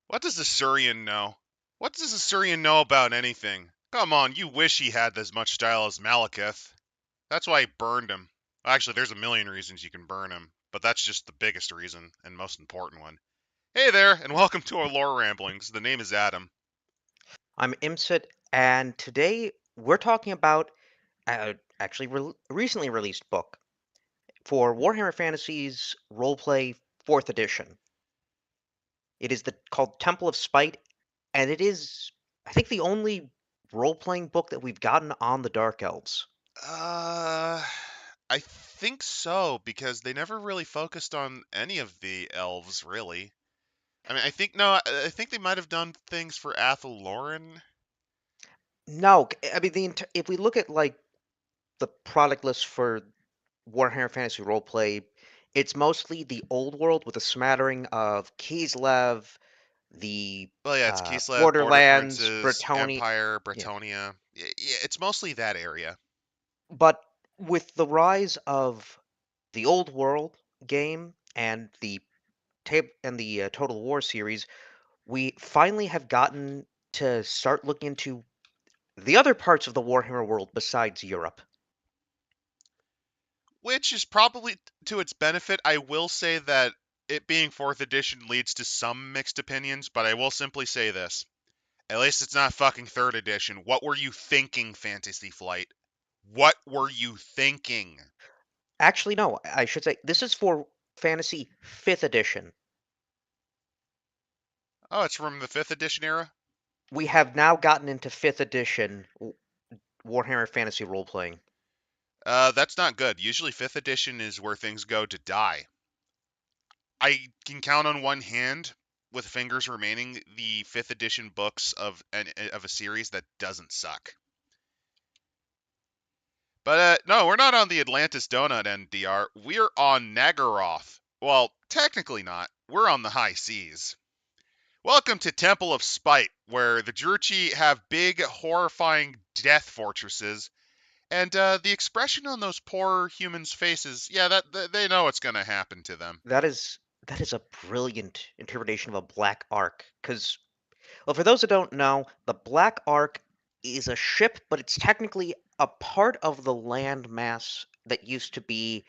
What does Asuryan know? What does Asuryan know about anything? Come on, you wish he had as much style as Malekith. That's why he burned him. Actually, there's a million reasons you can burn him, but that's just the biggest reason and most important one. Hey there, and welcome to our lore ramblings. The name is Adam. I'm Imsit, and today we're talking about actually recently released book for Warhammer Fantasy's Roleplay 4th edition. It is called Temple of Spite, and it is, I think, the only role-playing book that we've gotten on the Dark Elves. Uh, I think so, because they never really focused on any of the elves, really. I mean, I think, no, I think they might have done things for Athel Lauren. No, I mean, if we look at like the product list for Warhammer Fantasy Roleplay, it's mostly the old world with a smattering of Kislev, the Well, yeah, it's Kislev, Border Borderlands, Princes, Bretonnia. Empire, Yeah. Bretonia. Yeah, it's mostly that area. But with the rise of the old world game and the Total War series, we finally have gotten to start looking into the other parts of the Warhammer world besides Europe. Which is probably to its benefit. I will say that it being 4th edition leads to some mixed opinions, but I will simply say this. At least it's not fucking 3rd edition. What were you thinking, Fantasy Flight? What were you thinking? Actually, no, I should say this is for Fantasy 5th edition. Oh, it's from the 5th edition era? We have now gotten into 5th edition Warhammer Fantasy role playing. That's not good. Usually 5th edition is where things go to die. I can count on one hand, with fingers remaining, the 5th edition books of a series that doesn't suck. But no, we're not on the Atlantis Donut NDR. We're on Nagaroth. Well, technically not. We're on the high seas. Welcome to Temple of Spite, where the Druchii have big, horrifying death fortresses, and the expression on those poor humans' faces, yeah, that they know what's going to happen to them. That is a brilliant interpretation of a black arc. Because, well, for those that don't know, the Black Ark is a ship, but it's technically a part of the land mass that used to be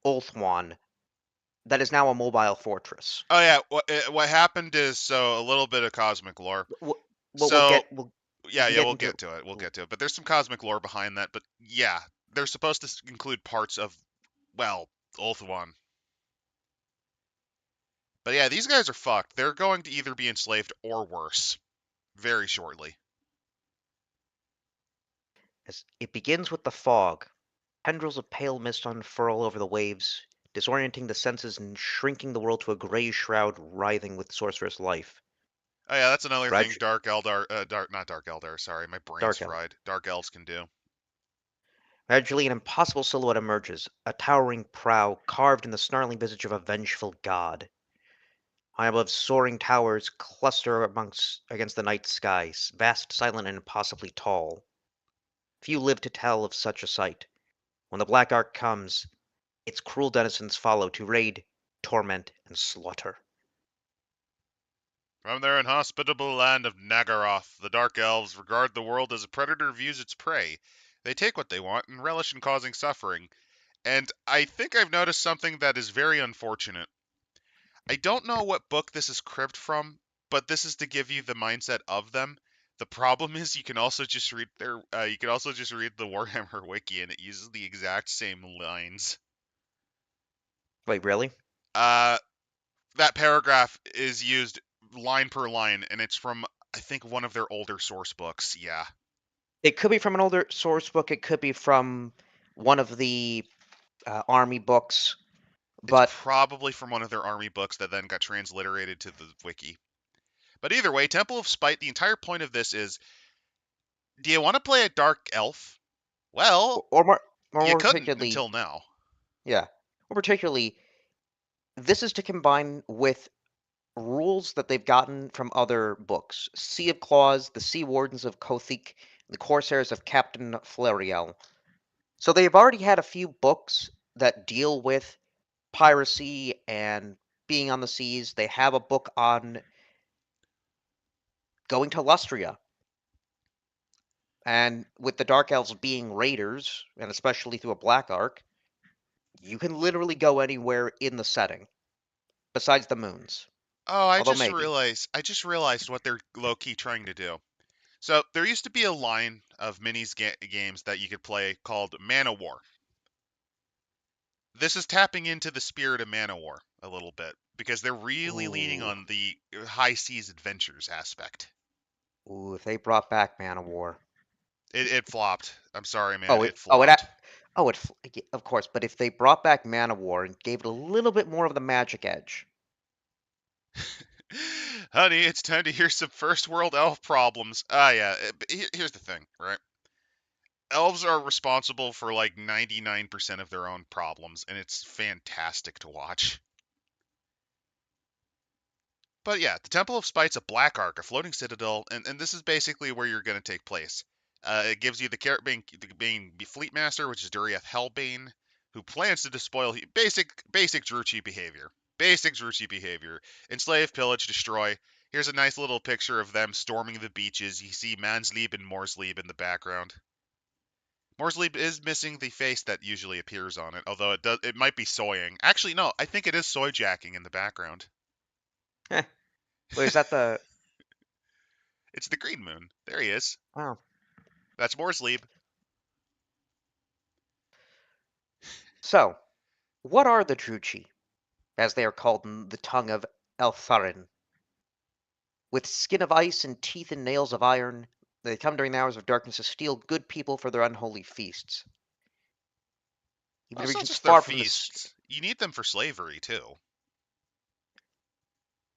Ulthuan, that is now a mobile fortress. Oh yeah, what happened is, so a little bit of cosmic lore. We'll, we'll So get we yeah, can yeah, get we'll into get to it. We'll we'll, get to it. But there's some cosmic lore behind that. But yeah, they're supposed to include parts of, well, Ulthuan. But yeah, these guys are fucked. They're going to either be enslaved or worse very shortly. as it begins with the fog. Tendrils of pale mist unfurl over the waves, disorienting the senses and shrinking the world to a gray shroud writhing with sorcerous life. Oh yeah, that's another thing Gradu- Dark Eldar, not Dark Eldar, sorry, my brain's Dark Elf. fried. Dark Elves can do. Gradually, an impossible silhouette emerges, a towering prow carved in the snarling visage of a vengeful god. High above, soaring towers cluster against the night sky, vast, silent, and impossibly tall. Few live to tell of such a sight. When the Black Ark comes, its cruel denizens follow to raid, torment, and slaughter. From their inhospitable land of Nagaroth, the Dark Elves regard the world as a predator views its prey. They take what they want and relish in causing suffering. And I think I've noticed something that is very unfortunate. I don't know what book this is cribbed from, but this is to give you the mindset of them. The problem is you can also just read you can also just read the Warhammer wiki and it uses the exact same lines. Wait, really? Uh that paragraph is used line per line and it's from, I think, one of their older source books. Yeah. It could be from an older source book. It could be from one of the army books. It's But probably from one of their army books that then got transliterated to the wiki. But either way, Temple of Spite, the entire point of this is, do you want to play a dark elf? Well, or you more couldn't particularly, until now. yeah, more particularly, this is to combine with rules that they've gotten from other books: Sea of Claws, the Sea Wardens of Kothik, the Corsairs of Captain Flariel. So they've already had a few books that deal with piracy and being on the seas. They have a book on going to Lustria. And with the Dark Elves being raiders, and especially through a Black Arc, you can literally go anywhere in the setting, besides the moons. Oh, Although maybe. I just realized what they're low key trying to do. So there used to be a line of games that you could play called Mana War. This is tapping into the spirit of Mana War a little bit because they're really leaning Ooh. on the high seas adventures aspect. Ooh, if they brought back Man of War. It flopped. I'm sorry, man. Oh, It flopped. of course, but if they brought back Man of War and gave it a little bit more of the magic edge. Honey, it's time to hear some first world elf problems. Ah, yeah. Here's the thing, right? Elves are responsible for like 99% of their own problems, and it's fantastic to watch. But yeah, the Temple of Spite's a black arc, a floating citadel, and this is basically where you're going to take place. It gives you the carrot being Fleet Master, which is Duriath Hellbane, who plans to despoil basic Druchii behavior. Basic Druchii behavior. Enslave, pillage, destroy. Here's a nice little picture of them storming the beaches. You see Manslieb and Morslieb in the background. Morslieb is missing the face that usually appears on it, although it might be soying. Actually, no, I think it is soy jacking in the background. Heh. Wait, is that the... It's the Green Moon. There he is. Wow. That's Morslieb. So, what are the Druchii, as they are called in the tongue of Eltharin? With skin of ice and teeth and nails of iron, they come during the hours of darkness to steal good people for their unholy feasts. Well, Even in it's not regions just their far from the... feasts. You need them for slavery, too.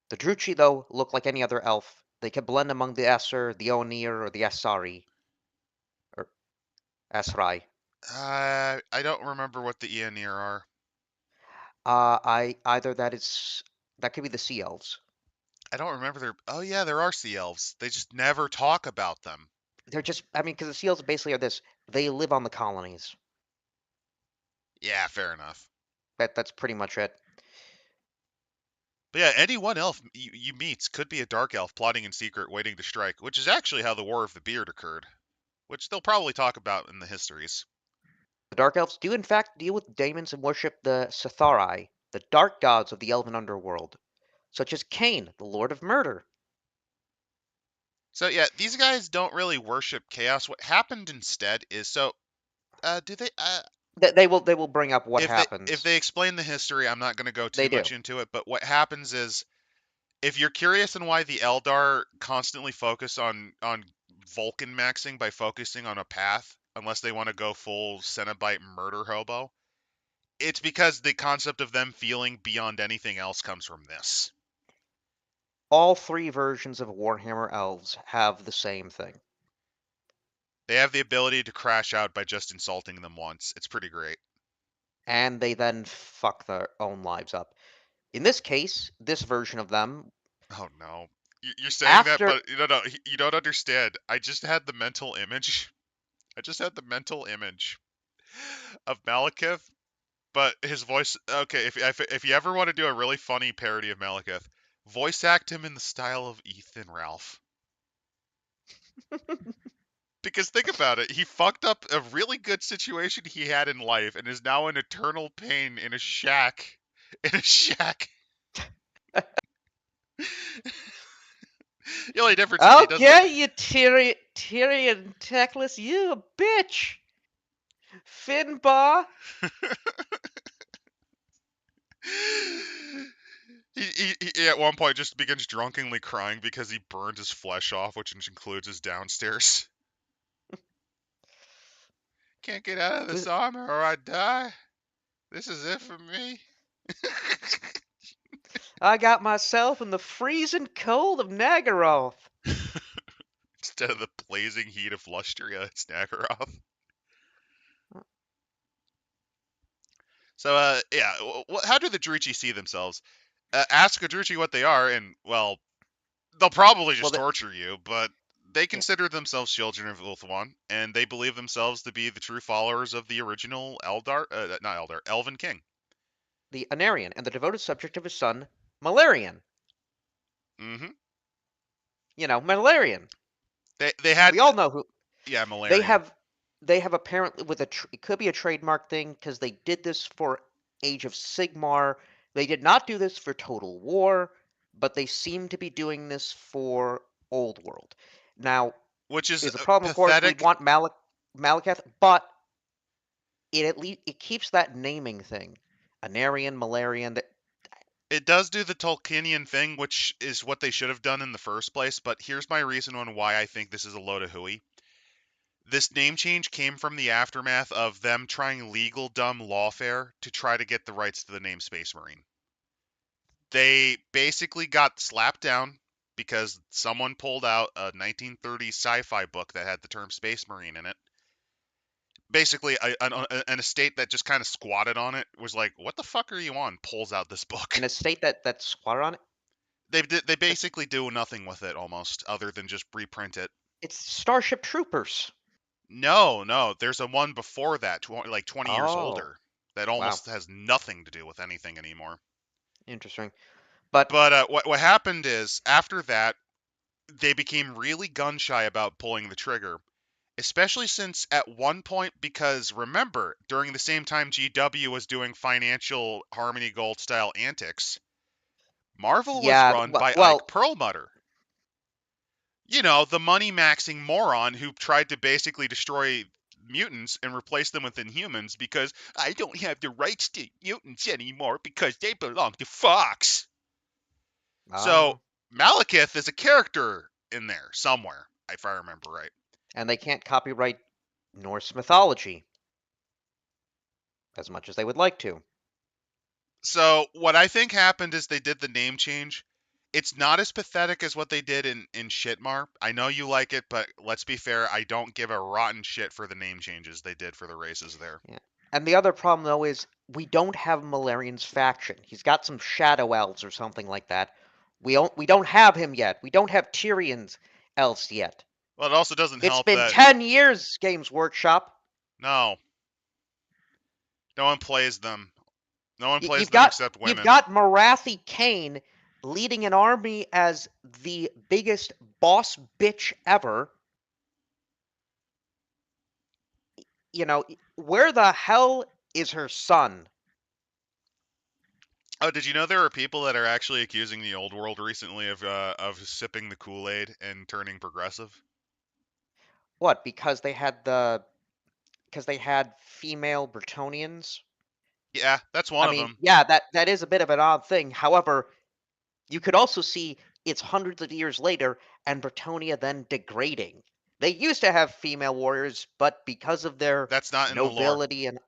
The Druchii, though, look like any other elf. They can blend among the Aesir, the Onir, or the Asari. Or Asrai. I don't remember what the Aenir are. Either that is... That could be the Sea Elves. I don't remember their... Oh, yeah, there are sea elves. They just never talk about them. They're just... I mean, because the Sea Elves basically are this. They live on the colonies. Yeah, fair enough. That's pretty much it. But yeah, any one elf you meet could be a dark elf plotting in secret, waiting to strike, which is actually how the War of the Beard occurred, which they'll probably talk about in the histories. The Dark Elves do in fact deal with daemons and worship the Sethari, the dark gods of the elven underworld, such as Cain, the Lord of Murder. So yeah, these guys don't really worship chaos. What happened instead is do they They will bring up what if happens. they explain the history, I'm not going to go They too do. much into it, but what happens is if you're curious on why the Eldar constantly focus on Vulcan maxing by focusing on a path unless they want to go full Cenobite murder hobo, it's because the concept of them feeling beyond anything else comes from this. All three versions of Warhammer Elves have the same thing. They have the ability to crash out by just insulting them once. It's pretty great. And they then fuck their own lives up. In this case, this version of them, Oh no. You're saying that, after but no, you don't understand. I just had the mental image. I just had the mental image of Malekith, but his voice. Okay, if you ever want to do a really funny parody of Malekith, voice act him in the style of Ethan Ralph. Because think about it, he fucked up a really good situation he had in life and is now in eternal pain in a shack. In a shack. The only difference is he doesn't. Okay, you Tyrion Teclis, you a bitch! Finbar! He at one point just begins drunkenly crying because he burned his flesh off, which includes his downstairs. Can't get out of this armor or I die. This is it for me. I got myself in the freezing cold of Nagaroth. Instead of the blazing heat of Lustria, it's Nagaroth. So, yeah, how do the Druchii see themselves? Ask a Druchii what they are, and, well, they'll probably Well, just torture you, but they yeah, consider themselves children of Ulthuan, and they believe themselves to be the true followers of the original Elven king. the Anarian and the devoted subject of his son, Malarian. Mm-hmm. Malarian. They had We all know who yeah, they Malarian. have. They have apparently with it could be a trademark thing because they did this for Age of Sigmar. They did not do this for Total War, but they seem to be doing this for Old World. Now, Which is is a problem, of course. We pathetic. want Malekith, but it at least it keeps that naming thing. Anarian, Malarian. It does do the Tolkienian thing, which is what they should have done in the first place, but here's my reason on why I think this is a load of hooey. This name change came from the aftermath of them trying legal dumb lawfare to try to get the rights to the name Space Marine. They basically got slapped down because someone pulled out a 1930s sci-fi book that had the term Space Marine in it. Basically, an estate that just kind of squatted on it was like, "What the fuck are you on?" Pulls out this book. In a state that's squatter on it. They basically do nothing with it almost, other than just reprint it. It's Starship Troopers. No, there's a one before that, like 20 years Oh, older, that wow, almost has nothing to do with anything anymore. interesting. But But what happened is after that, they became really gun shy about pulling the trigger, especially since at one point, because remember, during the same time GW was doing financial Harmony Gold style antics, Marvel was yeah, run by Ike well, Perlmutter. You know, the money maxing moron who tried to basically destroy mutants and replace them with inhumans because I don't have the rights to mutants anymore because they belong to Fox. So uh, Malekith is a character in there somewhere, if I remember right. and they can't copyright Norse mythology as much as they would like to. So what I think happened is they did the name change. It's not as pathetic as what they did in Shitmar. I know you like it, but let's be fair, I don't give a rotten shit for the name changes they did for the races there. Yeah. And the other problem though is we don't have Malarian's faction. He's got some shadow elves or something like that. We don't have him yet. We don't have Tyrion's elves yet. Well, it also doesn't It's help been that 10 years, Games Workshop. no, no one plays them. No one Y- plays You've them got except you've women. got Marathi Kane leading an army as the biggest boss bitch ever. Where the hell is her son? Oh, did you know there are people that are actually accusing the old world recently of sipping the Kool-Aid and turning progressive? What? Because they had female Bretonians. Yeah, that's one I of mean, them. yeah, that is a bit of an odd thing. However, you could also see it's hundreds of years later and Bretonia then degrading. They used to have female warriors, but because of their That's not in the lore. nobility and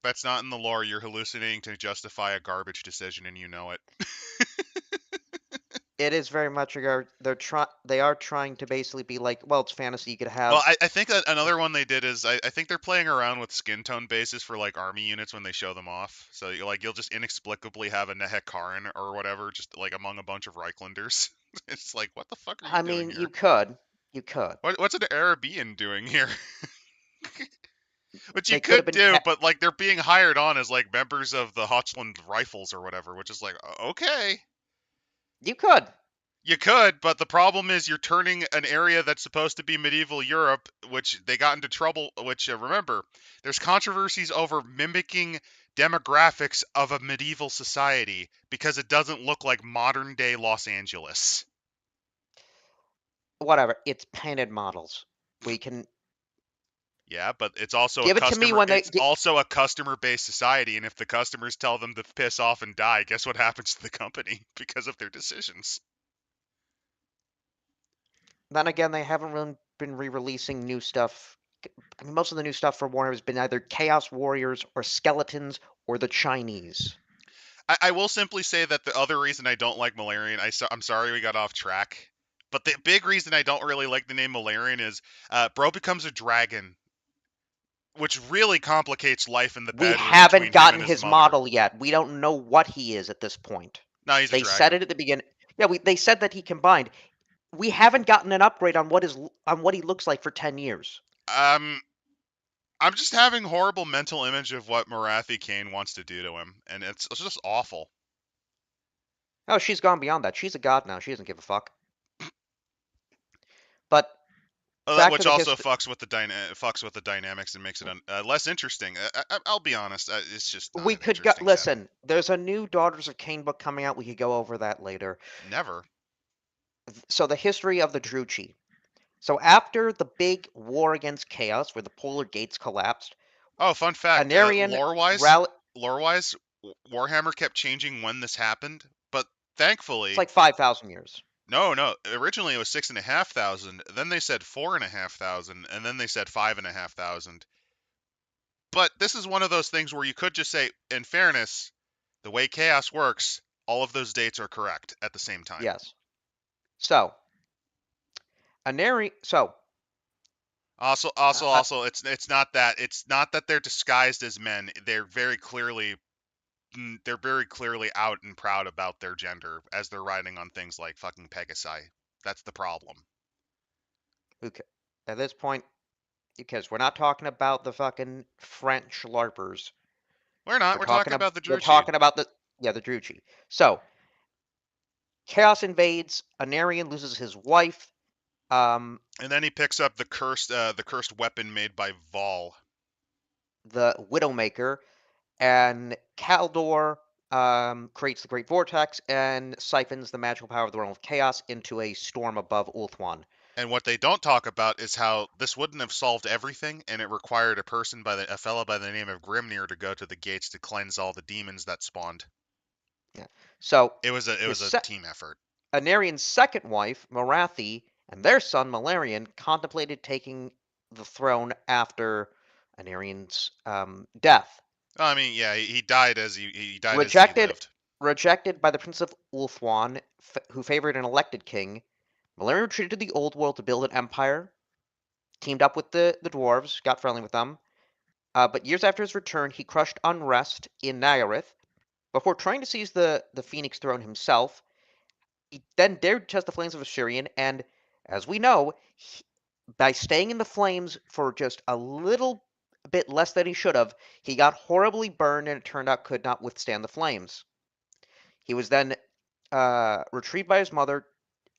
That's not in the lore. You're hallucinating to justify a garbage decision, and you know it. it is very much they are trying to basically be like, well, it's fantasy. You could Well, have. I think that another one they did is I think they're playing around with skin tone bases for like army units when they show them off. So you'll just inexplicably have a Nehekaran or whatever just like among a bunch of Reichlanders. It's like, what the fuck are you I doing mean, here? you could. What's an Arabian doing here? Which you They could have could been do, but like they're being hired on as like members of the Hochland Rifles or whatever, which is like, okay. You could. You could, but the problem is you're turning an area that's supposed to be medieval Europe, which they got into trouble. Which remember, there's controversies over mimicking demographics of a medieval society because it doesn't look like modern day Los Angeles. Whatever. It's painted models. We can Yeah, but it's also a give it to me customer. when they. It's also a customer-based society, and if the customers tell them to piss off and die, guess what happens to the company because of their decisions? Then again, they haven't really been re-releasing new stuff. I mean, most of the new stuff for Warhammer has been either Chaos Warriors or Skeletons or the Chinese. I will simply say that the other reason I don't like Malarian, I'm sorry we got off track, but the big reason I don't really like the name Malarian is Bro becomes a dragon, which really complicates life in the We bedroom haven't between him and gotten his his mother. model yet. We don't know what he is at this point. No, he's a They said dragon. it at the beginning. Yeah, they said that he combined. We haven't gotten an upgrade on what he looks like for 10 years. Um, I'm just having horrible mental image of what Marathi Kane wants to do to him, and it's just awful. Oh, she's gone beyond that. She's a god now. She doesn't give a fuck. But back to Which the also history. fucks with the dynamics and makes it less interesting. I'll be honest, it's just not We an could go. interesting setting. Listen, there's a new Daughters of Cain book coming out. We could go over that later. Never. So the history of the Druchii. So after the big war against Chaos, where the polar gates collapsed, Oh, fun fact, Anarion lore-wise, rallied. lore-wise, Warhammer kept changing when this happened, but It's thankfully, like 5,000 years. no. Originally it was 6,500. Then they said 4,500, and then they said 5,500. But this is one of those things where you could just say, in fairness, the way chaos works, all of those dates are correct at the same time. Yes. So Anarion. So It's not that they're disguised as men. They're very clearly out and proud about their gender as they're riding on things like fucking Pegasi. That's the problem. okay, at this point, because we're not talking about the fucking French LARPers. We're not. We're talking about the We're Druchii. talking about the Druchii. So Chaos invades. Anarion loses his wife. Um, And then he picks up the cursed weapon made by Vol. the Widowmaker, and Kaldor creates the Great Vortex and siphons the magical power of the Realm of Chaos into a storm above Ulthuan. And what they don't talk about is how this wouldn't have solved everything, and it required a fella by the name of Grimnir to go to the gates to cleanse all the demons that spawned. Yeah. So It was his a team effort. Anarion's second wife, Morathi, and their son Malarian contemplated taking the throne after Anarion's death. I mean, yeah, he died as he died as he Rejected, lived. rejected by the Prince of Ulthuan, who favored an elected king, Malarian retreated to the Old World to build an empire. Teamed up with the dwarves, got friendly with them. But years after his return, he crushed unrest in Naggareth before trying to seize the Phoenix throne himself. He then dared to test the flames of Asuryan, and as we know, by staying in the flames for just a little bit less than he should have, he got horribly burned and it turned out could not withstand the flames. He was then retrieved by his mother,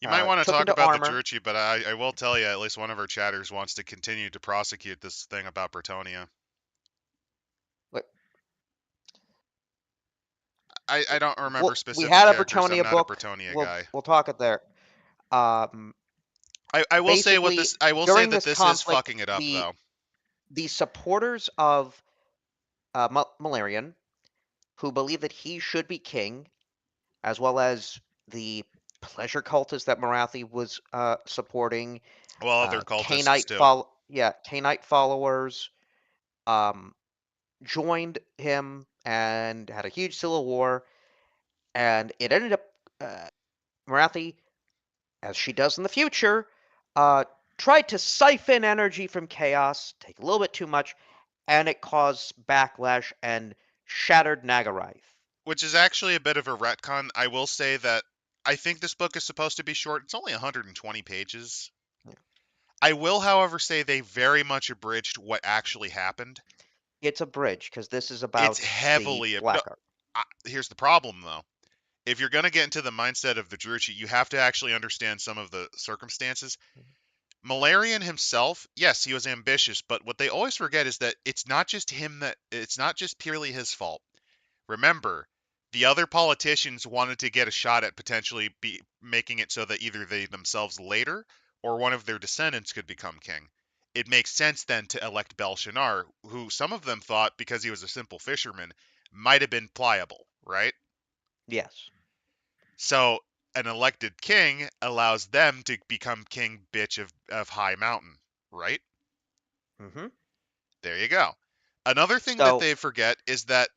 You might want to took talk into about the armor. Druchii, but I will tell you, at least one of our chatters wants to continue to prosecute this thing about Bretonia. Wait, I don't remember we specific had a characters. I'm Bretonia not a book. Bretonia We'll guy. we'll talk it there. Um, I will say what Basically, this. I will say during that this this is conflict, fucking it up though. the supporters of Malarian, who believe that he should be king, as well as the pleasure cultists that Marathi was supporting, Well, other cultists Cainite too. Cainite followers, um, joined him and had a huge civil war, and it ended up Marathi, as she does in the future, uh, tried to siphon energy from chaos, take a little bit too much, and it caused backlash and shattered Nagarath. Which is actually a bit of a retcon. I will say that I think this book is supposed to be short. It's only 120 pages. Yeah. I will, however, say they very much abridged what actually happened. It's a bridge because this is It's about the heavily. No, Black Art. here's the problem, though. If you're going to get into the mindset of the Druchii, you have to actually understand some of the circumstances. Malarian himself, yes, he was ambitious, but what they always forget is that it's not just purely his fault. Remember, the other politicians wanted to get a shot at potentially making it so that either they themselves later or one of their descendants could become king. It makes sense then to elect Belshazzar, who some of them thought, because he was a simple fisherman, might have been pliable, right? Yes. So an elected king allows them to become king bitch of High Mountain, right? Mm-hmm. There you go. Another thing that So, they forget is that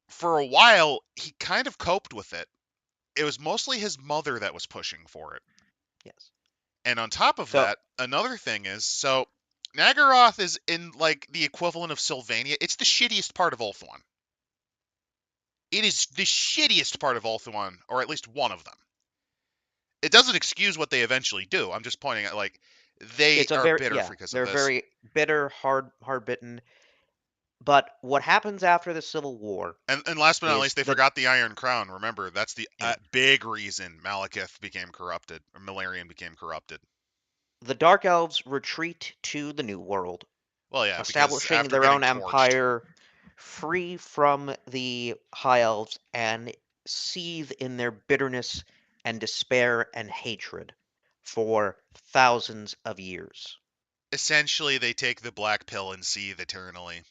for a while he kind of coped with it. It was mostly his mother that was pushing for it. yes. And on top of So, that, another thing is, so Naggaroth is in like the equivalent of Sylvania. It's the shittiest part of Ulthuan. It is the shittiest part of Ulthuan, or at least one of them. It doesn't excuse what they eventually do. I'm just pointing out, like, they it's a are very, bitter yeah, because of they're this. very bitter, hard bitten. But what happens after the Civil War And last but not is least, they forgot the Iron Crown. Remember, that's the yeah, big reason Malekith became corrupted, or Malarian became corrupted. The Dark Elves retreat to the New World, Well, yeah, because establishing after their getting own torched. empire free from the High Elves and seethe in their bitterness and despair and hatred for thousands of years. Essentially, they take the black pill and seethe eternally.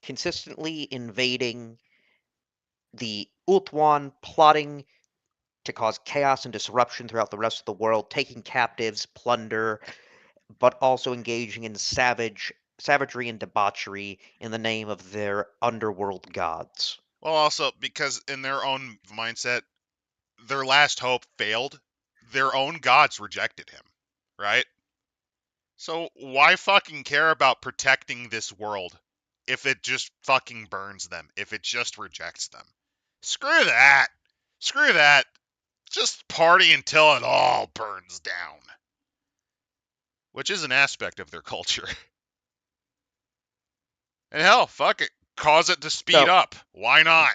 Consistently invading the Ulthuan, plotting to cause chaos and disruption throughout the rest of the world, taking captives, plunder, but also engaging in savagery and debauchery in the name of their underworld gods. Well, also, because in their own mindset, their last hope failed. Their own gods rejected him, right? So why fucking care about protecting this world if it just fucking burns them, if it just rejects them? Screw that. Screw that. Just party until it all burns down. Which is an aspect of their culture. And hell, fuck it. Cause it to speed So, up. Why not?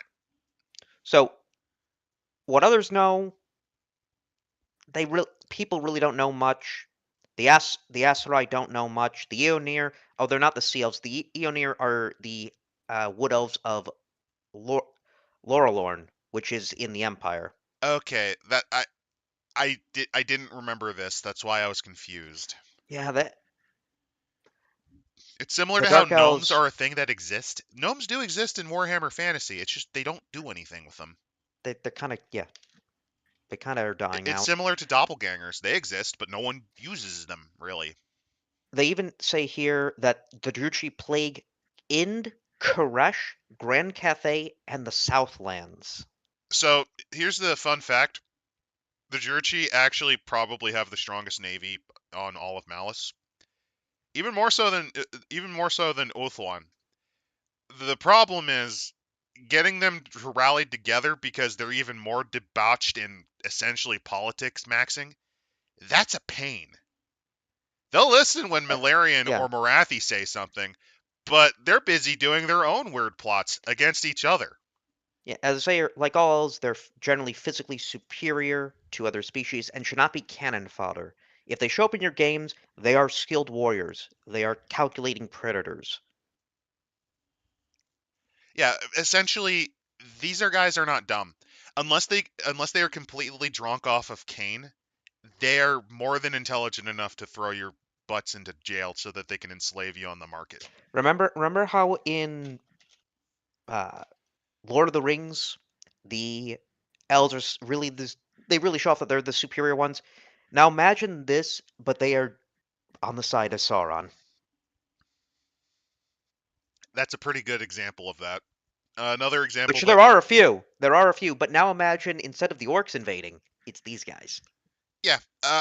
so what others know, people really don't know much. The Asurai don't know much. The Eonir, oh, they're not the Sea Elves. The Eonir are the Wood Elves of Lor- Lorelorn, which is in the Empire. Okay, that I didn't remember this. That's why I was confused. Yeah, that It's similar the to how Dark gnomes Elves, are a thing that exist. Gnomes do exist in Warhammer Fantasy. It's just they don't do anything with them. they're kind of they kind of are dying It's out. similar to doppelgangers. They exist, but no one uses them really. They even say here that the Druchii plague Ind, Koresh, Grand Cathay, and the Southlands. So here's the fun fact: the Druchii actually probably have the strongest navy on all of Malice, even more so than Ulthuan. The problem is getting them rallied together because they're even more debauched in essentially politics maxing. That's a pain. They'll listen when Uh, Malarian yeah, or Morathi say something, but they're busy doing their own weird plots against each other. yeah. As I say, like all elves, they're generally physically superior to other species and should not be cannon fodder. If they show up in your games, they are skilled warriors. They are calculating predators. Yeah, essentially, these guys are not dumb. Unless they are completely drunk off of Kane, they are more than intelligent enough to throw your butts into jail so that they can enslave you on the market. Remember how in uh, Lord of the Rings, the elves are really this. They really show off that they're the superior ones. Now imagine this, but they are on the side of Sauron. That's a pretty good example of that. Another example Which that there are a few. There are a few, but now imagine instead of the orcs invading, it's these guys. Yeah,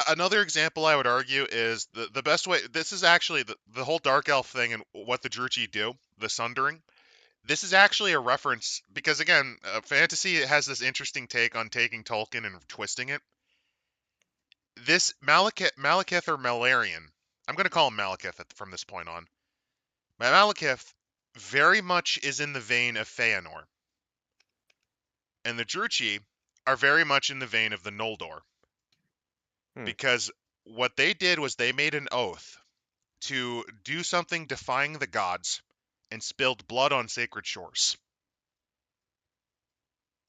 another example I would argue is the best way. This is actually the whole dark elf thing and what the Druchii do, the sundering. This is actually a reference because again, fantasy has this interesting take on taking Tolkien and twisting it. This Malekith or Malarian, I'm going to call him Malekith from this point on. Malekith very much is in the vein of Feanor, and the Druchii are very much in the vein of the Noldor Hmm. because what they did was they made an oath to do something defying the gods and spilled blood on sacred shores.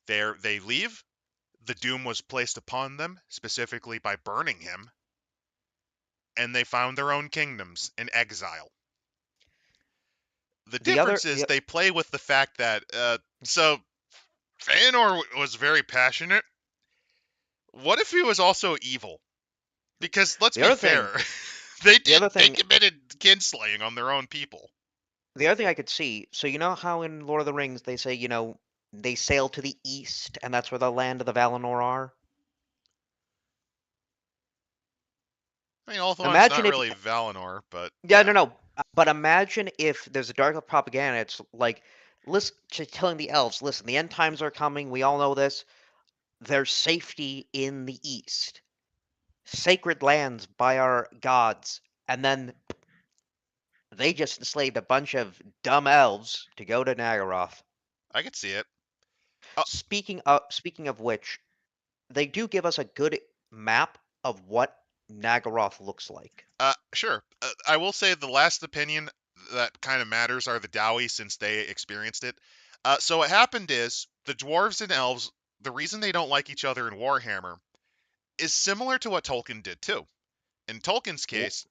They leave. The doom was placed upon them, specifically by burning him, and they found their own kingdoms in exile. The The other, difference is the they play with the fact that so Feanor was very passionate. What if he was also evil? Because let's the be other thing, fair, the other they thing, committed kinslaying on their own people. the other thing I could see. So you know how in Lord of the Rings they say they sail to the east, and that's where the land of the Valinor are. I mean, Ulthuan's Imagine not if, really Valinor, but yeah, yeah. no, no. But imagine if there's a dark propaganda. It's like, listen, telling the elves, listen, the end times are coming. We all know this. There's safety in the east, sacred lands by our gods, and then they just enslaved a bunch of dumb elves to go to Nagaroth. I could see it. Speaking of which, they do give us a good map of what Nagaroth looks like. Sure. I will say the last opinion that kind of matters are the Dowie since they experienced it. So what happened is the dwarves and elves, the reason they don't like each other in Warhammer is similar to what Tolkien did too. In Tolkien's case,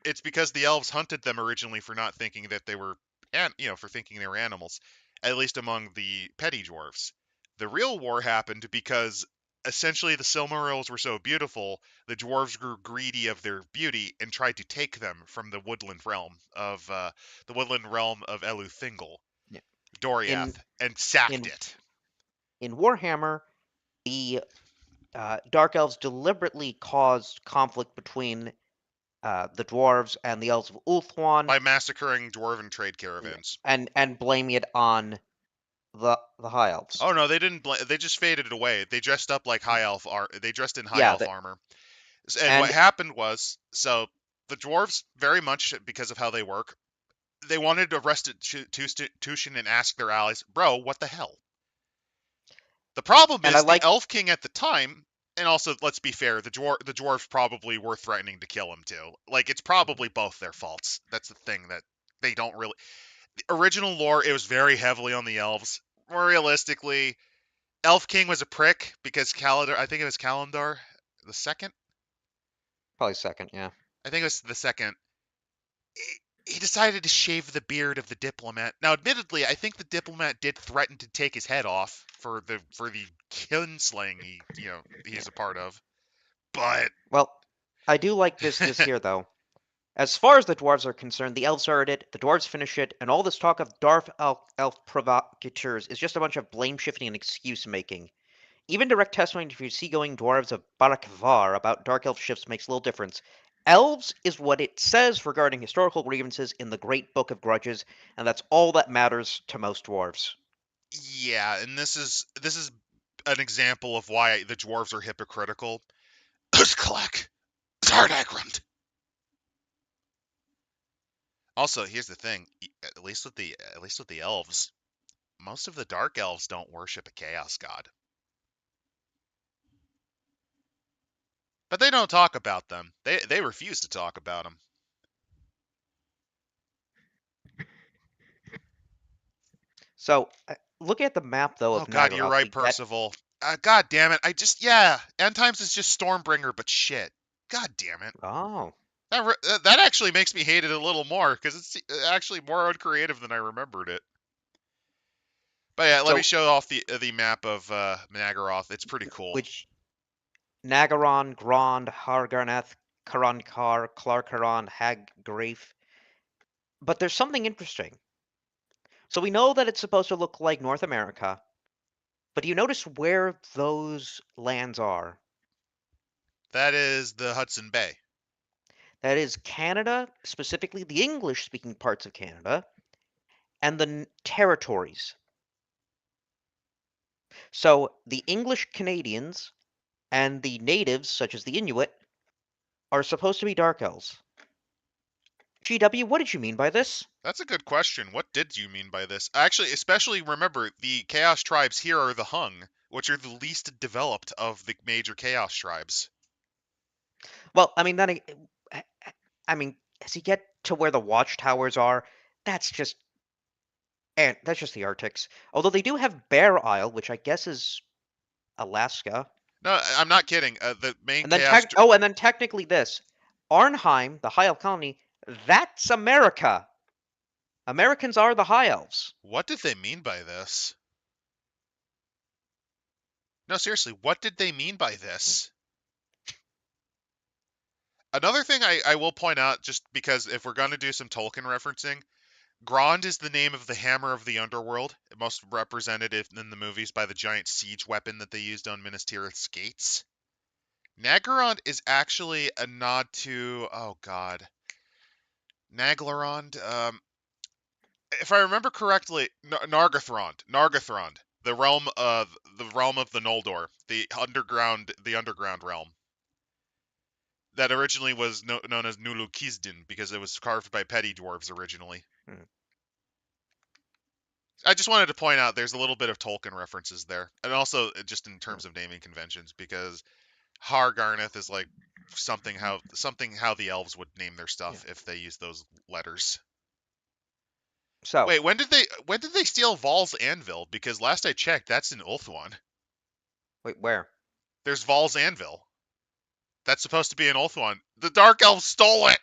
it's because the elves hunted them originally for not thinking that they were, and for thinking they were animals, at least among the petty dwarves. The real war happened because essentially the Silmarils were so beautiful, the dwarves grew greedy of their beauty and tried to take them from the woodland realm of Eluthingle, Yeah. In Doriath, and sacked in it. in Warhammer, the Dark Elves deliberately caused conflict between the dwarves and the elves of Ulthuan, By massacring dwarven trade caravans. and blaming it on the High Elves. Oh no, they didn't. They just faded it away. They dressed up like high elf. They dressed in high Yeah, elf armor. And what and happened was, so the dwarves, very much because of how they work, they wanted to arrest Tushin and ask their allies, bro, what the hell? The problem and I is the like elf king at the time, and also let's be fair, the dwarves probably were threatening to kill him too. Like it's probably both their faults. That's the thing that they don't really. The original lore, it was very heavily on the elves. More realistically, Elf King was a prick because Calendar. I think it was Calendar the second. probably second. Yeah, I think it was the second. He decided to shave the beard of the diplomat. Now, admittedly, I think the diplomat did threaten to take his head off for the kinslaying he's yeah. a part of. But Well, I do like this here though. As far as the dwarves are concerned, the elves started it, the dwarves finish it, and all this talk of elf provocateurs is just a bunch of blame shifting and excuse making. Even direct testimony to seagoing dwarves of Barakvar about dark elf shifts makes little difference. Elves is what it says regarding historical grievances in the Great Book of Grudges, and that's all that matters to most dwarves. yeah, and this is an example of why the dwarves are hypocritical. Uskalak, Zardagrund. Also, here's the thing: at least with the elves, most of the dark elves don't worship a chaos god. But they don't talk about them. They refuse to talk about them. So, look at the map though Oh of god, you're Nagaroth. right, We get Percival. God damn it. Yeah. End times is just Stormbringer, but shit. God damn it. oh, That actually makes me hate it a little more because it's actually more uncreative than I remembered it. But yeah, let me so show off the map of Nagaroth. It's pretty cool. which Nagaron, Grond, Hargarnath, Karankar, Clarkaron, Haggrafe. But there's something interesting. So we know that it's supposed to look like North America, but do you notice where those lands are? That is the Hudson Bay. That is Canada, specifically the English speaking parts of Canada, and the territories. So the English Canadians and the natives, such as the Inuit, are supposed to be dark elves. GW, what did you mean by this? That's a good question. What did you mean by this? Actually, especially remember the Chaos tribes here are the Hung, which are the least developed of the major Chaos tribes. Well, I mean, then, I mean, as you get to where the watchtowers are, that's just and that's just the Arctics. Although they do have Bear Isle, which I guess is Alaska. No, I'm not kidding. The main And then Chaos. and then technically this. Arnheim, the High Elf colony, that's America. Americans are the High Elves. What did they mean by this? No, seriously, what did they mean by this? Another thing I will point out, just because if we're going to do some Tolkien referencing, Grond is the name of the hammer of the underworld, most represented in the movies by the giant siege weapon that they used on Minas Tirith's gates. Naggarond is actually a nod to, oh god, Naglarond. If I remember correctly, Nargothrond, the realm of the Noldor, the underground realm that originally was known as Nulukizdin because it was carved by petty dwarves originally. Hmm. I just wanted to point out there's a little bit of Tolkien references there, and also just in terms of naming conventions, because Hargarneth is like something how the elves would name their Yeah. stuff if they use those letters. So, Wait, when did they steal Val's anvil? Because last I checked, that's in Ulthuan. wait, where? There's Val's anvil. That's supposed to be in Ulthuan. The Dark Elves stole it.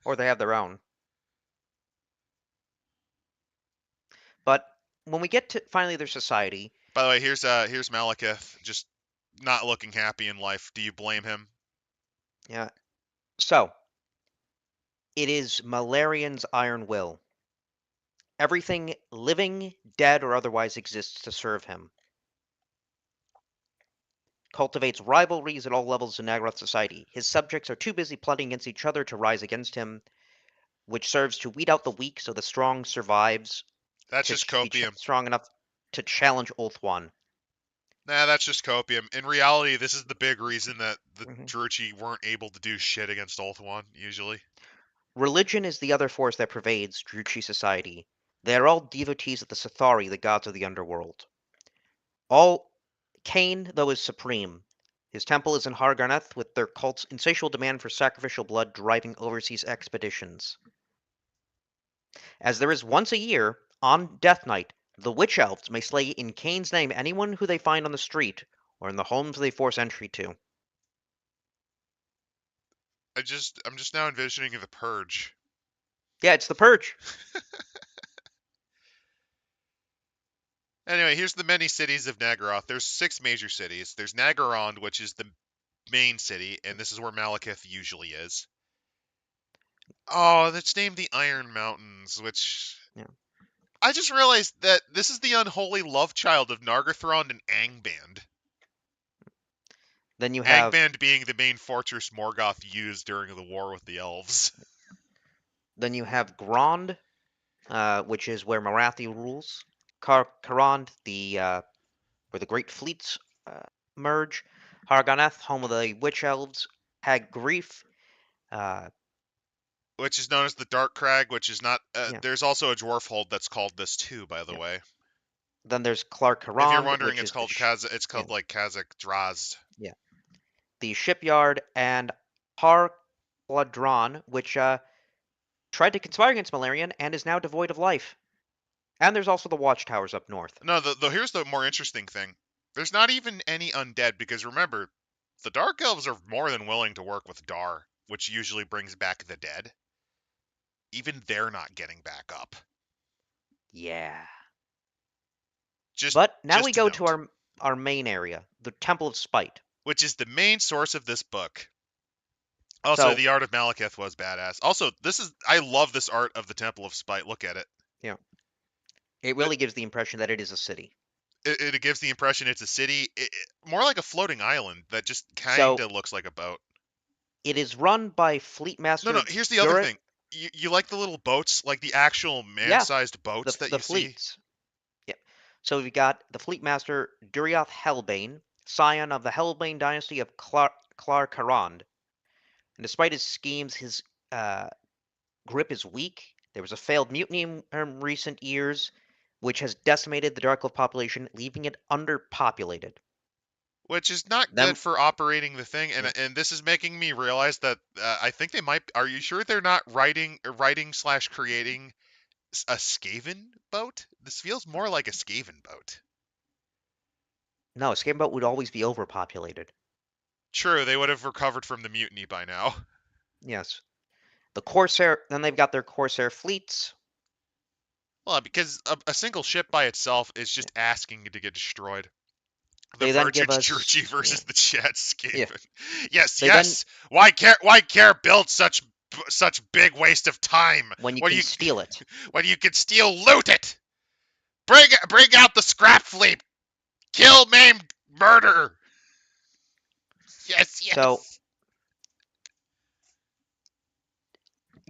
Or they have their own. But when we get to finally their society, By the way, here's Malekith, just not looking happy in life. Do you blame him? yeah. So, it is Malarian's iron will. Everything living, dead, or otherwise exists to serve him. Cultivates rivalries at all levels in Naggaroth society. His subjects are too busy plotting against each other to rise against him, which serves to weed out the weak so the strong survives That's to just be copium. strong enough to challenge Ulthuan. Nah, that's just copium. In reality, this is the big reason that the Mhm. Druchii weren't able to do shit against Ulthuan, usually. Religion is the other force that pervades Druchii society. They are all devotees of the Sithari, the gods of the underworld. All Cain, though, is supreme. His temple is in Hargarneth, with their cult's insatiable demand for sacrificial blood driving overseas expeditions. As there is once a year, on Death Night, the Witch Elves may slay in Cain's name anyone who they find on the street or in the homes they force entry to. I'm just now envisioning the Purge. Yeah, it's the Purge. Anyway, here's the many cities of Naggaroth. There's 6 major cities. There's Naggarond, which is the main city, and this is where Malekith usually is. Oh, that's named the Iron Mountains, which Yeah. I just realized that this is the unholy love child of Nargothrond and Angband. Then you have Angband being the main fortress Morgoth used during the war with the elves. Grond, which is where Marathi rules. Karand, where the great fleets uh, merge. Harganeth, home of the witch elves. Hag Grief. Uh, Which is known as the Dark Crag, which is not. yeah, There's also a dwarf hold that's called this too, by the yeah. way. Then there's If you're Clarkarond, wondering, which it's is the called it's yeah, called like Kazakh Drazd. yeah, the shipyard, and Harkladron, which tried to conspire against Malarian and is now devoid of life. And there's also the watchtowers up north. No, here's the more interesting thing. There's not even any undead because remember, the Dark Elves are more than willing to work with Dar, which usually brings back the dead. Even they're not getting back up. Yeah. Just But now just we to go to note, our main area, the Temple of Spite. which is the main source of this book. Also, So, the art of Malekith was badass. Also, I love this art of the Temple of Spite. Look at it. you know, it It, really gives the impression that it is a city. it gives the impression it's a city, more like a floating island that just kind So, of looks like a boat. it is run by No, Fleetmaster here's the other Durit. thing. You like the little boats, like the actual Yeah, man-sized boats that the you see? fleets. Yeah. So we've got the Fleetmaster Durioth Hellbane, scion of the Hellbane dynasty of Clarkarond. And despite his schemes, his uh, grip is weak. There was a failed mutiny in recent years, which has decimated the Dark Elf population, leaving it underpopulated. Which is not good Them, for operating the thing, yeah. and this is making me realize that I think they might. Are you sure they're not writing slash creating a Skaven boat? This feels more like a Skaven boat. No, a Scamboat would always be overpopulated. True, they would have recovered from the mutiny by now. Yes. The Corsair, then they've got their Corsair fleets. Well, because a single ship by itself is just asking to get destroyed. The They then give Virgins us, Druchii yeah, versus the Chat yeah. Skaven. Yes, They then, yes. Why care build such big waste of time when you when can you steal it. when you can still loot it? Bring out the scrap fleet. Kill, maim, murder. Yes, So, yes.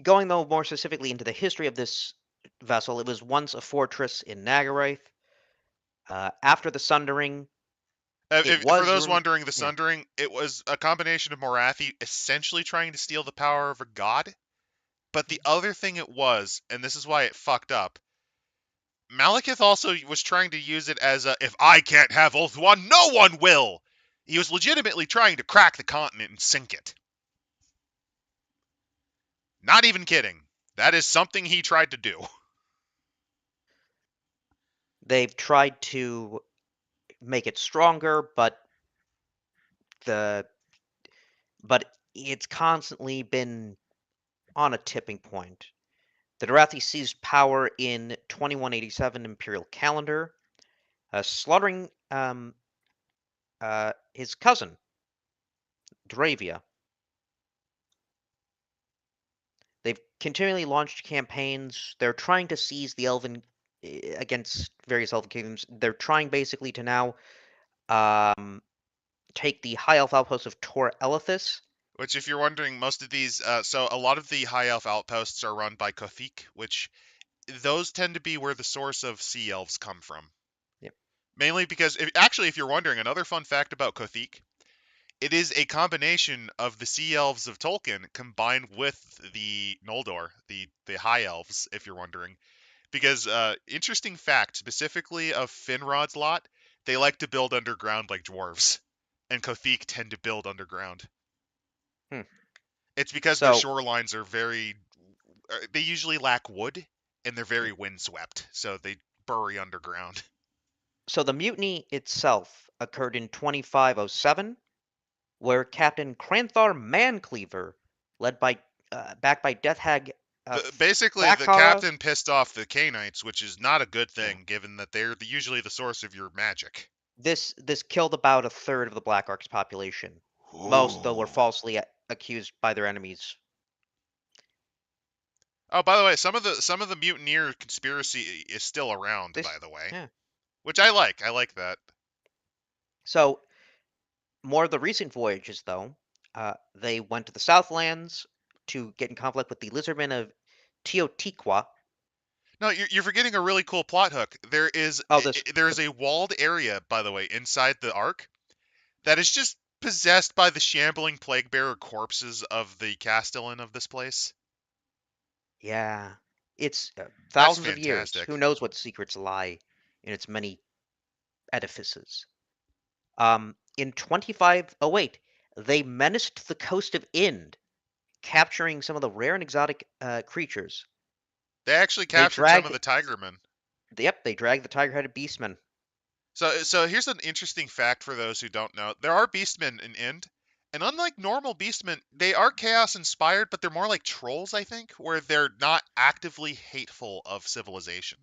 going though more specifically into the history of this vessel, it was once a fortress in Nagarath. After the Sundering, it For was, those wondering, the yeah, Sundering, it was a combination of Morathi essentially trying to steal the power of a god. But the other thing it was, and this is why it fucked up, Malekith also was trying to use it as a, if I can't have Ulthuan, no one will! He was legitimately trying to crack the continent and sink it. Not even kidding. That is something he tried to do. They've tried to make it stronger, but it's constantly been on a tipping point. The Darathi seized power in 2187 Imperial Calendar, slaughtering his cousin, Dravia. They've continually launched campaigns. They're trying to seize the Elven against various Elven kingdoms. They're trying basically to now take the High Elf outpost of Tor Elithis. Which, if you're wondering, most of these, so a lot of the High Elf outposts are run by Kothik, which those tend to be where the source of Sea Elves come from. Yep. Mainly because, if you're wondering, another fun fact about Kothik, it is a combination of the Sea Elves of Tolkien combined with the Noldor, the High Elves, if you're wondering. Because, interesting fact, specifically of Finrod's lot, they like to build underground like dwarves. And Kothik tend to build underground. It's because their shorelines are they usually lack wood, and they're very windswept, so they bury underground. So the mutiny itself occurred in 2507, where Captain Cranthar Mancleaver, backed by Death Hag Basically, the captain pissed off the Cainites, which is not a good thing, given that they're usually the source of your magic. This killed about a third of the Black Ark's population. Ooh. Most, though, were falsely accused by their enemies. Oh, by the way, some of the mutineer conspiracy is still around, by the way. Yeah. Which I like. I like that. So, more of the recent voyages, though, they went to the Southlands to get in conflict with the lizardmen of Teotihuacan. No, you're forgetting a really cool plot hook. There is a walled area, by the way, inside the Ark that is just possessed by the shambling plague bearer corpses of the Castellan of this place. Yeah, it's thousands of years. Who knows what secrets lie in its many edifices? In 2508, they menaced the coast of Ind, capturing some of the rare and exotic creatures. They actually captured some of the Tigermen. Yep, they dragged the tiger-headed beastmen. So here's an interesting fact for those who don't know. There are beastmen in Ind, and unlike normal beastmen, they are chaos-inspired, but they're more like trolls, I think, where they're not actively hateful of civilization.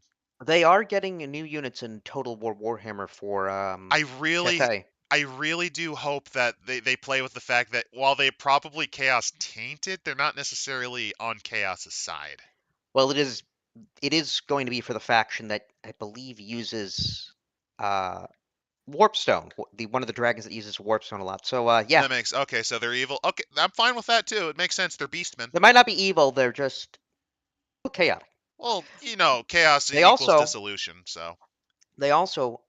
They are getting new units in Total War Warhammer for I really do hope that they play with the fact that while they probably chaos tainted, they're not necessarily on chaos's side. Well, it is going to be for the faction that I believe uses Warpstone, one of the dragons that uses Warpstone a lot. So yeah, okay. So they're evil. Okay, I'm fine with that too. It makes sense. They're beastmen. They might not be evil. They're just chaotic. Well, chaos equals dissolution. So they also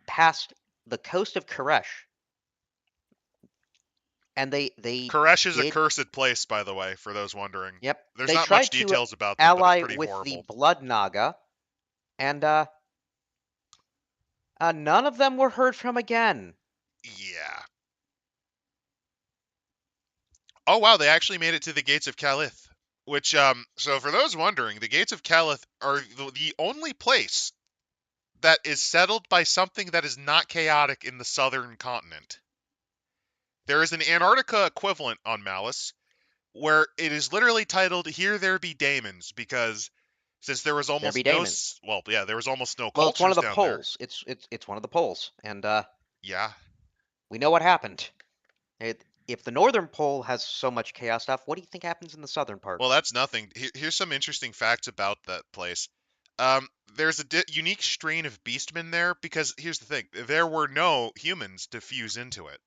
passed the coast of Koresh, and Koresh is a cursed place, by the way, for those wondering. Yep. There's not much details about them, but it's pretty with horrible. The Blood Naga, and none of them were heard from again. Yeah. Oh wow, they actually made it to the Gates of Calith. Which, so for those wondering, the Gates of Calith are the only place that is settled by something that is not chaotic in the southern continent. There is an Antarctica equivalent on Malice, where it is literally titled "Here There Be Daemons," because since there was almost there was almost no cultures it's one of the down poles. There. It's one of the poles, and yeah, we know what happened. If the northern pole has so much chaos stuff, what do you think happens in the southern part? Well, that's nothing. Here's some interesting facts about that place. There's a unique strain of beastmen there because here's the thing: there were no humans to fuse into it,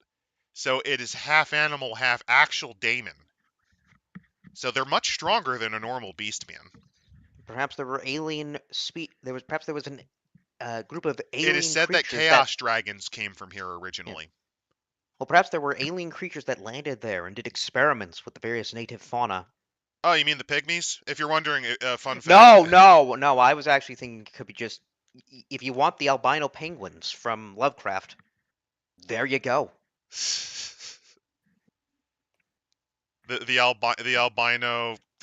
so it is half animal, half actual daemon. So they're much stronger than a normal beastman. Perhaps there were alien perhaps there was a group of alien. It is said that chaos dragons came from here originally. Yeah. Well, perhaps there were alien creatures that landed there and did experiments with the various native fauna. Oh, you mean the pygmies? If you're wondering, fun fact. No, no, no. I was actually thinking it could be just if you want the albino penguins from Lovecraft, there you go. The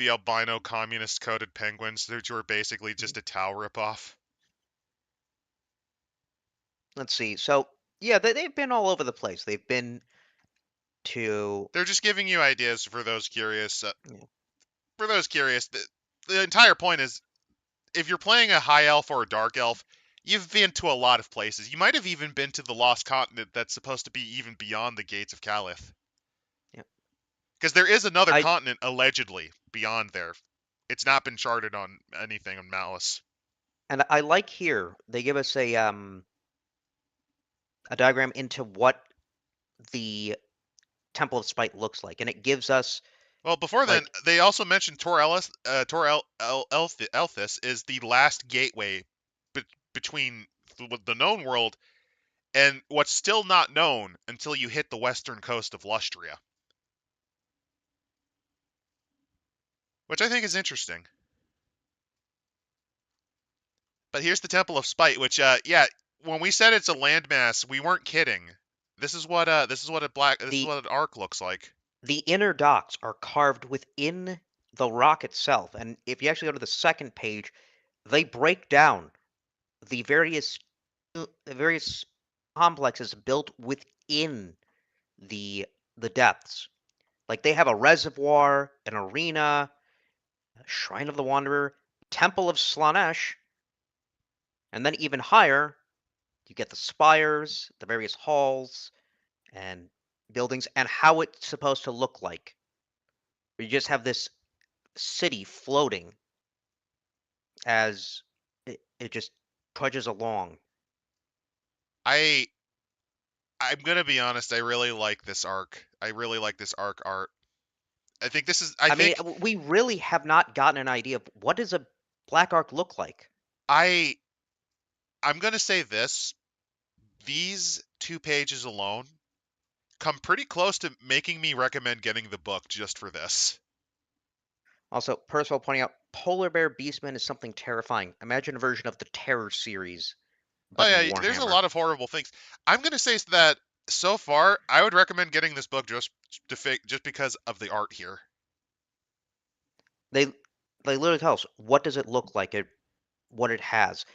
albino communist coded penguins, which were basically Mhm. just a Tau ripoff. Let's see. So yeah, they've been all over the place. They've been to They're just giving you ideas for those curious. yeah, The entire point is if you're playing a high elf or a dark elf, you've been to a lot of places. You might have even been to the lost continent that's supposed to be even beyond the gates of Calith. yeah. Because there is another I continent allegedly beyond there. It's not been charted on anything on Malice. and I like here they give us a diagram into what the Temple of Spite looks like, and it gives us Well, before then, like they also mentioned Elthis is the last gateway be- between the known world and what's still not known until you hit the western coast of Lustria, which I think is interesting. But here's the Temple of Spite, which, yeah, when we said it's a landmass, we weren't kidding. This is what the an arc looks like. the inner docks are carved within the rock itself, and if you actually go to the second page, they break down the various complexes built within the the depths. Like they have a reservoir, an arena, a shrine of the Wanderer, temple of Slanesh, and then even higher, you get the spires, the various halls and buildings, and how it's supposed to look like. You just have this city floating as it just trudges along. I I'm gonna be honest. I really like this arc. I really like this arc art. I think this is. I I mean, think we really have not gotten an idea of what does a black arc look like. I I'm gonna say this. These 2 pages alone come pretty close to making me recommend getting the book just for this. Also, Percival pointing out Polar Bear Beastman is something terrifying. Imagine a version of the Terror series, Oh but in yeah, there's a Warhammer. lot of horrible things. I'm gonna say that so far, I would recommend getting this book just because of the art here. They they literally tell us what does it look like, what it has.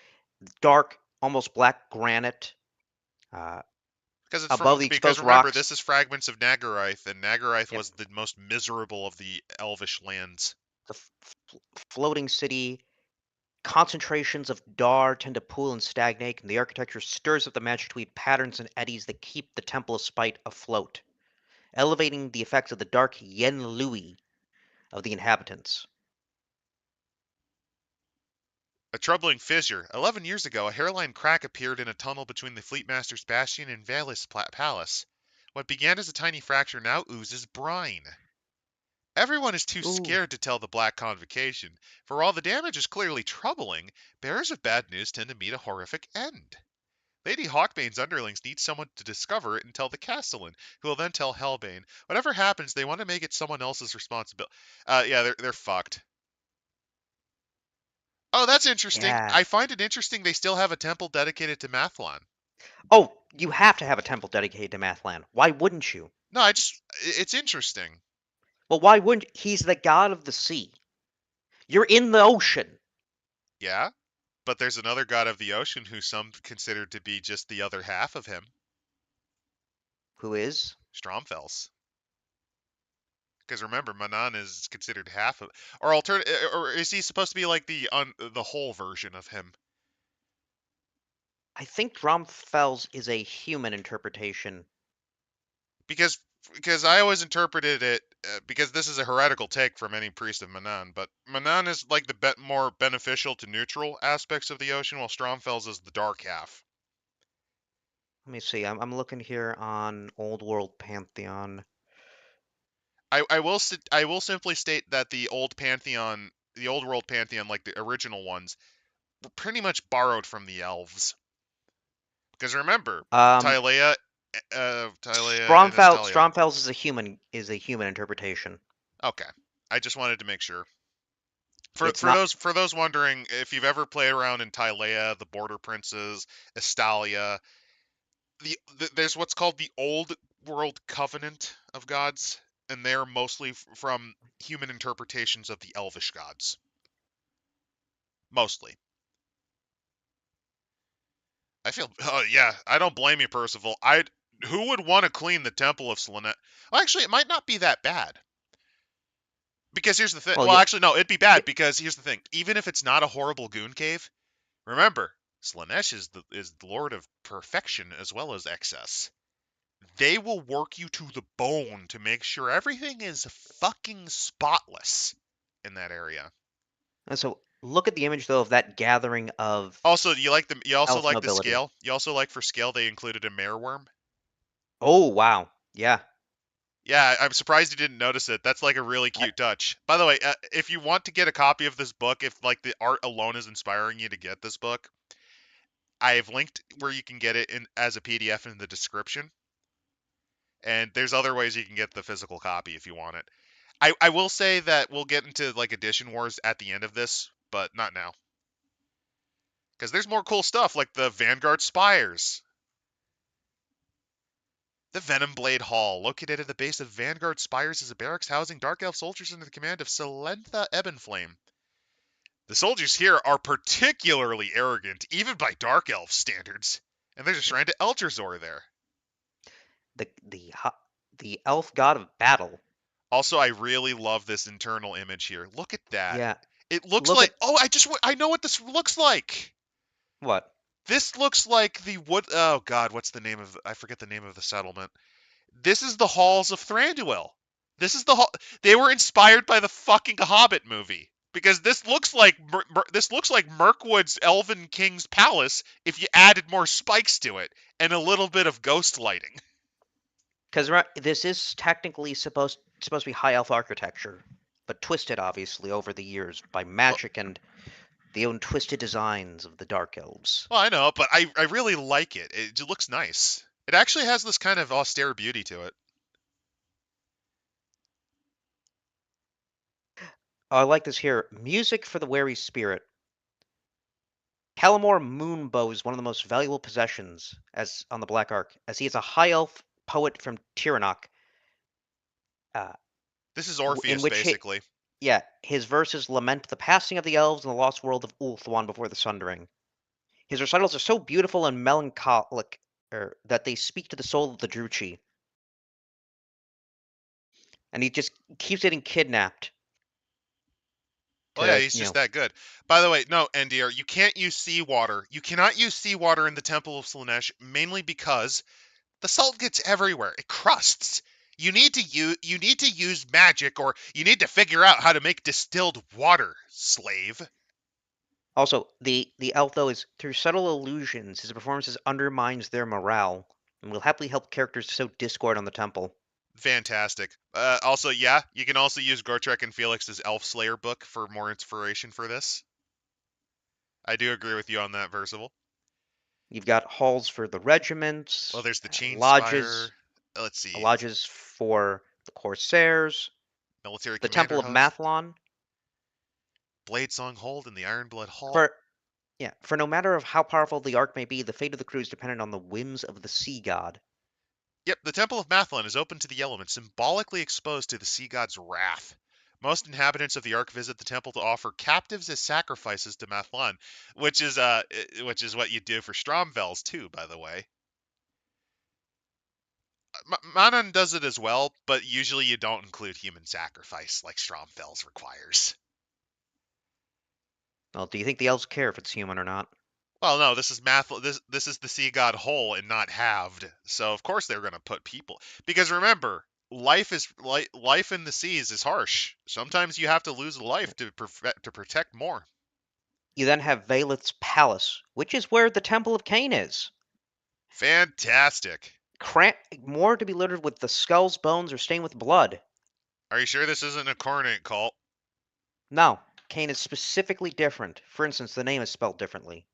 Dark, almost black granite. Uh, Above the Because exposed remember, rocks, this is fragments of Nagaraith, and Nagaraith yep, was the most miserable of the elvish lands. the floating city. Concentrations of dar tend to pool and stagnate, and the architecture stirs up the magic to weave patterns and eddies that keep the Temple of Spite afloat, elevating the effects of the dark yen lui of the inhabitants. A troubling fissure. 11 years ago, a hairline crack appeared in a tunnel between the Fleetmaster's Bastion and Valis Palace. What began as a tiny fracture now oozes brine. Everyone is too Ooh, scared to tell the Black Convocation, for while the damage is clearly troubling, bearers of bad news tend to meet a horrific end. Lady Hawkbane's underlings need someone to discover it and tell the Castellan, who will then tell Hellbane. Whatever happens, they want to make it someone else's responsibility. Yeah, they're fucked. Oh, that's interesting. yeah. I find it interesting they still have a temple dedicated to Mathlan. Oh, you have to have a temple dedicated to Mathlan. Why wouldn't you? No, it's interesting. Well, why wouldn't he's the god of the sea? You're in the ocean. Yeah, but there's another god of the ocean who some consider to be just the other half of him, Who is? Stromfels. Because remember, Manan is considered half of, or is he supposed to be like the whole version of him? I think Dromfels is a human interpretation. Because I always interpreted it because this is a heretical take from any priest of Manan, but Manan is like the more beneficial to neutral aspects of the ocean, while Stromfels is the dark half. Let me see. I'm looking here on Old World Pantheon. I will simply state that the old world pantheon, like the original ones, were pretty much borrowed from the elves. Because remember, Um, Tylea, Tylea and Estalia. Stromfels is a human interpretation. Okay. I just wanted to make sure. For It's for not. those for those wondering, if you've ever played around in Tylea, the Border Princes, Estalia, there's what's called the Old World Covenant of gods, and they're mostly from human interpretations of the Elvish gods. Mostly. I feel, oh yeah, I don't blame you, Percival. Who would want to clean the Temple of Slanesh? Well, actually, it might not be that bad. Because here's the thing. Well, Well, you, actually, no, it'd be bad you because here's the thing. Even if it's not a horrible goon cave, remember, Slanesh is the Lord of perfection as well as excess. They will work you to the bone to make sure everything is fucking spotless in that area. so look at the image though of that gathering of Also, you also elf like the nobility. scale. You also like for scale they included a mare worm. Oh wow, yeah. Yeah, I'm surprised you didn't notice it. That's like a really I, cute touch. By the way, if you want to get a copy of this book, if like the art alone is inspiring you to get this book, I've linked where you can get it in as a PDF in the description. And there's other ways you can get the physical copy if you want it. I will say that we'll get into like edition wars at the end of this, but not now. Because there's more cool stuff like the Vanguard Spires. The Venom Blade Hall, located at the base of Vanguard Spires, is a barracks housing Dark Elf soldiers under the command of Selentha Ebonflame. The soldiers here are particularly arrogant, even by Dark Elf standards. And there's a shrine to Elterzor there. the elf god of battle. Also, I really love this internal image here. Look at that. Yeah. It looks Look like, at oh, I know what this looks like. what? This looks like the wood. Oh God, what's the name of? I forget the name of the settlement. This is the halls of Thranduil. This is the hall. They were inspired by the fucking Hobbit movie because this looks like Mirkwood's Elven King's palace if you added more spikes to it and a little bit of ghost lighting. Because this is technically supposed to be high elf architecture, but twisted obviously over the years by Well, magic and the own twisted designs of the dark elves. well, I know, but I really like it. It just looks nice. It actually has this kind of austere beauty to it. Oh, I like this here. Music for the wary spirit. Calamor Moonbow is one of the most valuable possessions as on the Black Ark, as he is a high elf poet from Tiranoc, uh, This is in Orpheus, which basically. yeah, his verses lament the passing of the elves and the lost world of Ulthuan before the Sundering. His recitals are so beautiful and melancholic that they speak to the soul of the Druchii, and he just keeps getting kidnapped Oh yeah, to, he's just that good. By the way, no, NDR, you can't use seawater. You cannot use seawater in the Temple of Slanesh, mainly because the salt gets everywhere. It crusts. You need to use magic, or you need to figure out how to make distilled water, slave. Also, the elf though is through subtle illusions, his performances undermines their morale, and will happily help characters sow discord on the temple. Fantastic. Also, yeah, you can also use Gortrek and Felix's Elf Slayer book for more inspiration for this. I do agree with you on that, Versible. You've got halls for the Well, regiments, there's the Chain lodges, Spire. Let's see, lodges for the corsairs, Military the Commander temple of House, Mathlon. Bladesong Hold, and the Ironblood Hall. For yeah, for no matter of how powerful the ark may be, the fate of the crew is dependent on the whims of the sea god. Yep, the Temple of Mathlon is open to the elements, symbolically exposed to the sea god's wrath. Most inhabitants of the Ark visit the temple to offer captives as sacrifices to Mathlon, which is what you do for Stromvels too, by the way. Manon does it as well, but usually you don't include human sacrifice like Stromvels requires. Well, do you think the elves care if it's human or not? Well, no, this is the sea god whole and not halved. So of course they're going to put people because remember, life in the seas is harsh. Sometimes you have to lose a life to protect more. You then have Valeth's palace, which is where the Temple of Cain is. Fantastic. More to be littered with the skulls, bones, or stained with blood. Are you sure this isn't a Cornate cult? No, Cain is specifically different. For instance, the name is spelled differently.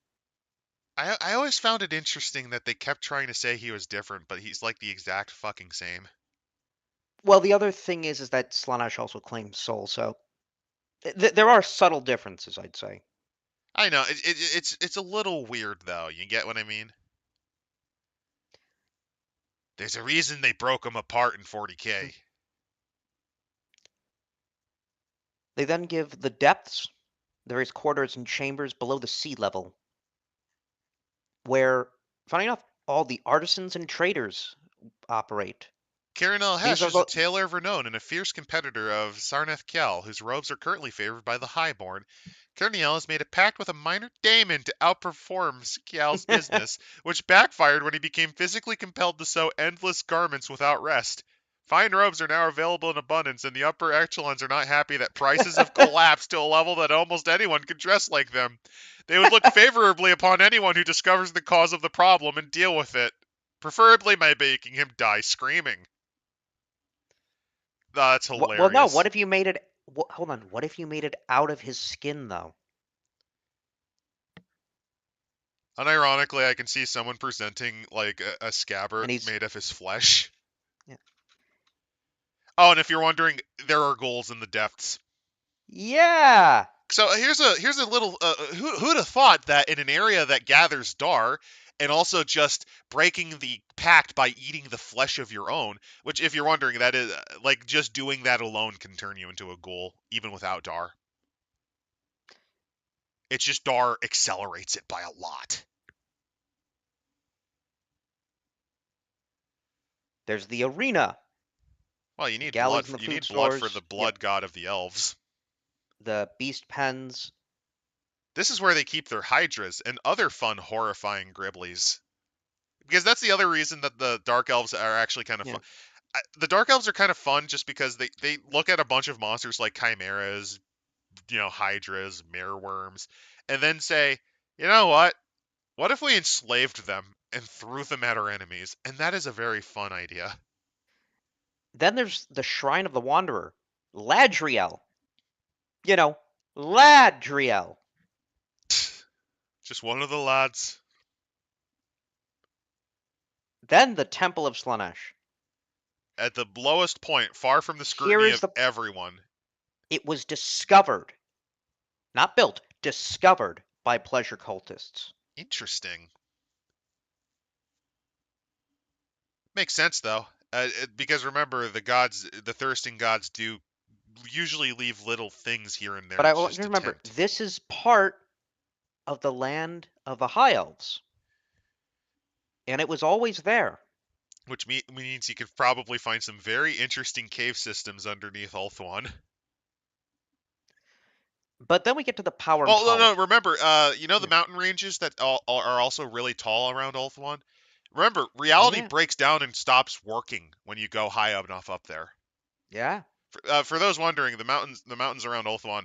I always found it interesting that they kept trying to say he was different, but he's like the exact fucking same. Well, the other thing is that Slaanesh also claims soul, so there are subtle differences, I'd say. I know it's a little weird though. You get what I mean? There's a reason they broke them apart in 40K. They then give the depths, the various quarters and chambers below the sea level, where, funny enough, all the artisans and traders operate. Karanel These Hesh are is a the tailor of renown and a fierce competitor of Sarnath Kjal, whose robes are currently favored by the Highborn. Karanel has made a pact with a minor daemon to outperform Kjal's business, which backfired when he became physically compelled to sew endless garments without rest. Fine robes are now available in abundance, and the upper echelons are not happy that prices have collapsed to a level that almost anyone can dress like them. They would look favorably upon anyone who discovers the cause of the problem and deal with it, preferably by making him die screaming. That's well, no. What hilarious. if you made it? Hold on. What if you made it out of his skin, though? Unironically, I can see someone presenting like a And scabbard he's made of his flesh. yeah. Oh, and if you're wondering, there are goals in the depths. Yeah. So here's a little who'd have thought that in an area that gathers dar and also just breaking the pact by eating the flesh of your own, which if you're wondering, that is like just doing that alone can turn you into a ghoul even without dar. It's just dar accelerates it by a lot. There's the arena, Well, you the need blood. galleys and the You food need blood for the stores. Yep. blood god of the elves. The beast pens. This is where they keep their hydras and other fun, horrifying gribblies. Because that's the other reason that the dark elves are actually kind of Yeah. fun. The dark elves are kind of fun just because they look at a bunch of monsters like chimeras, hydras, mereworms, and then say, you know what? What if we enslaved them and threw them at our enemies? And that is a very fun idea. Then there's the Shrine of the Wanderer, Ladriel. You know, Ladriel. Just one of the lads. Then the Temple of Slaanesh. At the lowest point, far from the Here scrutiny is of the. everyone. It was discovered, not built, discovered by pleasure cultists. Interesting. Makes sense though, because remember the thirsting gods do usually leave little things here and But there I to want just you to to remember, tempt, this is part of the land of the High Elves, and it was always there. which means you could probably find some very interesting cave systems underneath Ulthuan. But then we get to the power and Well, no, polish. remember, the Yeah. mountain ranges that are also really tall around Ulthuan. Remember, Oh reality yeah, breaks down and stops working when you go high enough up there. yeah. For those wondering, the mountains around Ulthuan,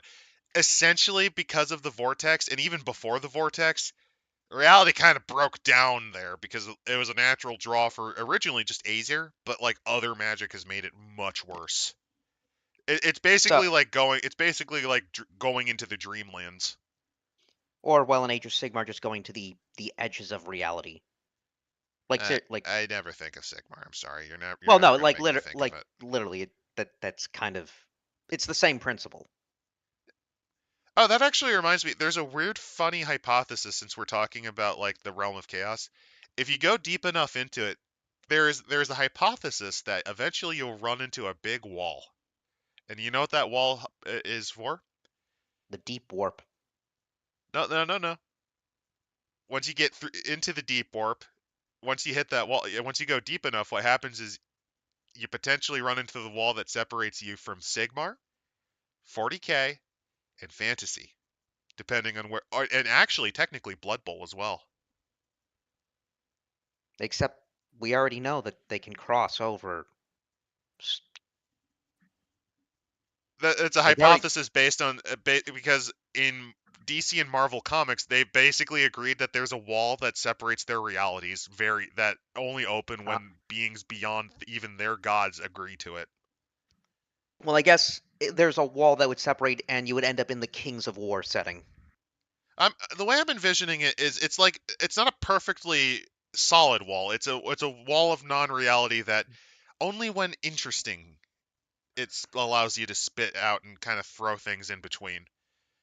essentially because of the vortex, and even before the vortex, reality kind of broke down there because it was a natural draw for originally just Aesir, but like other magic has made it much worse. It's So, basically like going. It's basically like going into the Dreamlands. or well, in Age of Sigmar, just going to the edges of reality. Like. I never think of Sigmar. I'm sorry, you're Well, never no, gonna make me think of like it. literally, that's kind of, it's the same principle. Oh, that actually reminds me. There's a weird, funny hypothesis since we're talking about like the realm of chaos. If you go deep enough into it, there's a hypothesis that eventually you'll run into a big wall. And you know what that wall is for? The deep warp. No, no, no, no. Once you get into the deep warp, once you hit that wall, once you go deep enough, what happens is you potentially run into the wall that separates you from Sigmar, 40K, and Fantasy, depending on and actually technically Blood Bowl as well. Except we already know that they can cross over. It's a They've already. hypothesis based on because in DC and Marvel comics, they basically agreed that there's a wall that separates their realities, that only open Uh, when beings beyond even their gods agree to it. well, I guess there's a wall that would separate, and you would end up in the Kings of War setting. The way I'm envisioning it is it's like it's not a perfectly solid wall. It's a wall of non-reality that only when interesting allows you to spit out and kind of throw things in between,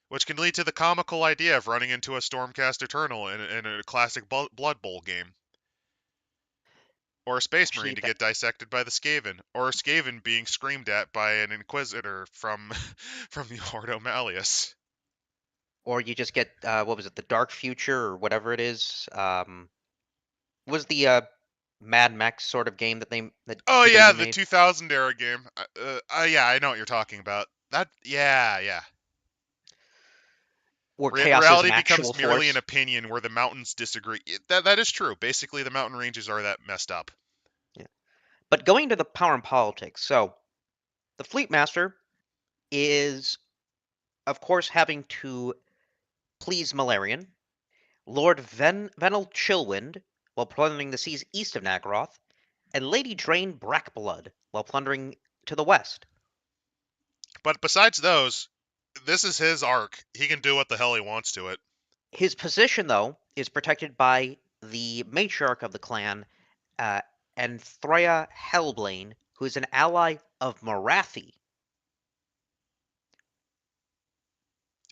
which can lead to the comical idea of running into a Stormcast Eternal in a classic Blood Bowl game. Or a Space Actually, Marine to get dissected by the Skaven, or a Skaven being screamed at by an Inquisitor from from the Ordo Malleus. or you just get what was it, the Dark Future or whatever it is? Was the Mad Max sort of game that Oh yeah, GW the made, 2000 era game. Yeah, I know what you're talking about. That yeah. where chaos is Reality an actual becomes merely an force? opinion where the mountains disagree. That is true. Basically, the mountain ranges are that messed up. Yeah. But going to the power and politics, so the Fleet Master is, of course, having to please Malarian, Lord Venel Chillwind while plundering the seas east of Naggaroth, and Lady Drain Brackblood while plundering to the west. But besides those, this is his arc. He can do what the hell he wants to it. His position, though, is protected by the matriarch of the clan, uh, Anthrea Hellblane, who is an ally of Marathi.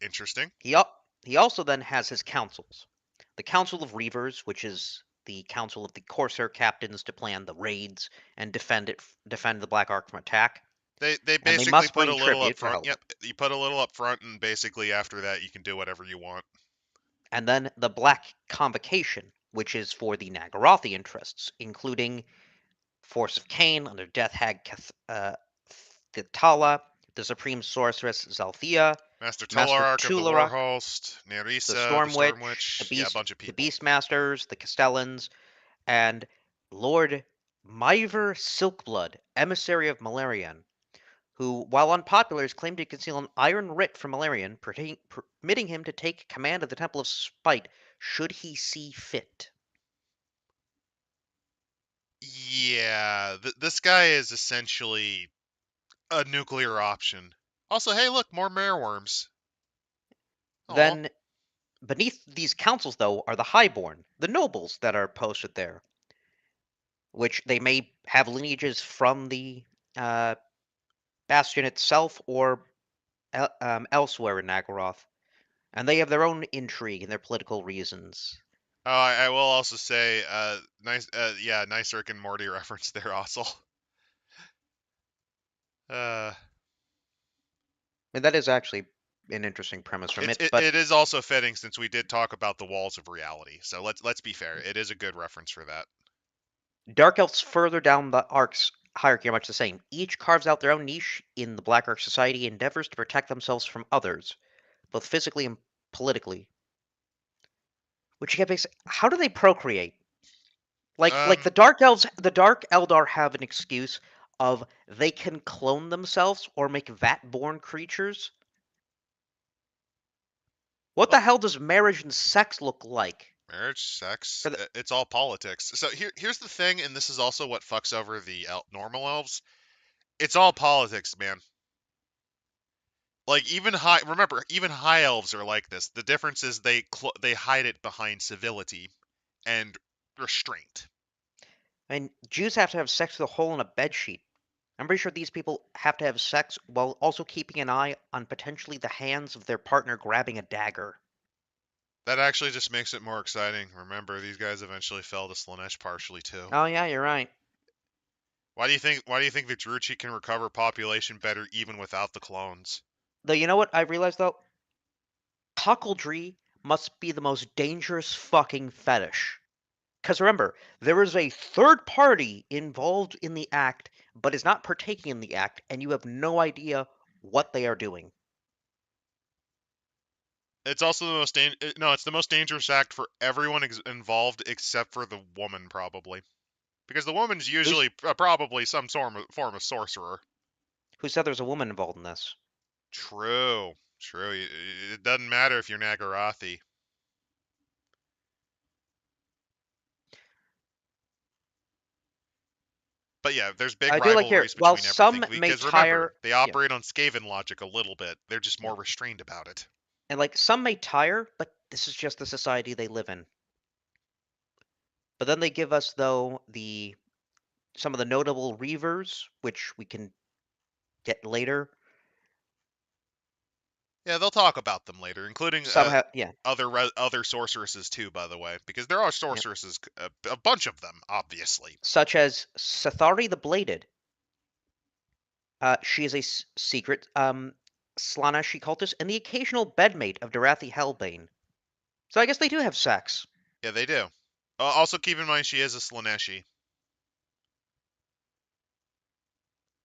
Interesting. He also then has his councils. The Council of Reavers, which is the council of the Corsair captains to plan the raids and defend the Black Ark from attack. They And they basically must put a bring little up tribute for front. help. Yep, you put a little up front, and basically after that, you can do whatever you want. And then the Black Convocation, which is for the Naggarothi interests, including Force of Cain under Death Hag Thitala, the Supreme Sorceress Zalthea, Master Master Tolark of the Tularak, Warhost, the Nerissa, the Storm Storm Witch, Witch. Yeah, a bunch of the people. Beastmasters, the Castellans, and Lord Myver Silkblood, emissary of Malarian, who, while unpopular, is claimed to conceal an iron writ from Malarian, permitting him to take command of the Temple of Spite should he see fit. Yeah, this guy is essentially a nuclear option. Also, hey, look, more mereworms. Oh, Then, beneath these councils, though, are the highborn, the nobles that are posted there, which they may have lineages from the uh, bastion itself or elsewhere in Naggaroth, and they have their own intrigue and their political reasons. I will also say, nice Rick and Morty reference there, also. Uh, And that is actually an interesting premise from it's it, but it is also fitting since we did talk about the walls of reality. So let's be fair. It is a good reference for that. Dark Elves further down the Ark's hierarchy are much the same. Each carves out their own niche in the Black Ark society and endeavors to protect themselves from others, both physically and politically. Which you get how do they procreate? Like Um, the Dark Eldar have an excuse of they can clone themselves or make vat-born creatures. What well, the hell does marriage and sex look like? marriage, sex, For the, it's all politics. So here's the thing, and this is also what fucks over the normal elves. It's all politics, man. Like even high elves are like this. The difference is they hide it behind civility and restraint. I mean, Jews have to have sex with a hole in a bedsheet. I'm pretty sure these people have to have sex while also keeping an eye on potentially the hands of their partner grabbing a dagger. That actually just makes it more exciting. Remember, these guys eventually fell to Slanesh partially too. Oh yeah, you're right. Why do you think the Druchii can recover population better even without the clones? Though you know what I realized though? Cuckoldry must be the most dangerous fucking fetish. Because remember, there is a third party involved in the act, but is not partaking in the act, and you have no idea what they are doing. It's also the most no, it's the most dangerous act for everyone involved except for the woman probably. Because the woman's Who's usually probably some form of sorcerer. who said there's a woman involved in this? True. True. It doesn't matter if you're Nagarathi. But yeah, there's big I do like here. rivalries While between everything some may because remember, tire, they yeah, operate on Skaven logic a little bit. They're just yeah, more restrained about it. and like some may tire, but this is just the society they live in. But then they give us though the some of the notable reavers, which we can get later. Yeah, they'll talk about them later, including Somehow, yeah, other sorceresses too, by the way, because there are yep. sorceresses, a bunch of them, obviously. Such as Sathari the Bladed. She is a secret Slaaneshi cultist and the occasional bedmate of Darathi Hellbane. So I guess they do have sex. Yeah, they do. Also, keep in mind she is a Slaaneshi.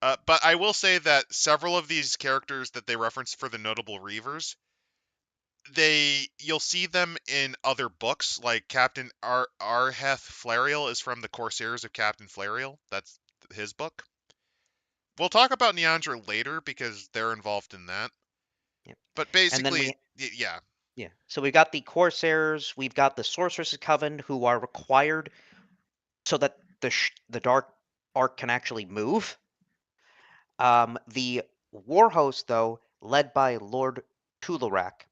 But I will say that several of these characters that they reference for the notable Reavers, you'll see them in other books, like Captain Arheth Flariel is from the Corsairs of Captain Flariel. That's his book. We'll talk about Neandra later because they're involved in that. Yep. But And then basically, yeah. yeah. So we've got the Corsairs, we've got the Sorceress's Coven, who are required so that the Dark Ark can actually move. The Warhost, though, led by Lord Tularak,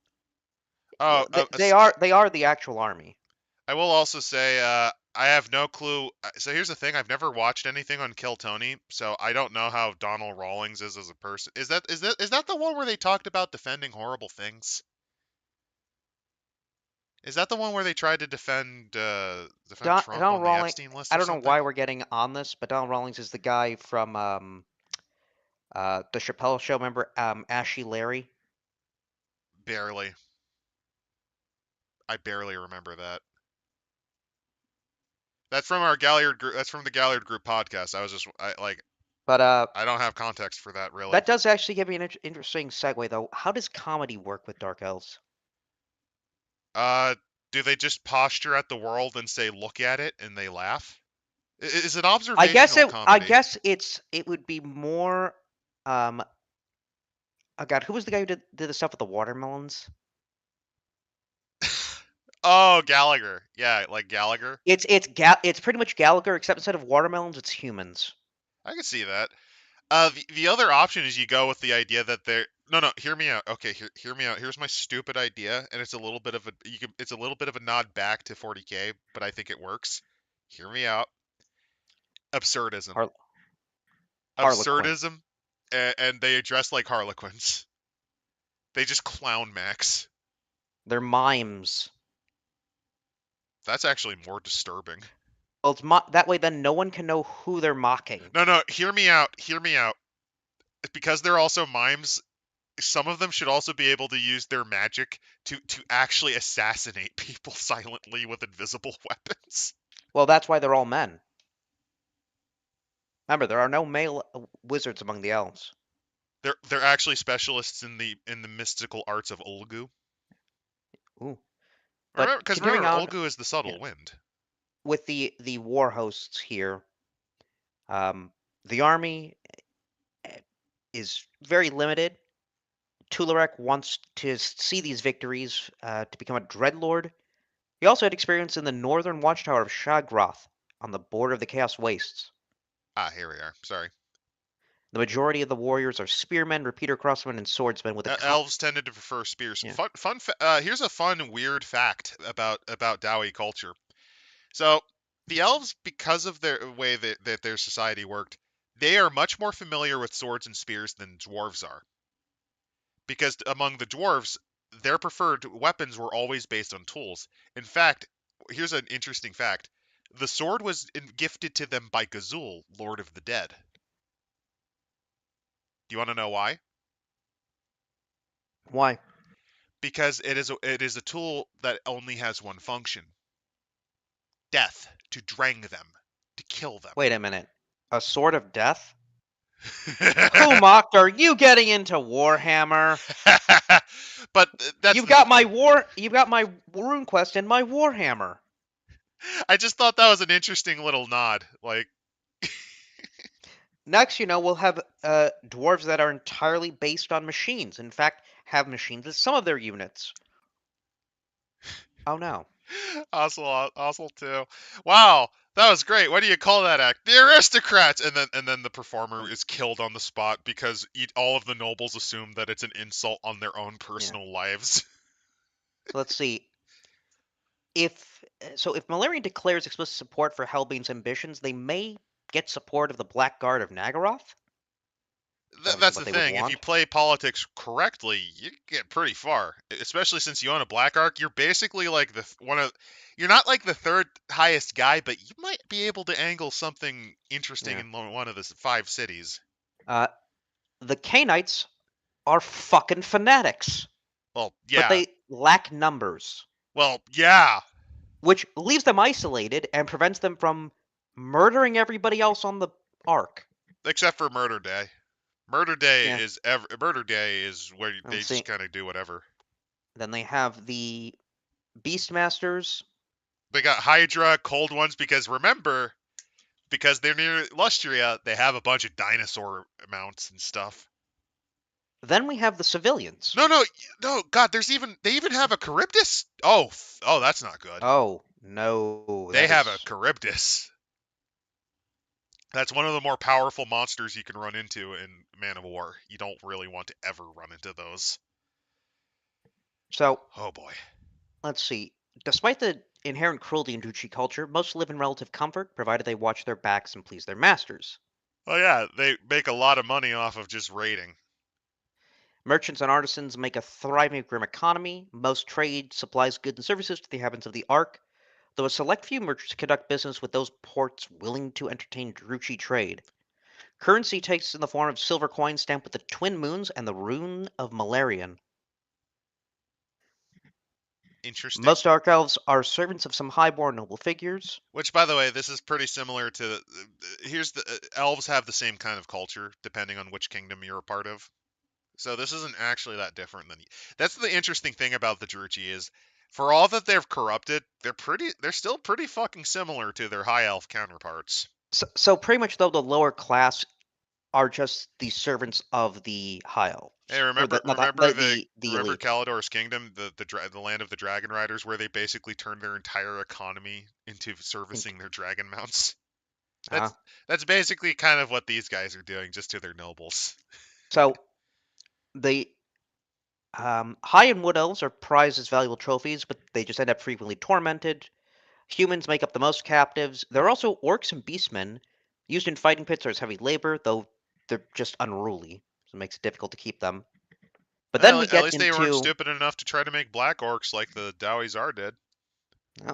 Oh, they are the actual army. I will also say, I have no clue. So here's the thing: I've never watched anything on Kill Tony, so I don't know how Donald Rawlings is as a person. Is that the one where they talked about defending horrible things? Is that the one where they tried to defend Trump Donald on the Rawlings. Epstein list I or don't know something? why we're getting on this, but Donald Rawlings is the guy from the Chappelle Show. Remember Ashy Larry? Barely. I barely remember that. That's from our Galliard group. That's from the Galliard group podcast. But I don't have context for that really. that does actually give me an interesting segue, though. How does comedy work with Dark Elves? Uh, do they just posture at the world and say, "Look at it," and they laugh? Is it observational I comedy? guess it would be more. Um, oh God, who was the guy who did the stuff with the watermelons? Oh, Gallagher. Yeah, like Gallagher. It's pretty much Gallagher, except instead of watermelons, it's humans. I can see that. The other option is you go with the idea that they're no. Hear me out. Okay, hear me out. Here's my stupid idea, and it's a little bit of it's a little bit of a nod back to 40K, but I think it works. Hear me out. Absurdism. Har- Harlequin. Absurdism, and they dress like Harlequins. They just clown Max. They're mimes. That's actually more disturbing. Well, that way then no one can know who they're mocking. No. Hear me out. Hear me out. Because they're also mimes, some of them should also be able to use their magic to actually assassinate people silently with invisible weapons. Well, that's why they're all men. Remember, there are no male wizards among the elves. They're actually specialists in the mystical arts of Ulgu. Ooh. Remember, But because continuing remember, on, Ulgu is the yeah, subtle wind. with the war hosts here, the army is very limited. Tularek wants to see these victories to become a dreadlord. He also had experience in the northern watchtower of Shagroth on the border of the Chaos Wastes. Ah, here we are. Sorry. The majority of the warriors are spearmen, repeater crossmen, and swordsmen with Elves tended to prefer spears. yeah. Here's a fun, weird fact about Dowie culture. So the elves, because of their way that their society worked, they are much more familiar with swords and spears than dwarves are. Because among the dwarves, their preferred weapons were always based on tools. In fact, here's an interesting fact: the sword was gifted to them by Gazul, Lord of the Dead. Do you want to know why? Why? Because it is a tool that only has one function: death, to drang them, to kill them. Wait a minute. A sword of death? Who mocked are you getting into Warhammer? But that's You've got my rune quest and my Warhammer. I just thought that was an interesting little nod. Like, Next, we'll have dwarves that are entirely based on machines. In fact, have machines as some of their units. Oh no. Osel too. Wow, that was great. What do you call that act? The aristocrats, and then the performer is killed on the spot because all of the nobles assume that it's an insult on their own Yeah. personal lives. So let's see. If Malarian declares explicit support for Hellbane's ambitions, they may get support of the Black Guard of Nagaroth. That's what the they would thing. If you want. play politics correctly, you get pretty far. Especially since you own a black arc, you're basically like You're not like the third highest guy, but you might be able to angle something interesting Yeah. in one of the 5 cities. Uh, the Cainites are fucking fanatics, Well, but yeah. they lack numbers, Well, yeah. which leaves them isolated and prevents them from murdering everybody else on the arc. Except for Murder Day. Yeah. Murder Day is where And they see, just kind of do whatever. then they have the Beastmasters. They got Hydra, cold ones because remember, because they're near Lustria, they have a bunch of dinosaur mounts and stuff. Then we have the civilians. No, no, no. God, they even have a Charybdis. Oh, that's not good. Oh, no, They that have a is. Charybdis. That's one of the more powerful monsters you can run into in Man of War. You don't really want to ever run into those. So, Oh boy. let's see. Despite the inherent cruelty in Druchii culture, most live in relative comfort, provided they watch their backs and please their masters. Oh yeah, they make a lot of money off of just raiding. Merchants and artisans make a thriving grim economy. Most trade supplies goods and services to the inhabitants of the Ark, though a select few merchants conduct business with those ports willing to entertain Druchii trade. Currency takes in the form of silver coins stamped with the twin moons and the rune of Malarian. Interesting. Most Ark elves are servants of some highborn noble figures. Which, by the way, this is pretty similar to. Here's the elves have the same kind of culture depending on which kingdom you're a part of. So this isn't actually that different than. That's the interesting thing about the Druchii is, for all that they've corrupted, they're still pretty fucking similar to their high elf counterparts. So pretty much, though, the lower class are just the servants of the high elves, Hey, or remember not remember the elite. Kalidor's kingdom, the land of the dragon riders, where they basically turned their entire economy into servicing their dragon mounts. Uh, That's basically kind of what these guys are doing, just to their nobles. so the high and wood elves are prized as valuable trophies, but they just end up frequently tormented. Humans make up the most captives. There are also orcs and beastmen, used in fighting pits or as heavy labor, though they're just unruly, so it makes it difficult to keep them. But then Well, we at get least they weren't into stupid enough to try to make black orcs like the Dowie Zar did. uh,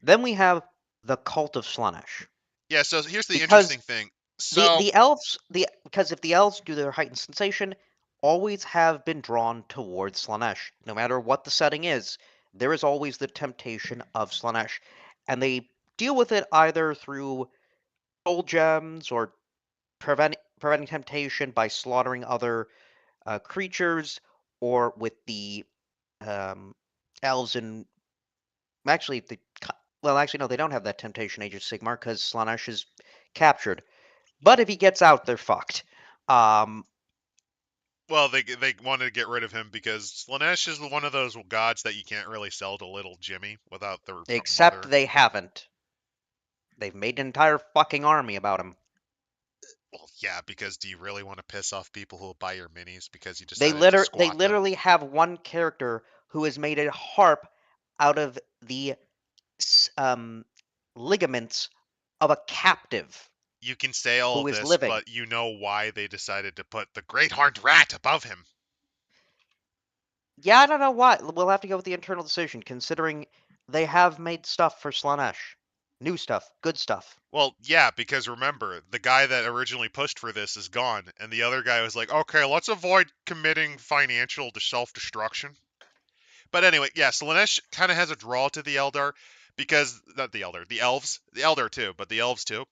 then we have the cult of Slaanesh. Yeah, so here's the Because interesting thing. the So, the elves the because if the elves do their heightened sensation, always have been drawn towards Slaanesh. No matter what the setting is, there is always the temptation of Slaanesh, and they deal with it either through soul gems or preventing temptation by slaughtering other creatures, or with the um, elves and actually actually no, they don't have that temptation Age of Sigmar because Slaanesh is captured. But if he gets out, they're fucked. Um, well, they wanted to get rid of him because Slanesh is one of those gods that you can't really sell to little Jimmy without their except mother. they haven't. They've made an entire fucking army about him. Well, yeah, because do you really want to piss off people who'll buy your minis because you They decided to they squat them? literally have one character who has made a harp out of the um, ligaments of a captive You can say all who of is this, living. but you know why they decided to put the Great Horned Rat above him. Yeah, I don't know why. We'll have to go with the internal decision, considering they have made stuff for Slaanesh. New stuff, good stuff. Well, yeah, because remember, the guy that originally pushed for this is gone, and the other guy was like, okay, let's avoid committing financial self-destruction. But anyway, yeah, Slanesh kind of has a draw to the Eldar, because, not the Eldar, the Elves, the Eldar too, but the Elves too.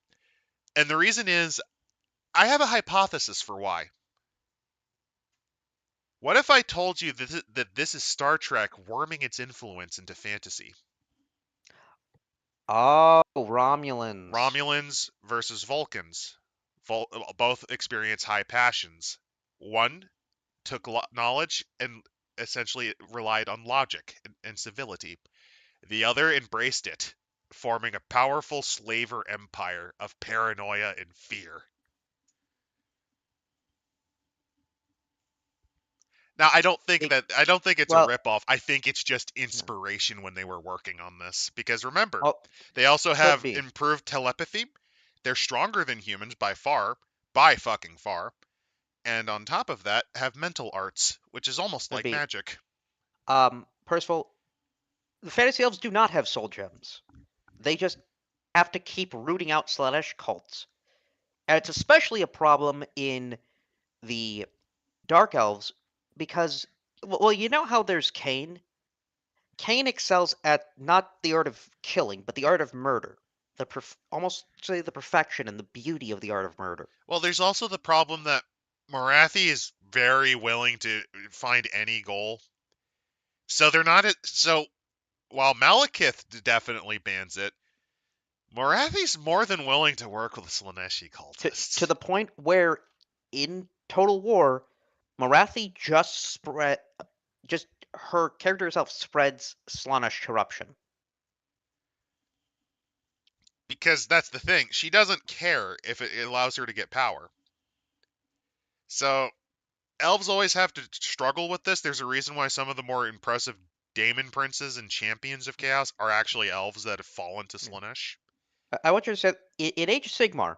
And the reason is, I have a hypothesis for why. What if I told you that this is Star Trek worming its influence into fantasy? Oh, Romulans. Romulans versus Vulcans. Both experience high passions. One took knowledge and essentially relied on logic and civility. The other embraced it, forming a powerful slaver empire of paranoia and fear. Now, It, I don't think it's a well, ripoff. I think it's just no. inspiration when they were working on this. Because remember, Oh, they also could have be. improved telepathy. They're stronger than humans by far, by fucking far, and on top of that, have mental arts, which is almost Would like be magic. Percival. The fantasy elves do not have soul gems. They just have to keep rooting out Slaanesh cults, and it's especially a problem in the Dark Elves because, well, you know how there's Cain. Cain excels at not the art of killing, but the art of murder. Almost say the perfection and the beauty of the art of murder. Well, there's also the problem that Morathi is very willing to find any goal. So they're not so while Malekith definitely bans it, Morathi's more than willing to work with Slaaneshi To cultists. the point where, in Total War, Morathi just her character herself spreads Slaanesh corruption. Because that's the thing, she doesn't care if it allows her to get power. So elves always have to struggle with this. There's a reason why some of the more impressive daemon princes and champions of chaos are actually elves that have fallen to Slaanesh. I want you to say in Age of Sigmar,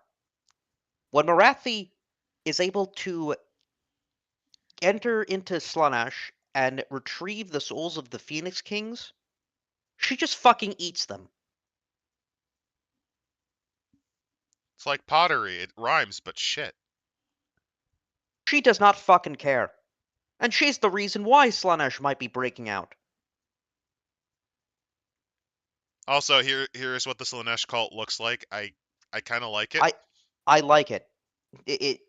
when Morathi is able to enter into Slaanesh and retrieve the souls of the Phoenix Kings, she just fucking eats them. It's like pottery, it rhymes, but shit. She does not fucking care. And she's the reason why Slaanesh might be breaking out. Also, here's what the Slaanesh cult looks like. I kind of like it. I like it. It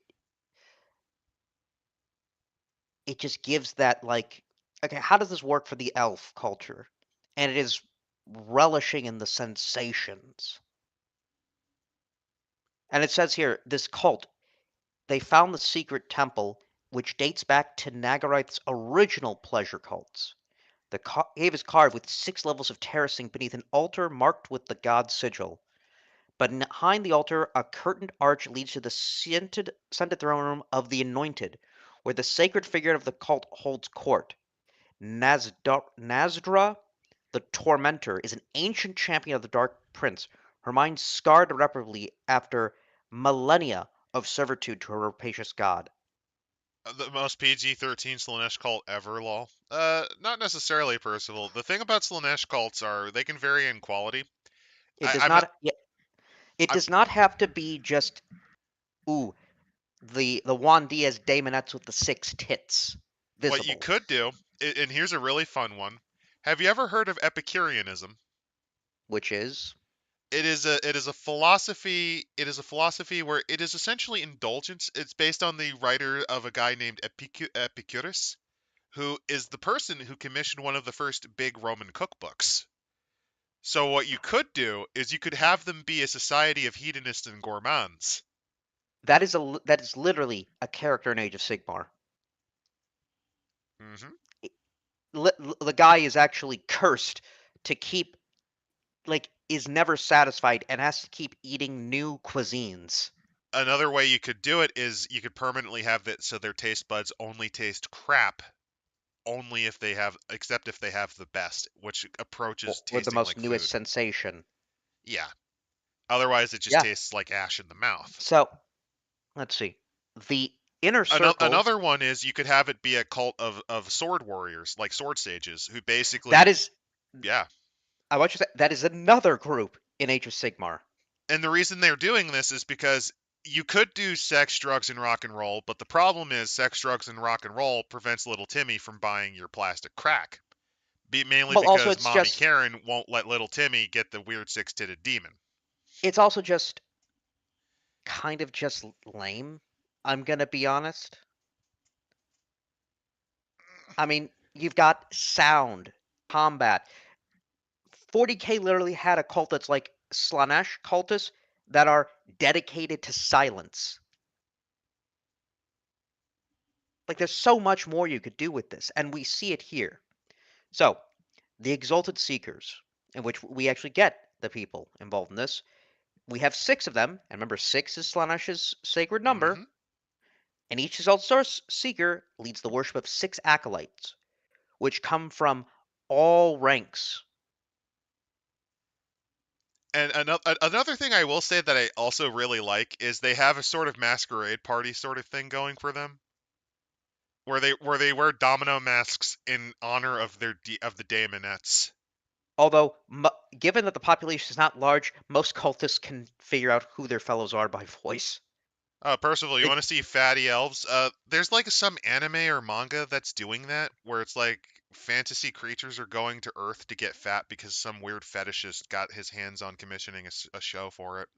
it just gives that, like, okay, how does this work for the elf culture? And it is relishing in the sensations. And it says here, this cult, they found the secret temple, which dates back to Nagarite's original pleasure cults. The cave is carved with 6 levels of terracing beneath an altar marked with the god sigil. But behind the altar, a curtained arch leads to the scented throne room of the Anointed, where the sacred figure of the cult holds court. Nazdra, the Tormentor, is an ancient champion of the Dark Prince, her mind scarred irreparably after millennia of servitude to her rapacious god. The most PG-13 Slaanesh cult ever, lol. Not necessarily, Percival. The thing about Slaanesh cults are they can vary in quality. It does I'm not. not. It I'm. does not have to be just ooh the Juan Diaz Daemonettes with the 6 tits What you visible, could do, and here's a really fun one. Have you ever heard of Epicureanism? which is It is a philosophy. It is a philosophy where it is essentially indulgence. It's based on the writer of a guy named Epicurus, who is the person who commissioned one of the first big Roman cookbooks. So what you could do is you could have them be a society of hedonists and gourmands. that is literally a character in Age of Sigmar. Hmm. The guy is actually cursed to keep, like, is never satisfied and has to keep eating new cuisines. Another way you could do it is you could permanently have that so their taste buds only taste crap, only if they have, except if they have the best, which approaches Or the tasting most like newest food. sensation. Yeah. Otherwise, it just Yeah. tastes like ash in the mouth. So let's see. The inner circles. Another one is you could have it be a cult of sword warriors, like sword sages, who That basically, is. yeah. I want you to say that is another group in Age of Sigmar. And the reason they're doing this is because you could do sex, drugs, and rock and roll, but the problem is sex, drugs, and rock and roll prevents little Timmy from buying your plastic crack. Mainly Well, also because it's mommy just. Karen won't let little Timmy get the weird six-titted demon. It's also just kind of just lame. I'm gonna be honest. I mean, you've got sound, combat. 40K literally had a cult that's like Slaanesh cultists that are dedicated to silence. Like, there's so much more you could do with this, and we see it here. So, the Exalted Seekers, in which we actually get the people involved in this, we have 6 of them, and remember, 6 is Slaanesh's sacred number, Mm-hmm. and each Exalted Source Seeker leads the worship of 6 acolytes, which come from all ranks. And another thing I will say that I also really like is they have a sort of masquerade party sort of thing going for them. where they wear domino masks in honor of of the daemonettes. Although, given that the population is not large, most cultists can figure out who their fellows are by voice. Percival, you They, want to see fatty elves? There's like some anime or manga that's doing that, where it's like fantasy creatures are going to Earth to get fat because some weird fetishist got his hands on commissioning a show for it.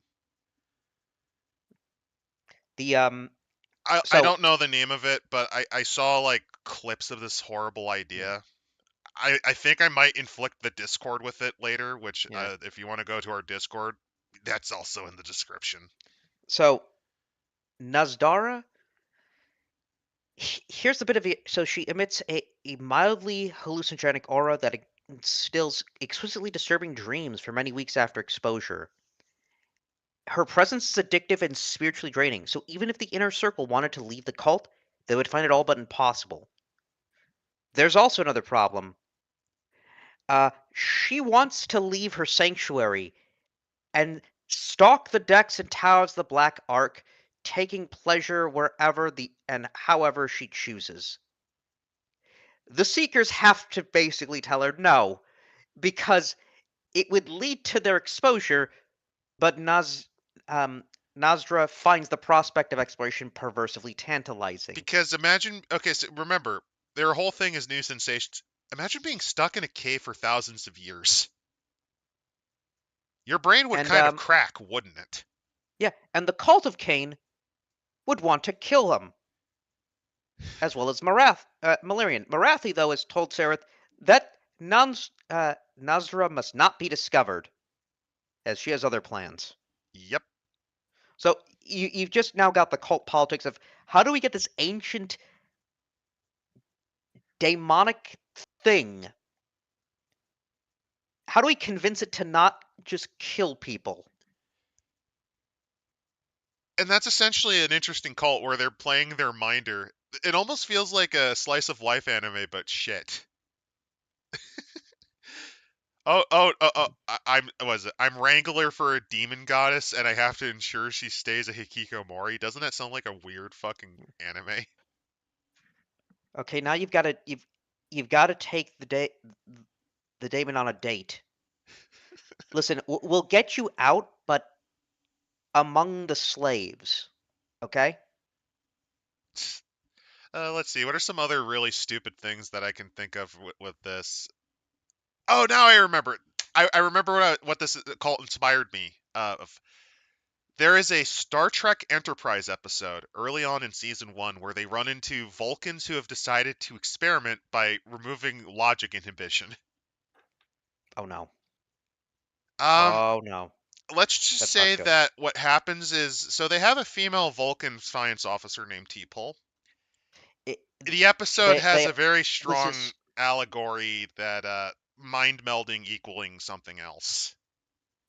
the I so don't know the name of it, but I saw like clips of this horrible yeah, idea. I think I might inflict the Discord with it later, which yeah. if you want to go to our Discord, that's also in the description. So Nazdara, here's the bit of it. So she emits a mildly hallucinogenic aura that instills exquisitely disturbing dreams for many weeks after exposure. Her presence is addictive and spiritually draining, so even if the inner circle wanted to leave the cult, they would find it all but impossible. There's also another problem. She wants to leave her sanctuary and stalk the decks and towers of the Black Ark, taking pleasure wherever and however she chooses. The Seekers have to basically tell her no, because it would lead to their exposure, but Nasdra finds the prospect of exploration perversively tantalizing. Because imagine, okay, so remember, their whole thing is new sensations. Imagine being stuck in a cave for thousands of years. Your brain would And kind of crack, wouldn't it? yeah, and the cult of Cain would want to kill him, as well as Malarian. Marathi, though, has told Sareth that Nasra must not be discovered, as she has other plans. Yep. So you've just now got the cult politics of how do we get this ancient demonic thing? How do we convince it to not just kill people? And that's essentially an interesting cult where they're playing their minder. It almost feels like a slice of life anime, but shit. I'm Wrangler for a demon goddess, and I have to ensure she stays a hikikomori. Doesn't that sound like a weird fucking anime? Okay, now you've got to take the daemon on a date. Listen, we'll get you out, but among the slaves. Okay? Let's see. What are some other really stupid things that I can think of with this? Oh, now I remember. I remember what this cult inspired me of. There is a Star Trek Enterprise episode early on in season 1 where they run into Vulcans who have decided to experiment by removing logic inhibition. Oh no. Um, Oh no. let's just That's not say good. that what happens is so they have a female Vulcan science officer named T-Pole. It, The episode has they a very this strong is allegory that mind melding equaling something else.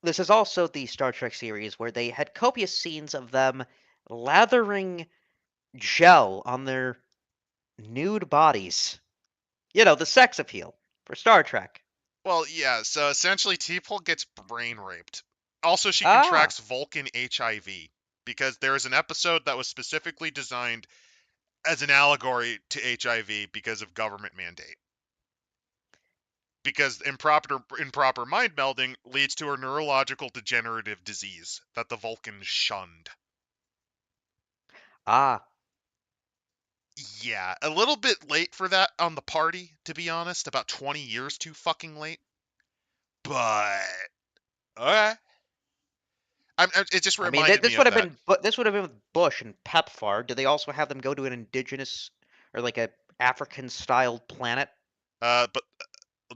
this is also the Star Trek series where they had copious scenes of them lathering gel on their nude bodies. You know, the sex appeal for Star Trek. Well, yeah, so essentially T-Pole gets brain raped. Also, she Ah, contracts Vulcan HIV because there is an episode that was specifically designed as an allegory to HIV because of government mandate. Because improper mind melding leads to a neurological degenerative disease that the Vulcans shunned. ah. Yeah, a little bit late for that on the party, to be honest. About 20 years too fucking late. But okay. It just I mean, reminded me of that. this would have been with Bush and PEPFAR. Do they also have them go to an indigenous or like a African styled planet? But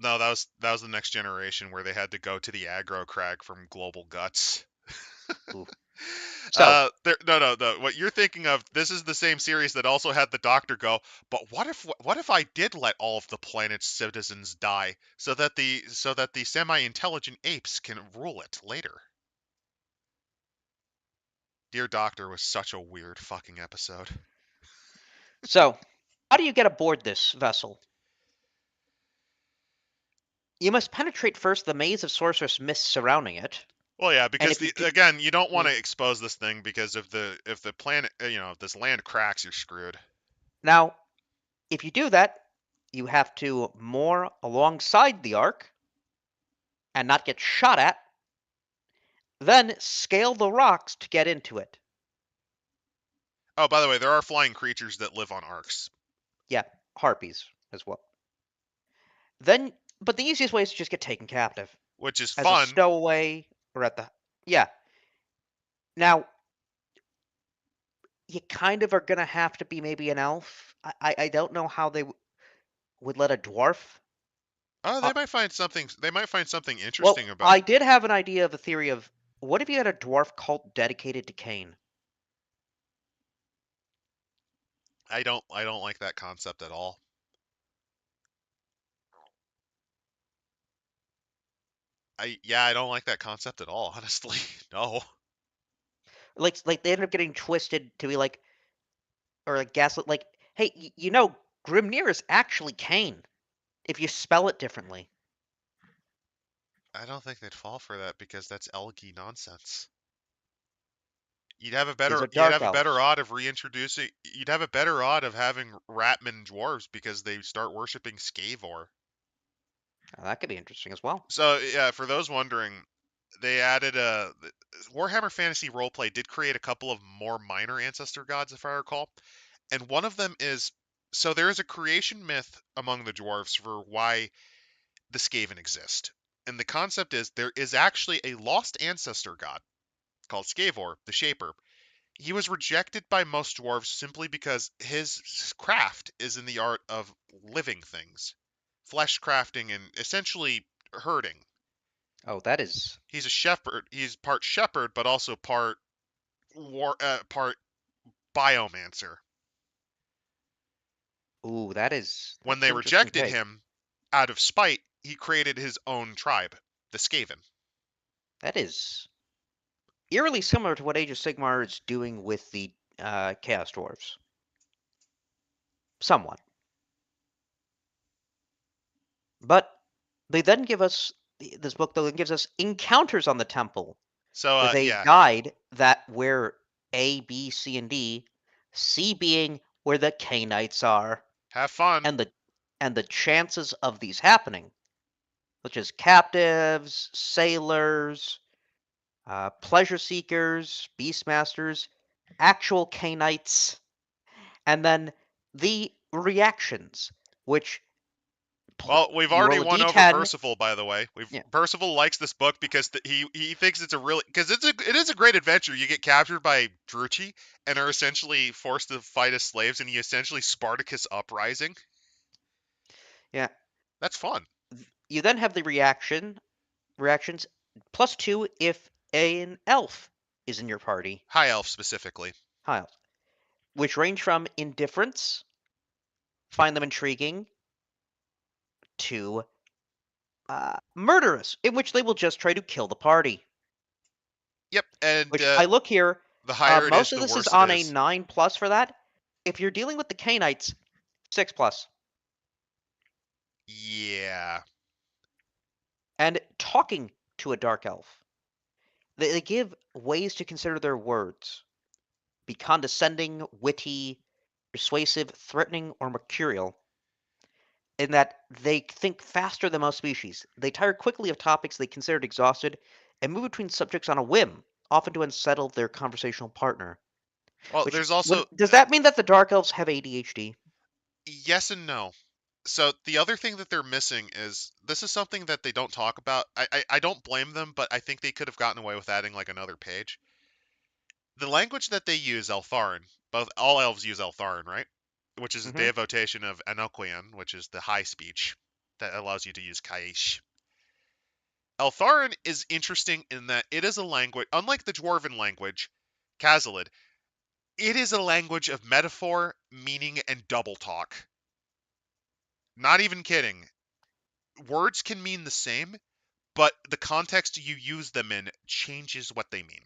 no, that was the next generation where they had to go to the aggro crag from Global Guts. Ooh. So, No. What you're thinking of, this is the same series that also had the Doctor go. But what if I did let all of the planet's citizens die so that the semi-intelligent apes can rule it later? Dear Doctor was such a weird fucking episode. so how do you get aboard this vessel? You must penetrate first the maze of sorcerous mists surrounding it, Well, yeah, and because if you the do, again, you don't want yeah. to expose this thing because if the planet, if this land cracks, you're screwed. Now If you do that, you have to moor alongside the ark and not get shot at, then scale the rocks to get into it. Oh, by the way, there are flying creatures that live on arcs. Yeah, harpies as well. Then, but the easiest way is to just get taken captive Which is as a fun. stowaway or at the. Yeah. Now, you kind of are going to have to be maybe an elf. I don't know how they would let a dwarf. Oh, Uh, they might find something well, interesting about. I did have an idea of a theory of what if you had a dwarf cult dedicated to Cain? I don't like that concept at all. I don't like that concept at all, honestly. No. Like they ended up getting twisted to be like, or like gaslit. Like, hey, you know, Grimnir is actually Cain if you spell it differently. I don't think they'd fall for that because that's Elgy nonsense. These are You'd dark have a better elves. odd of reintroducing you'd have a better odd of having Ratman dwarves because they start worshipping Scavor. That could be interesting as well. So yeah, for those wondering, they added Warhammer Fantasy Roleplay did create a couple of more minor ancestor gods, if I recall, and one of them is so there is a creation myth among the dwarves for why the Skaven exist, and the concept is there is actually a lost ancestor god called Scavor, the Shaper. He was rejected by most dwarves simply because his craft is in the art of living things, flesh crafting, and essentially herding. Oh, that is. He's a shepherd. He's part shepherd, but also part biomancer. Ooh, When that's they an interesting rejected take. him, out of spite, he created his own tribe, the Skaven. That is eerily similar to what Age of Sigmar is doing with the Chaos Dwarves. Somewhat. But they then give us this book though gives us encounters on the temple So with a yeah, guide that where A, B, C, and D, C being where the Canaanites are, have fun. and the chances of these happening, such as captives, sailors, pleasure seekers, beastmasters, actual Canaanites, and then the reactions, which Well, we've you already roll a won over d10. Percival, by the way. We've Yeah, Percival likes this book because he thinks it's a really because it is a great adventure. You get captured by Druchii and are essentially forced to fight as slaves, and you essentially Spartacus uprising. yeah. That's fun. You then have the reactions +2 if an elf is in your party. High Elf specifically. High elf, which range from indifference, find them intriguing, to murderous, in which they will just try to kill the party. Yep, and Which I look here, the higher it is, most of the this is worse it on a is. 9 plus for that. If you're dealing with the Canaanites, 6 plus. Yeah. And talking to a dark elf, they give ways to consider their words. Be condescending, witty, persuasive, threatening, or mercurial, in that they think faster than most species. They tire quickly of topics they considered exhausted and move between subjects on a whim, often to unsettle their conversational partner. Well, Which there's also does that mean that the dark elves have ADHD? yes and no. So the other thing that they're missing is this is something that they don't talk about. I don't blame them, but I think they could have gotten away with adding like another page. The language that they use, Eltharin, both all elves use Eltharin, right? Which is a Hmm. devotation of Enochian, which is the high speech that allows you to use Kaish. Eltharin is interesting in that it is a language, unlike the Dwarven language, Khazalid, it is a language of metaphor, meaning, and double talk. Not even kidding. Words can mean the same, but the context you use them in changes what they mean.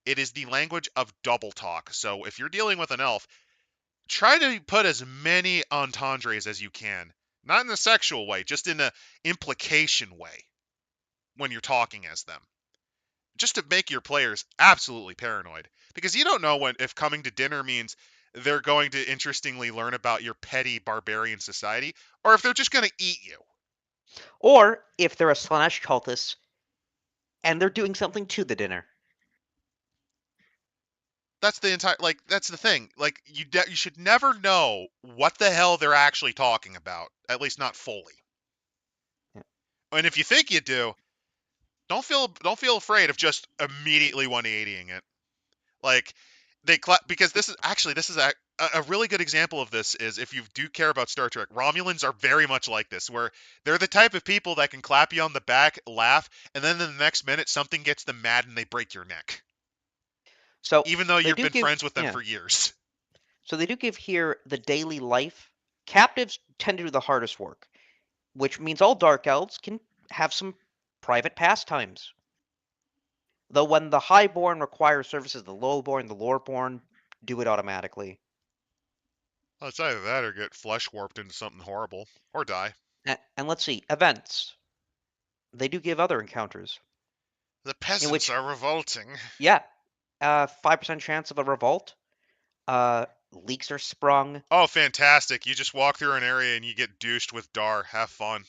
It is the language of double talk. So if you're dealing with an elf, try to put as many entendres as you can. Not in a sexual way, just in a implication way when you're talking as them. Just to make your players absolutely paranoid. Because you don't know when if coming to dinner means they're going to interestingly learn about your petty barbarian society, or if they're just going to eat you. Or if they're a Slanesh cultist and they're doing something to the dinner. That's the entire, like, that's the thing. Like, you should never know what the hell they're actually talking about, at least not fully. Yeah. And if you think you do, don't feel afraid of just immediately 180ing it. Like, because this is a really good example of this is if you do care about Star Trek, Romulans are very much like this, where they're the type of people that can clap you on the back, laugh, and then in the next minute something gets them mad and they break your neck, So even though they you've do been give friends with them for years. So they do give here the daily life. Captives tend to do the hardest work, which means all Dark Elves can have some private pastimes. Though when the Highborn require services, the Lowborn, the Loreborn do it automatically. Well, it's either that or get flesh warped into something horrible, or die. And let's see, events. They do give other encounters, The in peasants which, are revolting. yeah, 5% chance of a revolt. Leaks are sprung. Oh, fantastic. You just walk through an area and you get douched with Dar. Have fun.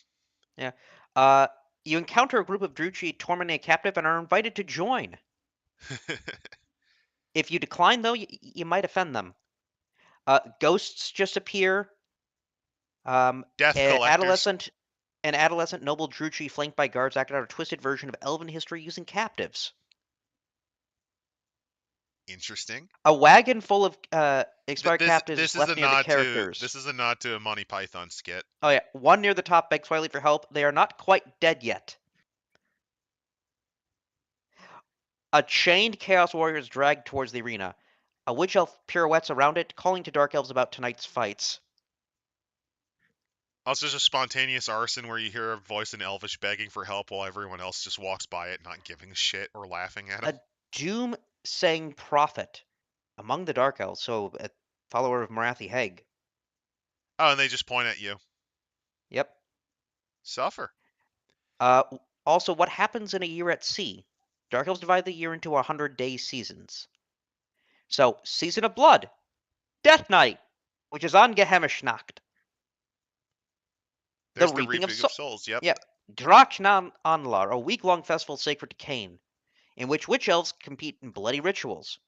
Yeah. Uh, you encounter a group of Druchii tormenting a captive and are invited to join. If you decline, though, you might offend them. Ghosts just appear. Death collectors. An adolescent noble Druchii flanked by guards acted out a twisted version of Elven history using captives. Interesting. A wagon full of expired This captives this is is a left near the nod to characters. a Monty Python skit. Oh yeah, one near the top begs quietly for help. They are not quite dead yet. A chained Chaos Warrior is dragged towards the arena. A Witch Elf pirouettes around it, calling to Dark Elves about tonight's fights. Also, just a spontaneous arson where you hear a voice in Elvish begging for help while everyone else just walks by it, not giving a shit or laughing at him. A doom-saying prophet among the Dark Elves, so a follower of Marathi Heg. Oh, and they just point at you. Yep. Suffer. Uh, Also, what happens in a year at sea? Dark Elves divide the year into 100-day seasons. So, Season of Blood, Death Night, which is on Gehemishnacht. The There's the Reaping of reaping of Souls. souls. Yep. Yep. Drachnan Anlar, a week-long festival sacred to Cain, in which witch elves compete in bloody rituals.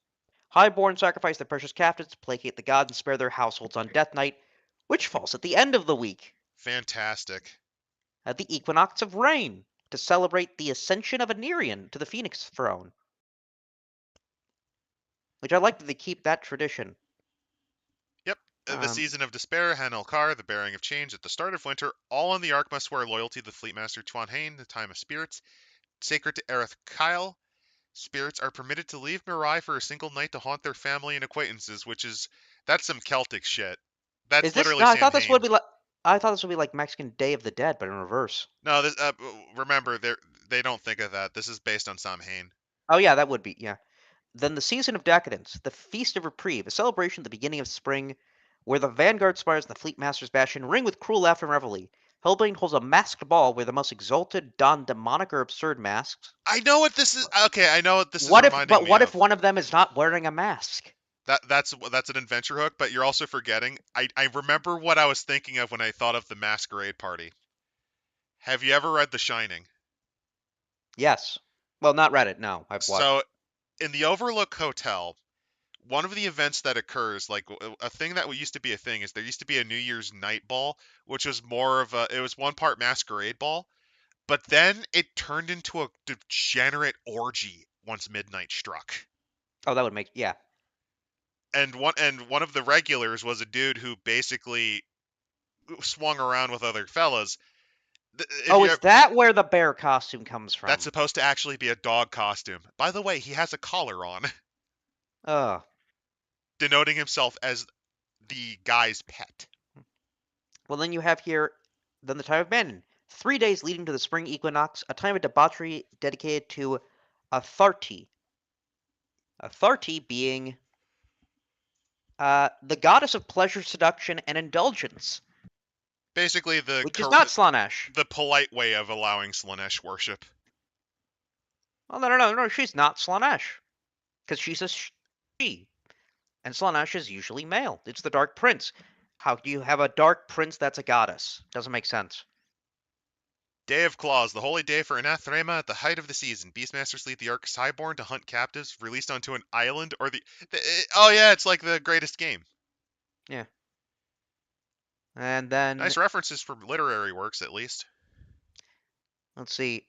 Highborn sacrifice their precious captives to placate the gods and spare their households on Death Night, which falls at the end of the week, Fantastic. at the Equinox of Rain, to celebrate the ascension of Asuryan to the Phoenix throne. Which I like that they keep that tradition. Yep. The season of despair, Hanelkar, the bearing of change at the start of winter. All on the Ark must swear loyalty to the Fleetmaster Tuan Hain, the time of spirits. Sacred to Aerith Kyle. Spirits are permitted to leave Mirai for a single night to haunt their family and acquaintances, that's some Celtic shit. That's Is this? literally No, I thought this would Samhain. be like. I thought this would be like Mexican Day of the Dead, but in reverse. No, this remember they don't think of that. This is based on Samhain. Oh yeah, that would be yeah. Then the season of decadence, the feast of reprieve, a celebration at the beginning of spring, where the vanguard spires and the fleet masters bastion ring with cruel laughter and revelry. Hellbane holds a masked ball where the most exalted don demonic or absurd masks. I know what this is. Okay, I know what this is What if? reminding But me what if of. one of them is not wearing a mask? That's an adventure hook, but you're also forgetting. I remember what I was thinking of when I thought of the masquerade party. Have you ever read The Shining? Yes. Well, not Reddit. No, I've watched. So, in the Overlook Hotel, one of the events that occurs, like a thing that used to be a thing, is there used to be a New Year's night ball, which was more of it was one part masquerade ball, but then it turned into a degenerate orgy once midnight struck. Oh, that would make yeah. And one of the regulars was a dude who basically swung around with other fellas. If Oh, you is that where the bear costume comes That's from? supposed to actually be a dog costume. By the way, he has a collar on, Ugh. denoting himself as the guy's pet. Well, then you have here, then the time of Manon. 3 days leading to the spring equinox, a time of debauchery dedicated to Atharti. Atharti being the goddess of pleasure, seduction, and indulgence, Basically, which is not Slanesh. the polite way of allowing Slanesh worship. Oh, no, she's not Slanesh. Because she's a she. And Slaanesh is usually male. It's the Dark Prince. How do you have a Dark Prince that's a goddess? Doesn't make sense. Day of Claws, the holy day for Anathrema at the height of the season. Beastmasters lead the Arcus Highborn to hunt captives released onto an island or oh yeah, it's like the greatest game. Yeah. And then, Nice references for literary works, at least. let's see,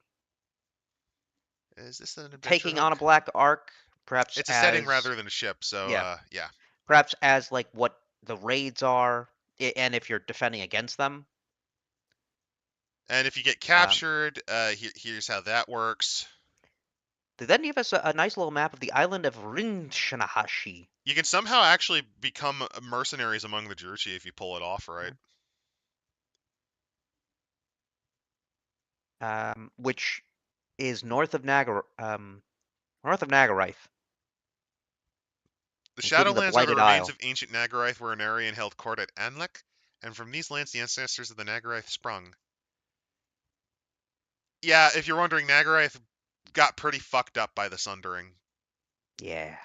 Is this an adventure taking on a hook? black arc, perhaps It's a setting as, rather than a ship, so yeah, yeah. perhaps as like what the raids are, and if you're defending against them. And if you get Um, captured, here's how that works. they then give us a nice little map of the island of Rinshanahashi, You can somehow actually become mercenaries among the Druchii if you pull it off right. which is north of Nagarath, The including the Shadowlands are the Blighted remains Isle. of ancient Nagarath where an Asuryan held court at Anlek, and from these lands the ancestors of the Nagarath sprung. Yeah, if you're wondering, Nagarath got pretty fucked up by the Sundering. Yeah.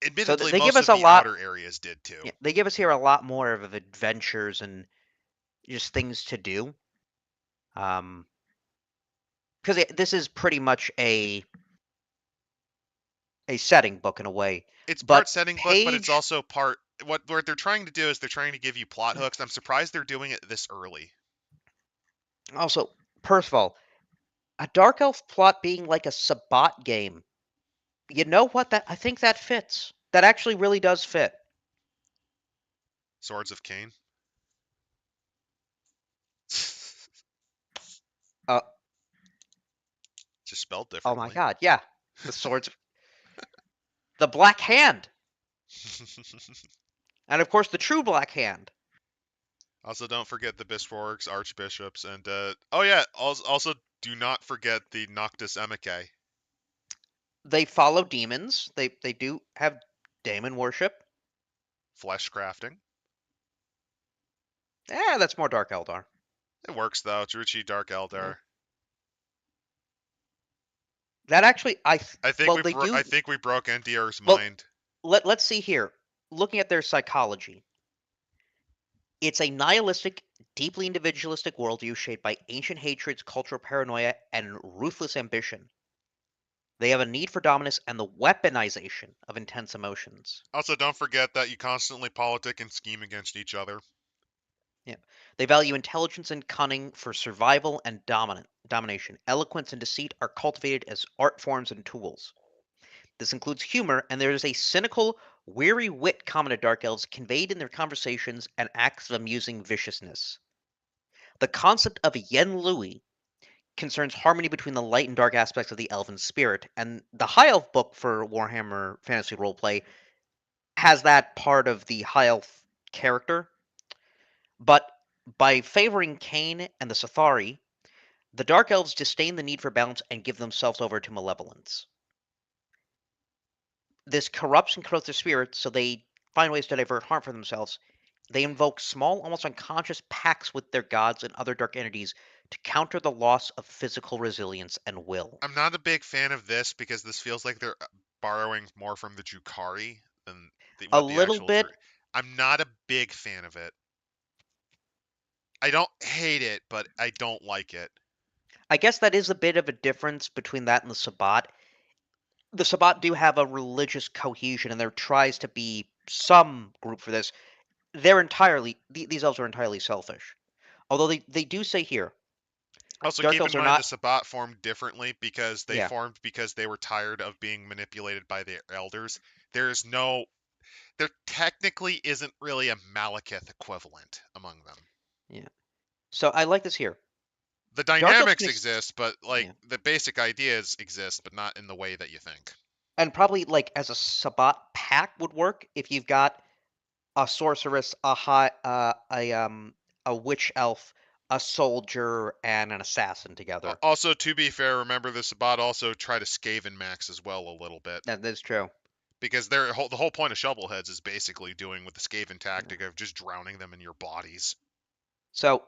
So Admittedly, they give most us of a the lot. outer areas did too. Yeah, they give us here a lot more of adventures and just things to do. Because this is pretty much a setting book in a way. It's part But setting book, but it's page also part what they're trying to do is they're trying to give you plot hooks. I'm surprised they're doing it this early. also, first of all, a Dark Elf plot being like a Sabbat game. You know what? That I think that fits. That actually really does fit. Swords of Cain. Uh, Just spelled oh my differently. God, yeah, the swords, the Black Hand, and of course the true Black Hand. Also, don't forget the Bishoprics, Archbishops, and oh yeah, also do not forget the Noctis Amicae. They follow demons. They do have daemon worship. Flesh crafting. Yeah, that's more Dark Eldar. It works though. Druchii, Dark Yeah. Eldar. That actually, I think well, they do. I think we broke NDR's Well, mind. let's see here. Looking at their psychology, it's a nihilistic, deeply individualistic worldview shaped by ancient hatreds, cultural paranoia, and ruthless ambition. They have a need for dominance and the weaponization of intense emotions. Also, don't forget that you constantly politic and scheme against each other. Yeah. They value intelligence and cunning for survival and domination. Eloquence and deceit are cultivated as art forms and tools. This includes humor, and there is a cynical, weary wit common to Dark Elves conveyed in their conversations and acts of amusing viciousness. The concept of Yen Lui concerns harmony between the light and dark aspects of the elven spirit, and the High Elf book for Warhammer Fantasy Roleplay has that part of the High Elf character. But by favoring Cain and the Sathari, the Dark Elves disdain the need for balance and give themselves over to malevolence. This corrupts and corrodes their spirits, so they find ways to divert harm from themselves. They invoke small, almost unconscious pacts with their gods and other dark entities to counter the loss of physical resilience and will. I'm not a big fan of this because this feels like they're borrowing more from the Drukhari than A what the little actual Dru. bit. I'm not a big fan of it. I don't hate it, but I don't like it. I guess that is a bit of a difference between that and the Sabbat. The Sabbat do have a religious cohesion, and there tries to be some group for this. They're entirely these elves are entirely selfish. Although they do say here, Also, dark keep elves in are mind the not. Sabbat formed differently because they Yeah, formed because they were tired of being manipulated by their elders. There is no, there technically isn't really a Malekith equivalent among them. yeah. So I like this here. The Dark elves dynamics can exist, but like yeah, the basic ideas exist, but not in the way that you think. and probably like as a Sabbat pack would work if you've got a sorceress, a witch elf, a soldier, and an assassin together. Also, to be fair, remember the Sabbat also try to Skaven max as well a little bit. That is true. Because the whole point of Shovelheads is basically doing with the Skaven tactic of just drowning them in your bodies. So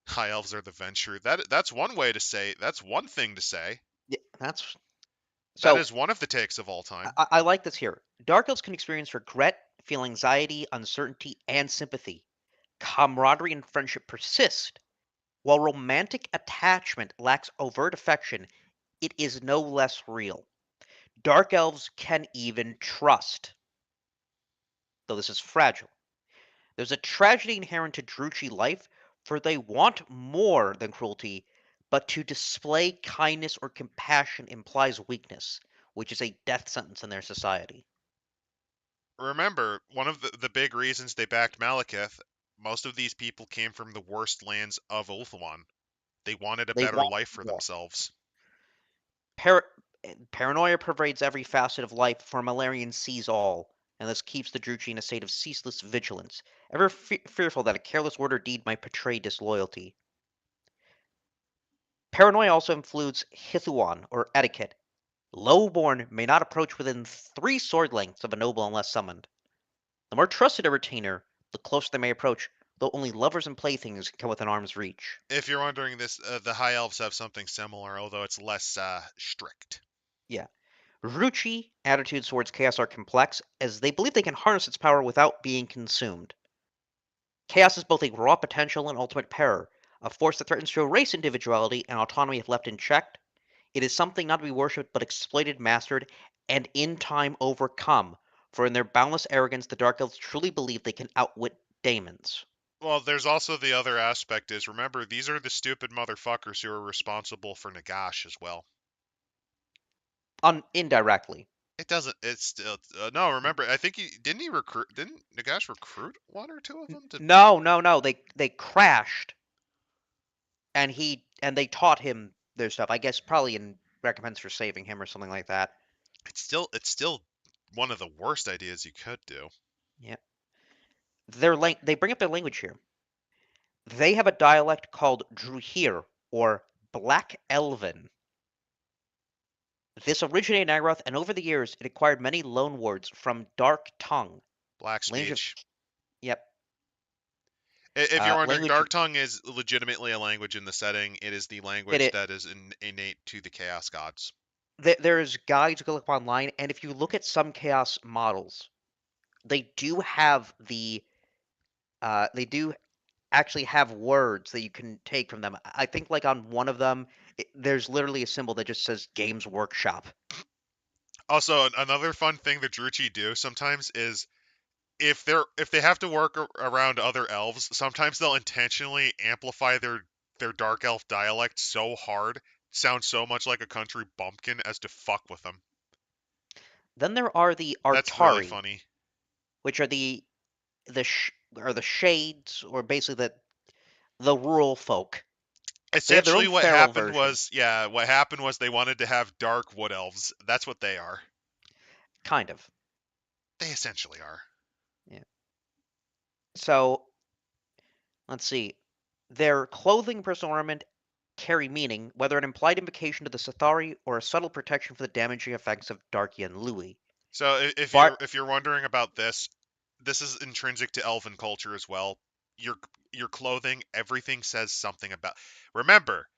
High elves are the venture. That's one way to say. That's one thing to say. yeah, that's That So is one of the takes of all I, time. I I like this here. Dark elves can experience regret, feel anxiety, uncertainty, and sympathy. Camaraderie and friendship persist. While romantic attachment lacks overt affection, it is no less real. Dark elves can even trust, though this is fragile. There's a tragedy inherent to Druchii life, for they want more than cruelty, but to display kindness or compassion implies weakness, which is a death sentence in their society. Remember, one of the big reasons they backed Malekith, most of these people came from the worst lands of Ulthuan. They wanted a They better want life for more. themselves. Par- Paranoia pervades every facet of life, for Malarian sees all, and this keeps the Druchii in a state of ceaseless vigilance, ever fearful that a careless word or deed might betray disloyalty. Paranoia also includes Hithuan, or etiquette. Lowborn may not approach within 3 sword lengths of a noble unless summoned. The more trusted a retainer, the closer they may approach, though only lovers and playthings can come within arm's reach. If you're wondering this, the High Elves have something similar, although it's less strict. Yeah. Druchii attitudes towards chaos are complex, as they believe they can harness its power without being consumed. Chaos is both a raw potential and ultimate peril, a force that threatens to erase individuality and autonomy if left unchecked. It is something not to be worshipped but exploited, mastered, and in time overcome, for in their boundless arrogance the Dark Elves truly believe they can outwit daemons. Well, there's also the other aspect is, remember, these are the stupid motherfuckers who are responsible for Nagash as well. Indirectly. It doesn't. It's still no. Remember, I think he recruit. Didn't Nagash recruit one or two of them to? No. They crashed, and they taught him their stuff. I guess probably in recompense for saving him or something like that. It's still one of the worst ideas you could do. Yeah. They bring up their language here. They have a dialect called Druchii, or Black Elven. This originated in Nagaroth, and over the years it acquired many loanwords from Dark Tongue, Black language of speech. yep, If you're wondering, language of Dark Tongue is legitimately a language in the setting. It is the it. language it that is innate to the Chaos Gods. there's guides you can look up online, and if you look at some chaos models, they do have they do actually have words that you can take from them. I think like on one of them, there's literally a symbol that just says Games Workshop. Also, another fun thing that Druchii do sometimes is if they have to work around other elves, sometimes they'll intentionally amplify their dark elf dialect so hard, sound so much like a country bumpkin as to fuck with them. Then there are the That's really Artari, funny. which are the shades, or basically the rural folk. They have their own Essentially, feral version, what happened was they wanted to have dark wood elves. That's what they are. kind of. They essentially are. Yeah. So let's see. Their clothing and personal ornament carry meaning, whether an implied invocation to the Sathari or a subtle protection from the damaging effects of Darkian Louis. So But if you're wondering about this, this is intrinsic to elven culture as well. Your your clothing, everything says something about. Remember,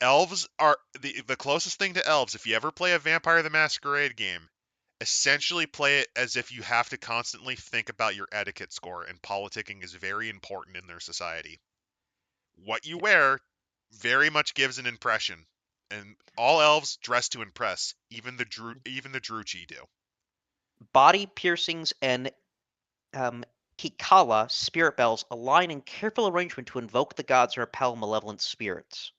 elves are the closest thing to elves. If you ever play a Vampire the Masquerade game, essentially play it as if you have to constantly think about your etiquette score, and politicking is very important in their society. What you wear very much gives an impression, and all elves dress to impress. Even the Druchii do. body piercings and um, Kikala spirit bells align in careful arrangement to invoke the gods or repel malevolent spirits.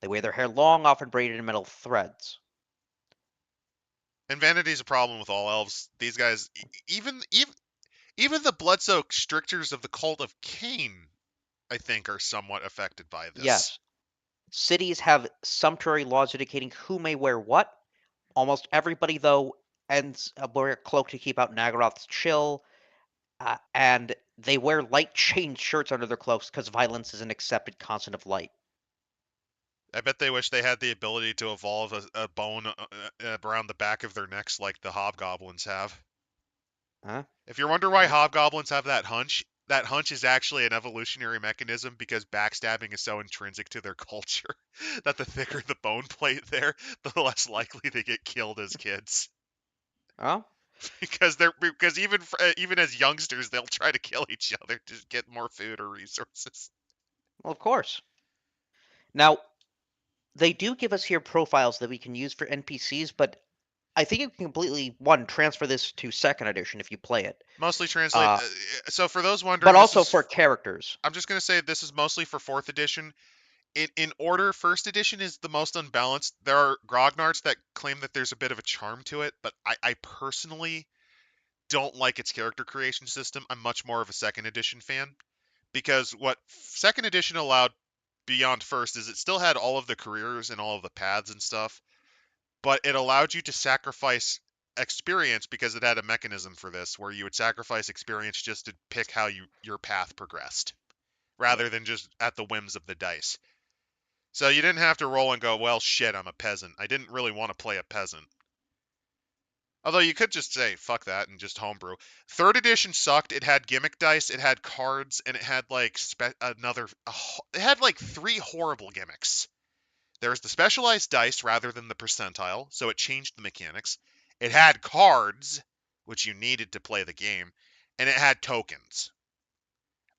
They wear their hair long, often braided in metal threads. And vanity is a problem with all elves. These guys, even the blood-soaked strictures of the cult of Cain, I think, are somewhat affected by this. Yes, cities have sumptuary laws indicating who may wear what. Almost everybody, though, ends up wearing a cloak to keep out Nagaroth's chill, and they wear light chain shirts under their cloaks because violence is an accepted constant of light. I bet they wish they had the ability to evolve a bone around the back of their necks like the hobgoblins have. Huh? If you're wondering why hobgoblins have that hunch, that hunch is actually an evolutionary mechanism because backstabbing is so intrinsic to their culture that the thicker the bone plate there, the less likely they get killed as kids. Oh, Because even as youngsters, they'll try to kill each other to get more food or resources. well, of course. Now, they do give us here profiles that we can use for NPCs, but I think you can completely, one, transfer this to second edition if you play it. Mostly translate. Uh, So for those but wondering, this also for is. characters. I'm just gonna say this is mostly for fourth edition. In order, first edition is the most unbalanced. There are grognards that claim that there's a bit of a charm to it, but I personally don't like its character creation system. I'm much more of a second edition fan because what second edition allowed beyond first is it still had all of the careers and all of the paths and stuff, but it allowed you to sacrifice experience because it had a mechanism for this where you would sacrifice experience just to pick how your path progressed rather Right. than just at the whims of the dice. So you didn't have to roll and go, well, shit, I'm a peasant. I didn't really want to play a peasant. Although you could just say, fuck that, and just homebrew. Third edition sucked. It had gimmick dice, it had cards, and it had like it had like 3 horrible gimmicks. There was the specialized dice rather than the percentile, so it changed the mechanics. It had cards, which you needed to play the game, and it had tokens.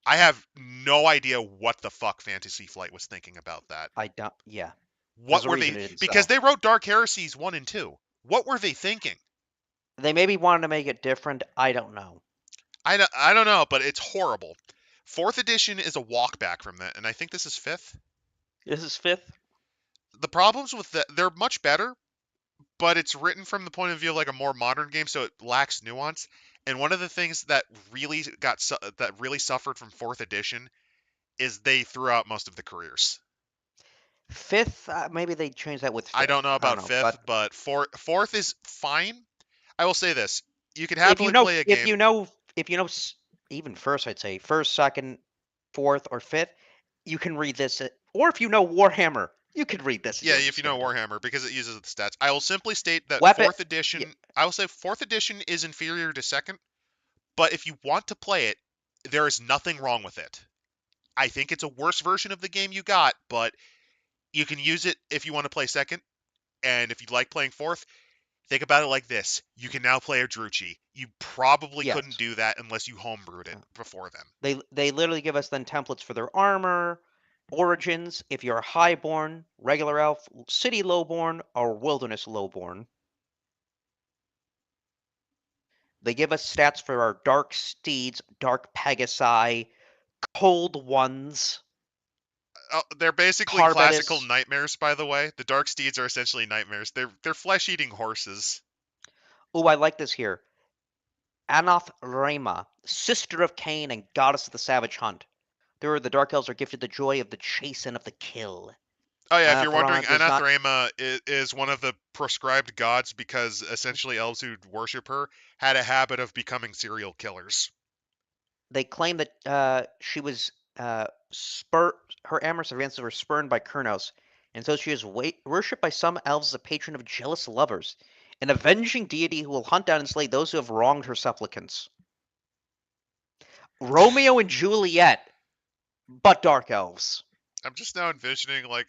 I have no idea what the fuck Fantasy Flight was thinking about that. I don't. Yeah. There's What a were reason they? it didn't Because sell. they wrote Dark Heresies 1 and 2. What were they thinking? They maybe wanted to make it different. I don't know. I don't know, but it's horrible. Fourth edition is a walkback from that, and I think this is fifth. This is fifth. The problems with that, they're much better, but it's written from the point of view of like a more modern game, so it lacks nuance. And one of the things that really suffered from fourth edition is they threw out most of the careers. Fifth. Maybe they changed that with I don't fifth. know I don't about know. fifth, But but fourth is fine. I will say this: you could if you happily know, play a if game. you know, if you know, even first, I'd say first, second, fourth, or fifth, you can read this. Or if you know Warhammer, you could read this and Yeah, you'll if you know understand it. Warhammer, because it uses the stats. I will simply state that Weapon. fourth Yeah, edition. I will say fourth edition is inferior to second, but if you want to play it, there is nothing wrong with it. I think it's a worse version of the game you got, but you can use it if you want to play second, and if you like playing fourth, think about it like this: you can now play a Druchii. You probably couldn't yes. do that unless you homebrewed it Uh, before then. They literally give us then templates for their armor, origins, if you're a highborn, regular elf, city lowborn, or wilderness lowborn. They give us stats for our dark steeds, dark pegasi, cold ones, They're basically classical carbetus. nightmares, by the way. The dark steeds are essentially nightmares. They're flesh-eating horses. Oh, I like this here. Anath Rema, sister of Cain and goddess of the savage hunt. There, the dark elves are gifted the joy of the chase and of the kill. Oh yeah, if you're wondering, Anathrana does not. Anathrema is one of the prescribed gods because essentially elves who worship her had a habit of becoming serial killers. They claim that she was spur. Her amorous advances were spurned by Kurnos, and so she is worshipped by some elves as a patron of jealous lovers, an avenging deity who will hunt down and slay those who have wronged her supplicants. Romeo and Juliet, but dark elves. I'm just now envisioning like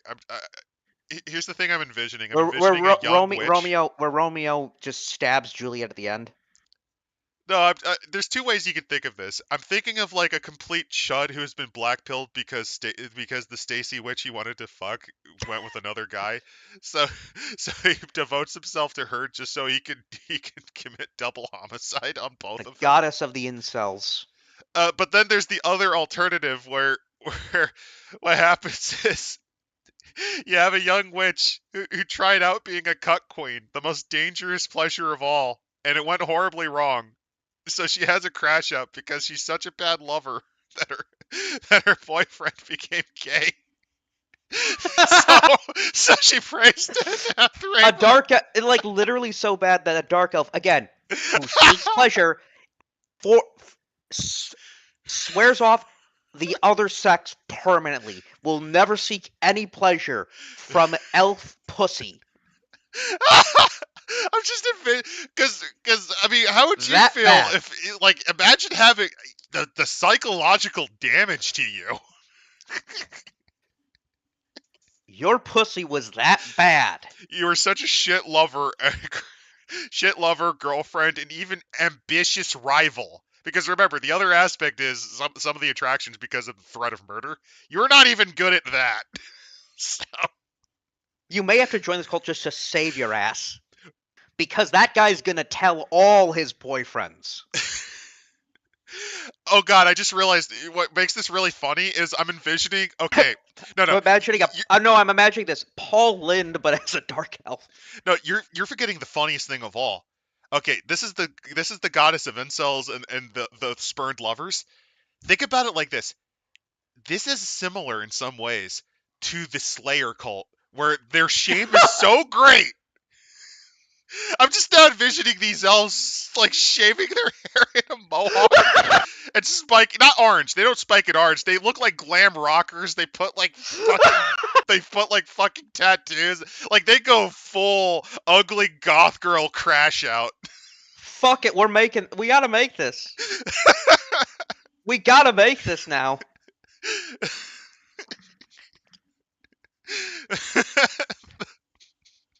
here's the thing I'm envisioning. I'm Where envisioning a young witch. Romeo just stabs Juliet at the end. No, there's two ways you could think of this. I'm thinking of like a complete chud who's been blackpilled because the Stacy witch he wanted to fuck went with another guy, so so he devotes himself to her just so he can commit double homicide on both The of them. goddess of the incels. But then there's the other alternative where what happens is you have a young witch who tried out being a cuck queen, the most dangerous pleasure of all, and it went horribly wrong. So she has a crash up because she's such a bad lover that her boyfriend became gay. So so she prays to A Athrema. dark, like literally so bad that a dark elf, again, who seeks pleasure, for swears off the other sex permanently. Will never seek any pleasure from elf pussy. I'm just because I mean, how would you That feel bad. if like imagine having the psychological damage to you. Your pussy was that bad. You were such a shit lover, girlfriend, and even ambitious rival. Because remember, the other aspect is some of the attractions because of the threat of murder. You're not even good at that. So, You may have to join this cult just to save your ass. Because that guy's gonna tell all his boyfriends. oh god, I just realized what makes this really funny is I'm envisioning. Okay, no, I'm imagining I'm imagining this Paul Lind, but as a dark elf. no, you're forgetting the funniest thing of all. Okay, this is the goddess of incels and the spurned lovers. Think about it like this. This is similar in some ways to the Slayer cult, where their shame is so great. I'm just now envisioning these elves like shaving their hair in a mohawk and spike, not orange. They don't spike it orange. They look like glam rockers. They put like fucking tattoos. Like they go full ugly goth girl crash out. Fuck it, we gotta make this. We gotta make this now.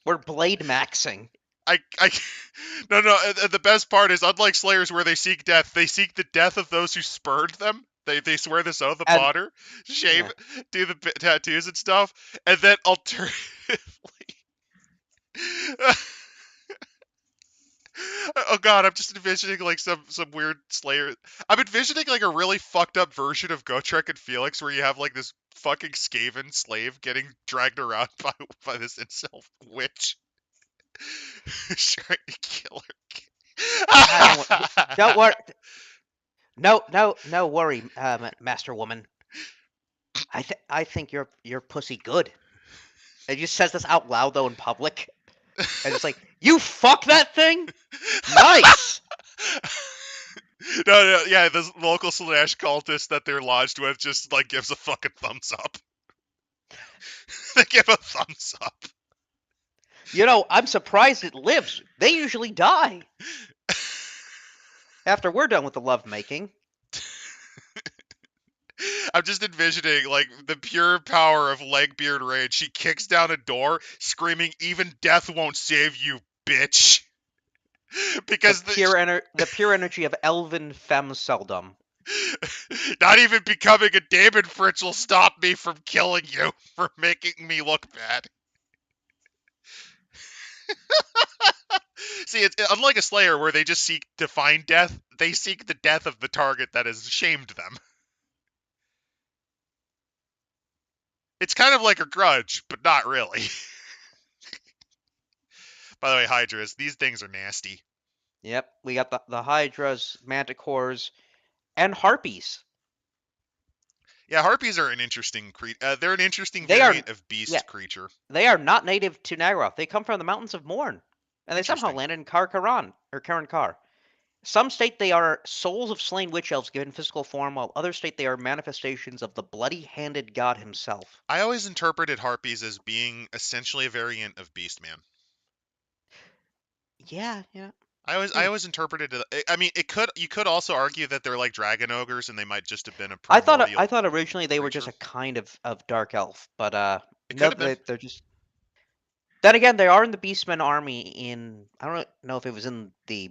We're blade maxing. No. The best part is, unlike Slayers, where they seek death, they seek the death of those who spurned them. They swear this oath upon her, shave, do the tattoos and stuff, and then alternatively, oh god, I'm just envisioning like some weird Slayer. I'm envisioning like a really fucked up version of Gotrek and Felix, where you have like this fucking Skaven slave getting dragged around by this incel witch. Trying to kill her. Don't worry. No worry, Master Woman. I think your pussy good. It just says this out loud though in public, and it's like, you fuck that thing. Nice. No, yeah, the local Slanesh cultist that they're lodged with just like gives a fucking thumbs up. They give a thumbs up. You know, I'm surprised it lives. They usually die after we're done with the lovemaking. I'm just envisioning like the pure power of Legbeard rage. She kicks down a door, screaming, "Even death won't save you, bitch!" Because the pure energy of elven femseldom. Not even becoming a Daemon Fritz will stop me from killing you for making me look bad. See, it's unlike a Slayer where they just seek to find death. They seek the death of the target that has shamed them. It's kind of like a grudge, but not really. By the way, Hydras, these things are nasty. Yep, we got the Hydras, Manticores, and Harpies. Yeah, Harpies are an interesting creature. They're an interesting variant of beast creature. They are not native to Nagaroth. They come from the Mountains of Morn, and they somehow landed in Karan Kar. Some state they are souls of slain witch elves given physical form, while others state they are manifestations of the bloody-handed god himself. I always interpreted Harpies as being essentially a variant of Beastman. Yeah. I always interpreted it. I mean, you could also argue that they're like dragon ogres, and they might just have been a primordial I thought originally they were just a kind of dark elf, but no, they're just. Then again, they are in the Beastmen army in. I don't know if it was in the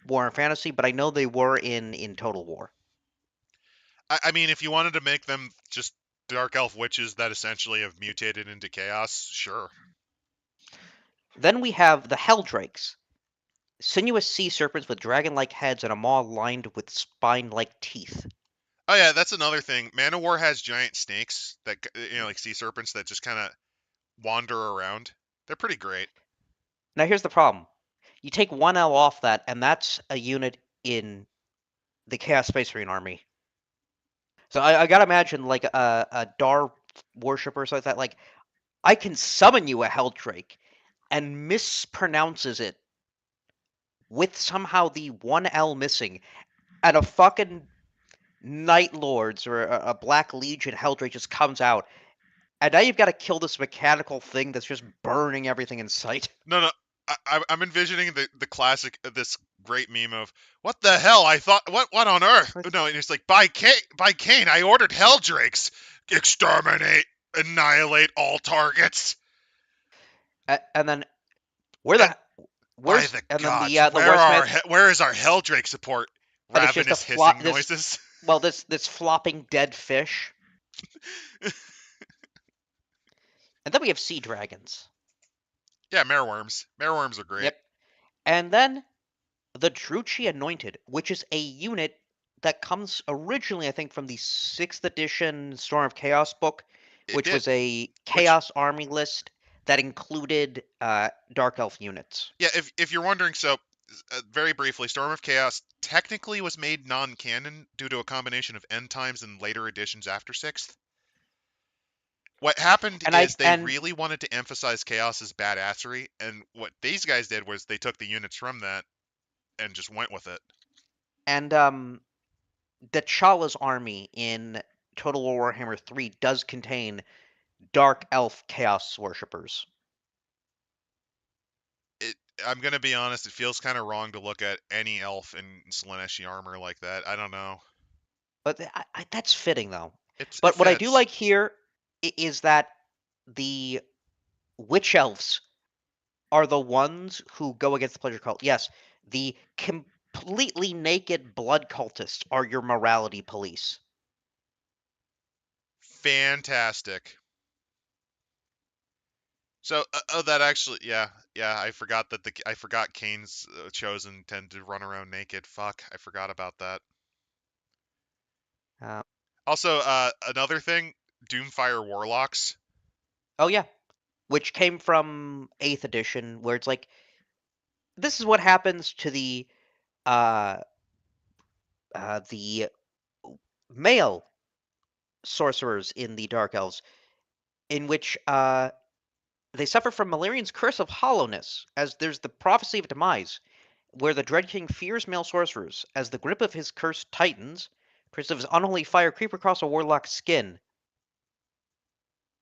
Warhammer Fantasy, but I know they were in Total War. I mean, if you wanted to make them just dark elf witches that essentially have mutated into chaos, sure. Then we have the Helldrakes. Sinuous sea serpents with dragon-like heads and a maw lined with spine-like teeth. Oh yeah, that's another thing. Manowar has giant snakes that, like sea serpents that just kind of wander around. They're pretty great. Now here's the problem. You take one L off that, and that's a unit in the Chaos Space Marine army. So I gotta imagine like a Dar worshipper or something like that. Like, I can summon you a Helldrake and mispronounces it with somehow the one L missing, and a fucking Night Lords or a Black Legion Helldrake just comes out, and now you've got to kill this mechanical thing that's just burning everything in sight. No, I'm envisioning the classic this great meme of what the hell? I thought what on earth? No, and it's like by Kane, I ordered Helldrakes. Exterminate, annihilate all targets. And then where And the by where's the and then gods, the wordsmith, where is our Helldrake support? and it's just a Ravenous hissing this noises. well this flopping dead fish. And then we have sea dragons. Yeah, mereworms. Mereworms are great. Yep. And then the Druchii Anointed, which is a unit that comes originally, I think, from the 6th edition Storm of Chaos book, It which did, was a which Chaos army list that included Dark Elf units. yeah, if you're wondering, so very briefly, Storm of Chaos technically was made non-canon due to a combination of end times and later editions after Sixth. What happened And I is they and really wanted to emphasize Chaos's badassery, and what these guys did was they took the units from that and just went with it. and T'Challa's army in Total War Warhammer 3 does contain Dark Elf Chaos worshippers. It, I'm gonna be honest, it feels kind of wrong to look at any elf in Slaaneshi armor like that. I don't know. But that's fitting though. It But what I do fits. like here is that the witch elves are the ones who go against the pleasure cult. Yes, the completely naked blood cultists are your morality police. Fantastic. So, that actually, yeah, I forgot that I forgot Kane's chosen tend to run around naked. Fuck, I forgot about that. Uh, Also, another thing, Doomfire Warlocks. oh yeah, which came from 8th edition, where it's like this is what happens to uh, the male sorcerers in the Dark Elves, in which they suffer from Malarian's curse of hollowness, as there's the prophecy of demise, where the Dread King fears male sorcerers. As the grip of his curse tightens, prints of his unholy fire creep across a warlock's skin.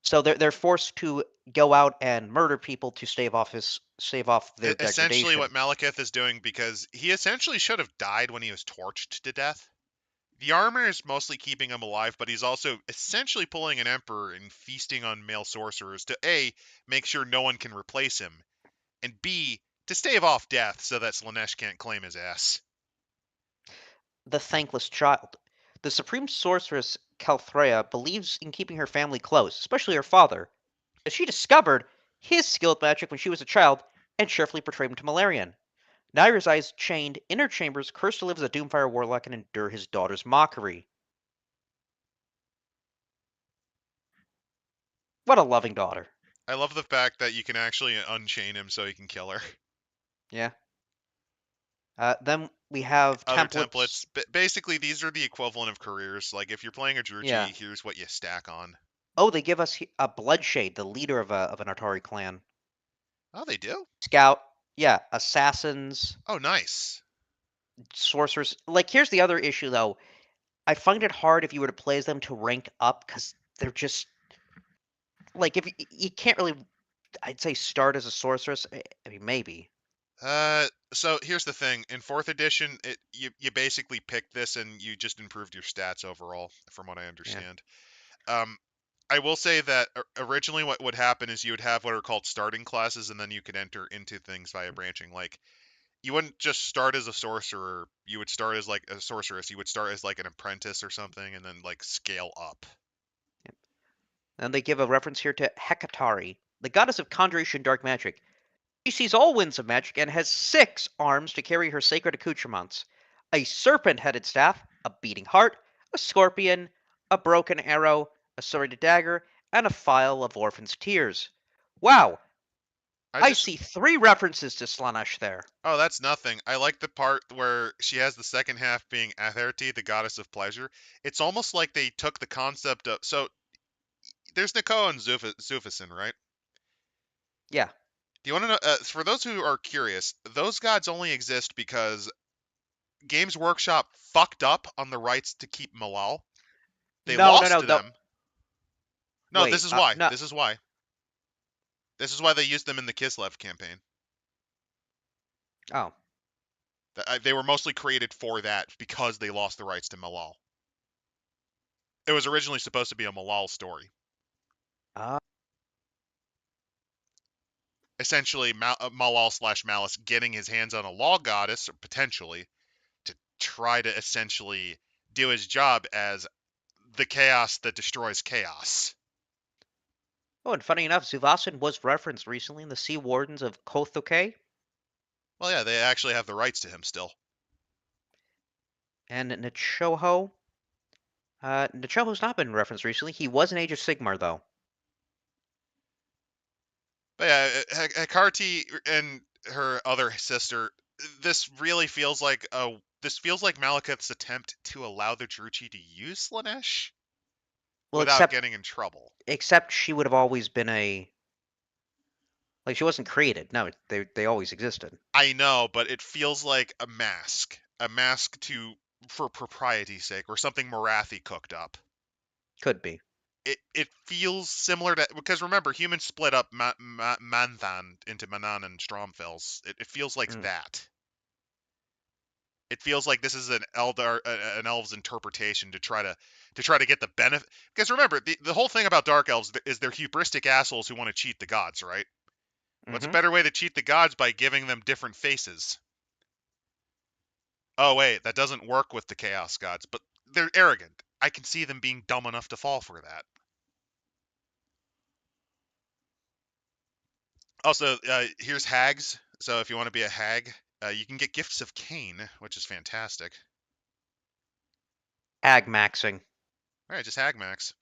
So they're forced to go out and murder people to stave off their Essentially, degradation. what Malekith is doing, because he essentially should have died when he was torched to death. The armor is mostly keeping him alive, but he's also essentially pulling an emperor and feasting on male sorcerers to A, make sure no one can replace him, and B, to stave off death so that Slaanesh can't claim his ass. The thankless child. The supreme sorceress Calthrea believes in keeping her family close, especially her father, as she discovered his skill at magic when she was a child and cheerfully portrayed him to Malarian. Now he resides chained in her chambers, cursed to live as a Doomfire warlock and endure his daughter's mockery. What a loving daughter. I love the fact that you can actually unchain him so he can kill her. Yeah. Then we have Other templates. templates, basically these are the equivalent of careers. Like if you're playing a Yeah. Druchii, here's what you stack on. Oh, they give us a Bloodshade, the leader of an Atari clan. Oh, they do? Scout. Yeah. Assassins. Oh, nice. Sorcerers. Like, here's the other issue, though. I find it hard if you were to play as them to rank up because they're just like if you can't really. I'd say start as a sorceress. I mean, maybe. So here's the thing. In fourth edition, you basically picked this and you just improved your stats overall, from what I Yeah. understand. Um, I will say that originally what would happen is you would have what are called starting classes, and then you could enter into things via branching. Like you wouldn't just start as a sorcerer; you would start as like a sorceress. You would start as like an apprentice or something, and then like scale up. And they give a reference here to Hecatari, the goddess of conjuration dark magic. She sees all winds of magic and has 6 arms to carry her sacred accoutrements: a serpent-headed staff, a beating heart, a scorpion, a broken arrow, a serrated dagger, and a phial of orphan's tears. Wow, I I just see 3 references to Slaanesh there. Oh, that's nothing. I like the part where she has the second half being Atherti, the goddess of pleasure. It's almost like they took the concept of there's Nako and Zufasin, right? Yeah. Do you want to know? For those who are curious, those gods only exist because Games Workshop fucked up on the rights to keep Malal. They No, no, lost no. to them. No, this Wait. is why. No. This is why. This is why they used them in the Kislev campaign. Oh. They were mostly created for that because they lost the rights to Malal. It was originally supposed to be a Malal story. Uh, Essentially, Malal / Malice getting his hands on a law goddess, or potentially, to try to essentially do his job as the chaos that destroys chaos. oh, and funny enough, Zuvasan was referenced recently in the Sea Wardens of Kothoke. Well, yeah, they actually have the rights to him still. And Nichoho. Nichoho's not been referenced recently. He was in Age of Sigmar, though. But yeah, Hecate and her other sister. This really feels like Malekith's attempt to allow the Druchii to use Slaanesh Well, without getting in trouble. except she would have always been like she wasn't created. No, they always existed. I know, but it feels like a mask for propriety's sake, or something Morathi cooked up. Could be. It feels similar to, because remember, humans split up Manthan into Manan and Stromfels. It feels like Mm. that. It feels like this is an elf's interpretation to try to get the benefit. Because remember, the whole thing about dark elves is they're hubristic assholes who want to cheat the gods, right? What's a Mm-hmm. better way to cheat the gods? By giving them different faces. Oh wait, that doesn't work with the chaos gods, but they're arrogant. I can see them being dumb enough to fall for that. Also, here's hags. So if you want to be a hag, you can get gifts of Cain, which is fantastic. Ag maxing. All right, just hag max.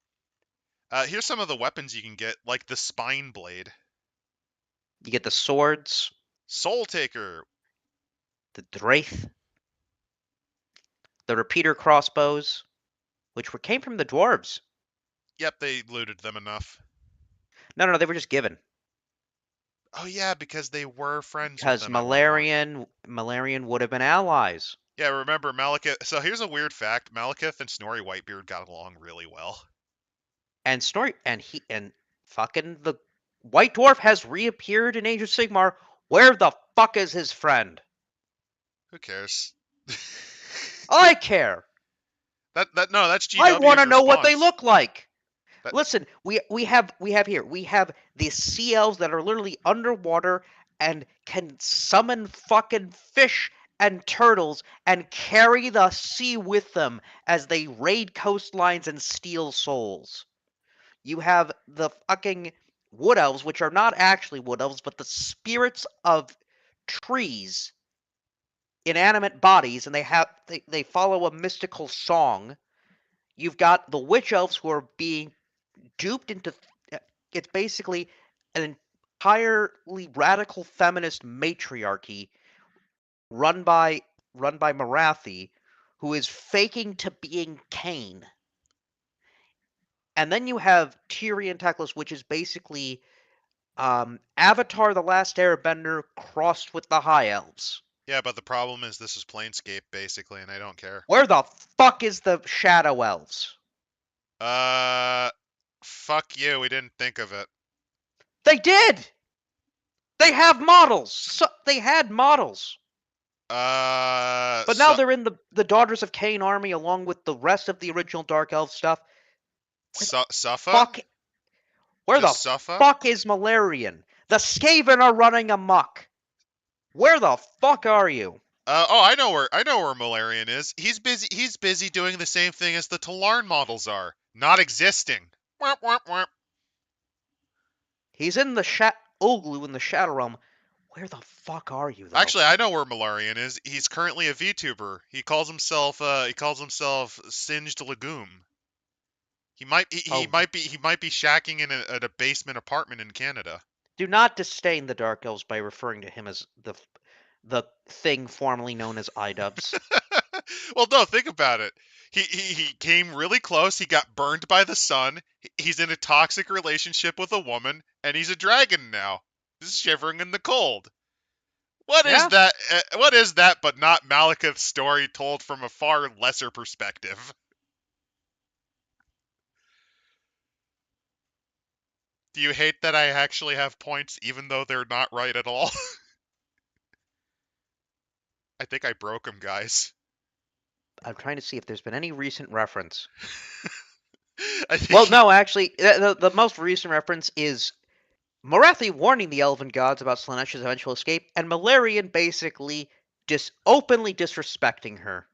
Here's some of the weapons you can get, like the spine blade. You get the swords, Soul Taker. the Draith, the repeater crossbows, which came from the dwarves. Yep, they looted them enough. No, they were just given. Oh yeah, because they were friends with Because them at one point. Malarian would have been allies. Yeah, remember Malekith. So here's a weird fact: Malekith and Snorri Whitebeard got along really well. And Snorri and fucking the White Dwarf has reappeared in Age of Sigmar. Where the fuck is his friend? Who cares? I care. No, that's I want GW's to know what they response. look like. That Listen, we have the sea elves that are literally underwater and can summon fucking fish and turtles and carry the sea with them as they raid coastlines and steal souls. You have the fucking wood elves, which are not actually wood elves, but the spirits of trees, inanimate bodies, and they follow a mystical song. You've got the witch elves who are being duped into it's basically an entirely radical feminist matriarchy run by Marathi, who is faking to being Cain. And then you have Tyrion Teclis, which is basically Avatar: The Last Airbender crossed with the High Elves. Yeah, but the problem is this is Planescape basically, and I don't care. Where the fuck is the Shadow Elves? Uh, fuck you. We didn't think of it. They did. They have models. They had models. But now So, they're in the Daughters of Cain army along with the rest of the original Dark Elf stuff. Where the Suffa? fuck? Where the Just Suffa? fuck is Malarian? The Skaven are running amok. Where the fuck are you? Oh, I know where Malarian is. He's busy doing the same thing as the Talarn models are, not existing. Womp, womp, womp. He's in the Oglu in the Shadow Realm. Where the fuck are you though? Actually, I know where Malarian is. He's currently a VTuber. He calls himself Singed Legume. Oh, He might be shacking in at a basement apartment in Canada. do not disdain the Dark Elves by referring to him as the thing formerly known as iDubbbz. Well, no, think about it. He came really close. He got burned by the sun. He's in a toxic relationship with a woman, and he's a dragon now. He's shivering in the cold. What is Yeah, that? What is that but not Malekith's story told from a far lesser perspective? Do you hate that I actually have points, even though they're not right at all? I think I broke him, guys. I'm trying to see if there's been any recent reference. I think Well, he. no, actually, the most recent reference is Morathi warning the elven gods about Slaanesha's eventual escape, and Malerian basically openly disrespecting her.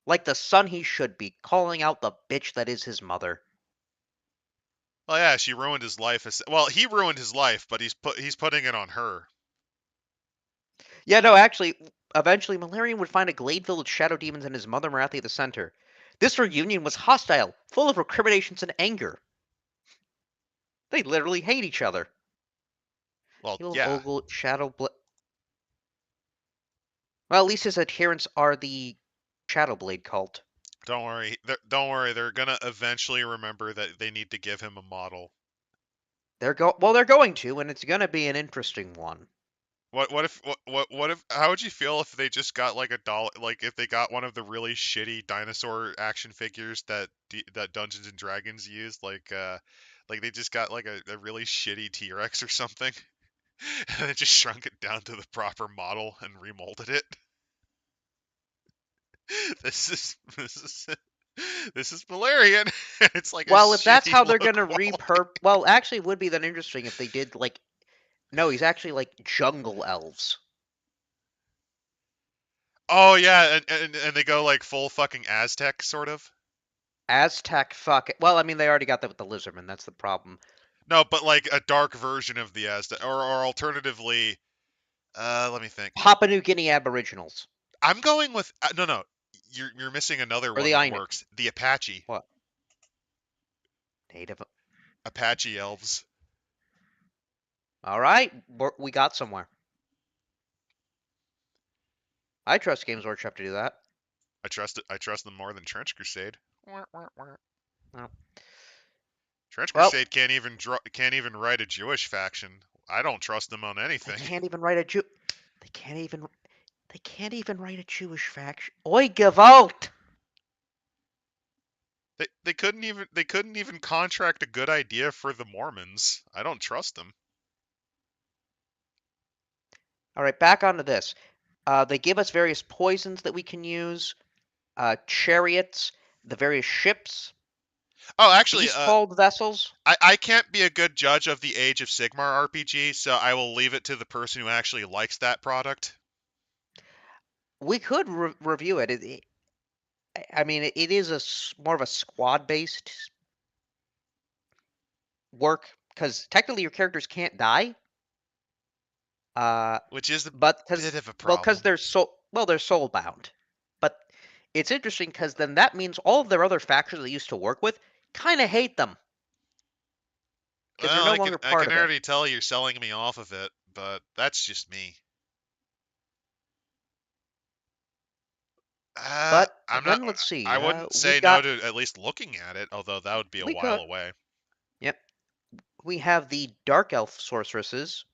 Like the son he should be, calling out the bitch that is his mother. Well, yeah, she ruined his life. Well, he ruined his life, but he's putting it on her. Yeah, no, actually, eventually Malerian would find a glade filled with shadow demons and his mother Morathi at the center. This reunion was hostile, full of recriminations and anger. They literally hate each other. Well, Evil of yeah. Ogle, Well, at least his adherents are the Shadowblade cult. Don't worry. Don't worry. They're gonna eventually remember that they need to give him a model. They're going to, and it's gonna be an interesting one. What if how would you feel if they just got like a dollar, like if they got one of the really shitty dinosaur action figures that Dungeons and Dragons used, like they just got like a really shitty T-Rex or something and they just shrunk it down to the proper model and remolded it. This is this is Valerian. It's like a Well, if that's shitty how they're low gonna quality. well, actually, it would be then interesting if they did like, no, he's actually like jungle elves. Oh yeah, and they go like full fucking Aztec sort of. Aztec fuck. Well, I mean, they already got that with the lizardmen. That's the problem. No, but like a dark version of the Aztec, or alternatively, let me think. Papua New Guinea Aboriginals I'm going with no. You're missing another or one the that Inuit. works. The Apache. What native? Apache elves. All right, we got somewhere. I trust Games Workshop to do that. I trust it. I trust them more than Trench Crusade. Well, Trench well, Crusade can't even write a Jewish faction. I don't trust them on they anything. can't even write a Jew. They can't even. They can't even write a Jewish faction. Oi, Gewalt! They couldn't even contract a good idea for the Mormons. I don't trust them. All right, back onto this. They give us various poisons that we can use, chariots, the various ships, Oh, actually, beast-hauled vessels. I can't be a good judge of the Age of Sigmar RPG, so I will leave it to the person who actually likes that product. We could review it. I mean, it is more of a squad-based work because technically your characters can't die. Which is a But bit of a because problem. they're soul bound. But it's interesting because then that means all of their other factions they used to work with kind of hate them because they're Well, no longer I part can of it. already tell you're selling me off of it, but that's just me. But I'm not. then let's see. I wouldn't We've say no got to at least looking at it, although that would be a we while could away. Yep, we have the dark elf sorceresses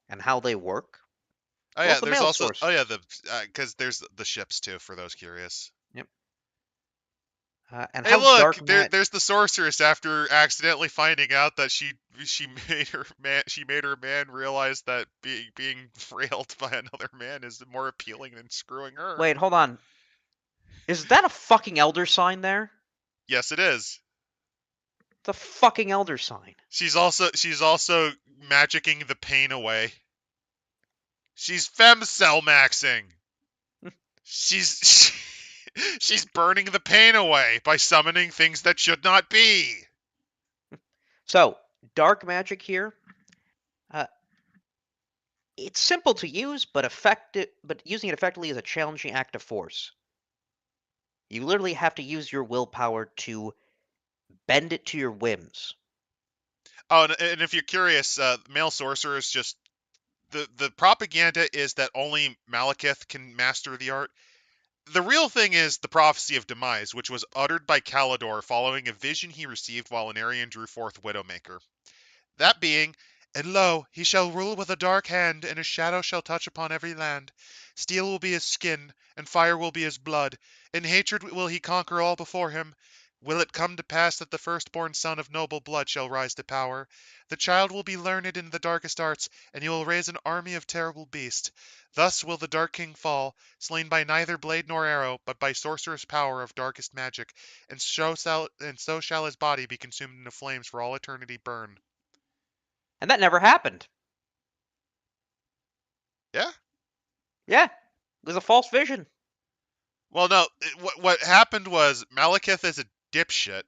and how they work, Oh as well yeah, as the there's male also source. the because there's the ships too for those curious. Yep, and Hey, how look, dark mat. there's the sorceress after accidentally finding out that she made her man realize that being railed by another man is more appealing than screwing her. Wait, hold on. Is that a fucking elder sign there? Yes, it is. The fucking elder sign. She's also magicking the pain away. She's femcell maxing. She's she's burning the pain away by summoning things that should not be. So dark magic here. Uh, it's simple to use, but effective. But using it effectively is a challenging act of force. You literally have to use your willpower to bend it to your whims. Oh, and if you're curious, male sorcerer is just the propaganda is that only Malekith can master the art. The real thing is the prophecy of demise, which was uttered by Kalidor following a vision he received while Anarion drew forth Widowmaker. That being, and lo, he shall rule with a dark hand, and his shadow shall touch upon every land. Steel will be his skin, and fire will be his blood. In hatred will he conquer all before him. Will it come to pass that the firstborn son of noble blood shall rise to power? The child will be learned in the darkest arts, and he will raise an army of terrible beasts. Thus will the Dark King fall, slain by neither blade nor arrow, but by sorcerous power of darkest magic, and so shall his body be consumed into flames for all eternity burn. And that never happened. Yeah? Yeah, it was a false vision. Well, no. What happened was Malekith is a dipshit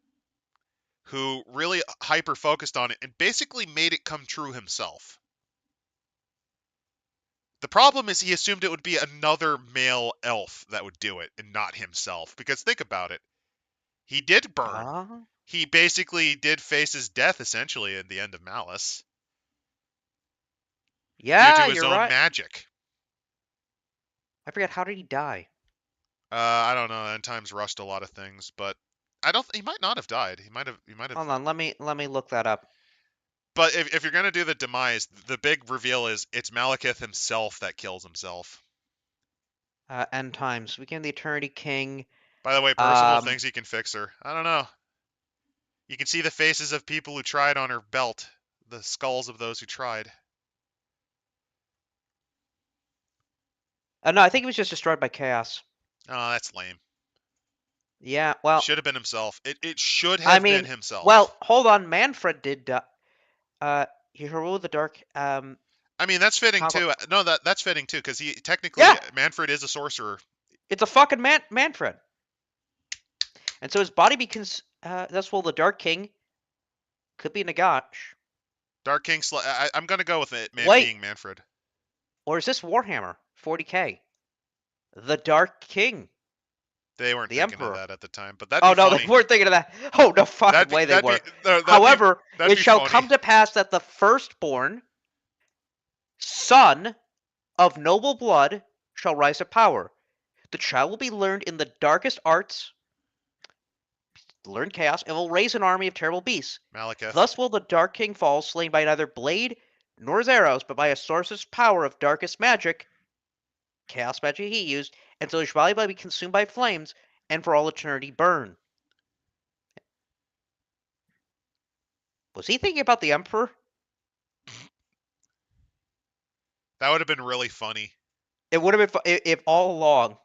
who really hyper focused on it and basically made it come true himself. The problem is he assumed it would be another male elf that would do it and not himself. Because think about it. He did burn. He basically did face his death essentially at the end of Malice. Due Yeah, to his you're own right. magic. I forget, how did he die? I don't know. End times rushed a lot of things, but I don't. He might not have died. He might have. Hold on, let me look that up. But if you're gonna do the demise, the big reveal is it's Malekith himself that kills himself. End times. We became the Eternity King. By the way, Percival thinks he can fix her. I don't know. You can see the faces of people who tried on her belt, the skulls of those who tried. No, I think he was just destroyed by chaos. Oh, that's lame. Yeah, well, Should have been himself. It should I have mean, been himself. well, hold on. Manfred did. He ruled the dark. I mean, that's fitting too. No, that's fitting too, because he technically Yeah, Manfred is a sorcerer. it's a fucking Manfred. And so his body becomes. That's well, the Dark King could be Nagash. Dark King. I'm gonna go with it being Manfred. Or is this Warhammer 40k? The Dark King. They weren't The thinking Emperor. of that at the time, but that'd Oh be no, funny. they weren't thinking of that. Oh no, fucking way they were. However, it shall come to pass that the firstborn son of noble blood shall rise to power. The child will be learned in the darkest arts, learn chaos, and will raise an army of terrible beasts. Malekith. Thus will the Dark King fall, slain by neither blade nor his arrows, but by a sorcerer's power of darkest magic, chaos magic he used, and so his body will be consumed by flames, and for all eternity burn. Was he thinking about the Emperor? That would have been really funny. It would have been if all along.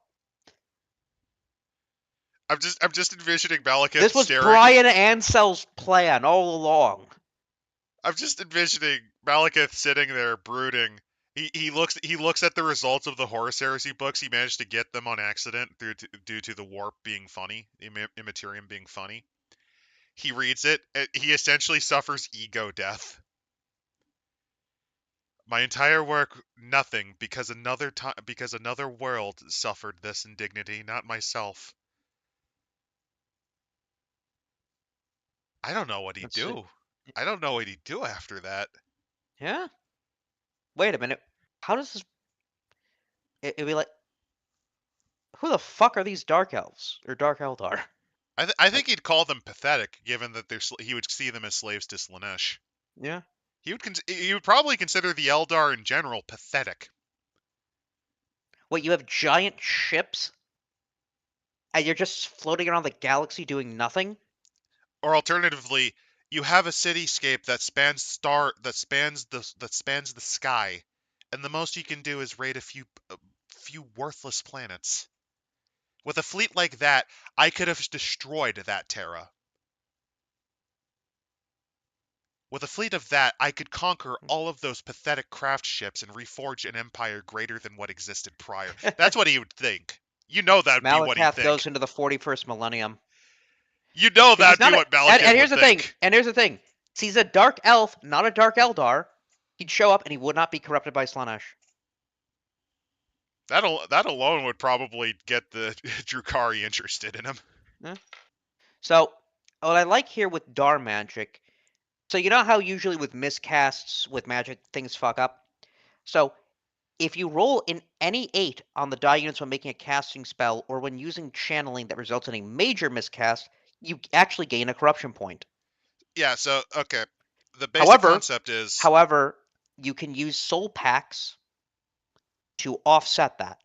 I'm just envisioning Malekith This was staring. Brian Ansell's plan all along. I'm just envisioning Malekith sitting there brooding. He looks at the results of the Horus Heresy books. He managed to get them on accident due to the warp being funny, Immaterium being funny. He reads it. He essentially suffers ego death. My entire work nothing because another world suffered this indignity, not myself. I don't know what he'd do. I don't know what he'd do after that. Yeah. Wait a minute. How does this? It'd be like, who the fuck are these Dark Elves or Dark Eldar? I think he'd call them pathetic, given that he would see them as slaves to Slaanesh. Yeah. He would probably consider the Eldar in general pathetic. Wait, you have giant ships, and you're just floating around the galaxy doing nothing? Or alternatively, you have a cityscape that spans the sky, and the most you can do is raid a few worthless planets. With a fleet like that, I could have destroyed that Terra. With a fleet of that, I could conquer all of those pathetic craft ships and reforge an empire greater than what existed prior. That's what he would think. You know that would be what he'd Malekith think. goes into the 41st millennium. You know that'd be what Malekith and here's would the think. thing. And here's the thing. He's a dark elf, not a dark Eldar. He'd show up and he would not be corrupted by Slaanesh. That alone would probably get the Druchii interested in him. Yeah. So, what I like here with Dar magic, so you know how usually with miscasts with magic things fuck up? So, if you roll in any 8 on the die units when making a casting spell or when using channeling that results in a major miscast, you actually gain a corruption point. Yeah, so, okay. The basic concept is... However, you can use soul packs to offset that.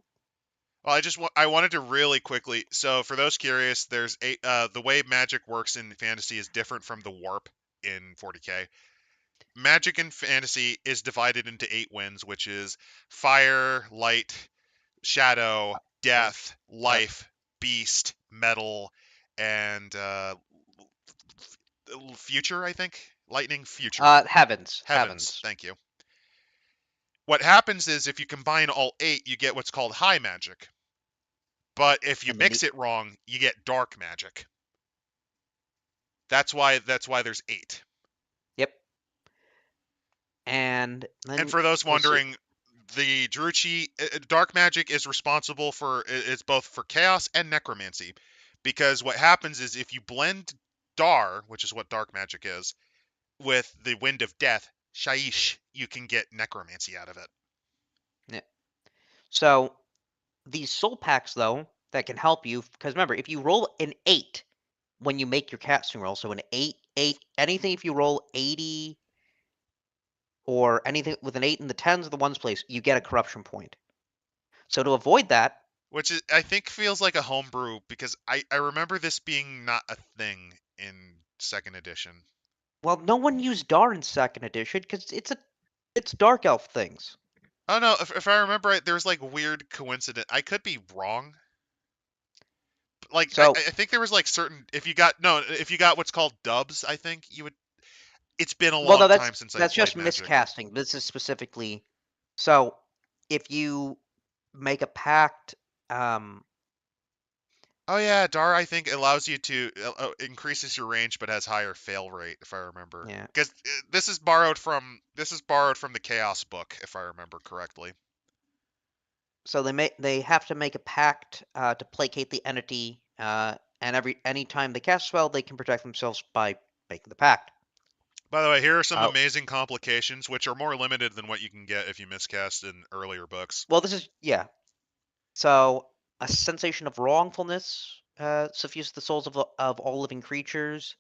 Well, I wanted to really quickly. So for those curious, there's the way magic works in fantasy is different from the warp in 40K. Magic in fantasy is divided into 8 winds, which is fire, light, shadow, death, Yep. life, beast, metal, and future. I think lightning, future, Heavens, heavens. heavens, Thank you. What happens is if you combine all 8, you get what's called high magic. But if you and the mix it wrong, you get dark magic. That's why there's 8. yep. And And then for those let's see. wondering, the Druchii dark magic is responsible for it's both for chaos and necromancy, because what happens is if you blend Dar, which is what dark magic is, with the wind of death, Shaiish, you can get necromancy out of it. Yeah. So these soul packs, though, that can help you, because remember, if you roll an 8 when you make your casting roll, so an 8, anything if you roll 80 or anything with an 8 in the tens or the ones place, you get a corruption point. So to avoid that, Which is, I think feels like a homebrew because I remember this being not a thing in second edition. well, no one used Dar in second edition because it's dark elf things. Oh no, if I remember right, there was like weird coincidence. I could be wrong. Like So I think there was like certain if you got what's called dubs, I think you would. It's been a well, no, long that's time since I've that's played just Magic. miscasting. This is specifically so if you make a pact, um, Oh yeah, Dar I think allows you to increases your range but has higher fail rate if I remember. yeah. Because this is borrowed from the Chaos book if I remember correctly. So they have to make a pact to placate the entity, and any time they cast a spell, they can protect themselves by making the pact. By the way, here are some Uh, amazing complications which are more limited than what you can get if you miscast in earlier books. well, this is yeah. So a sensation of wrongfulness suffuses the souls of all living creatures.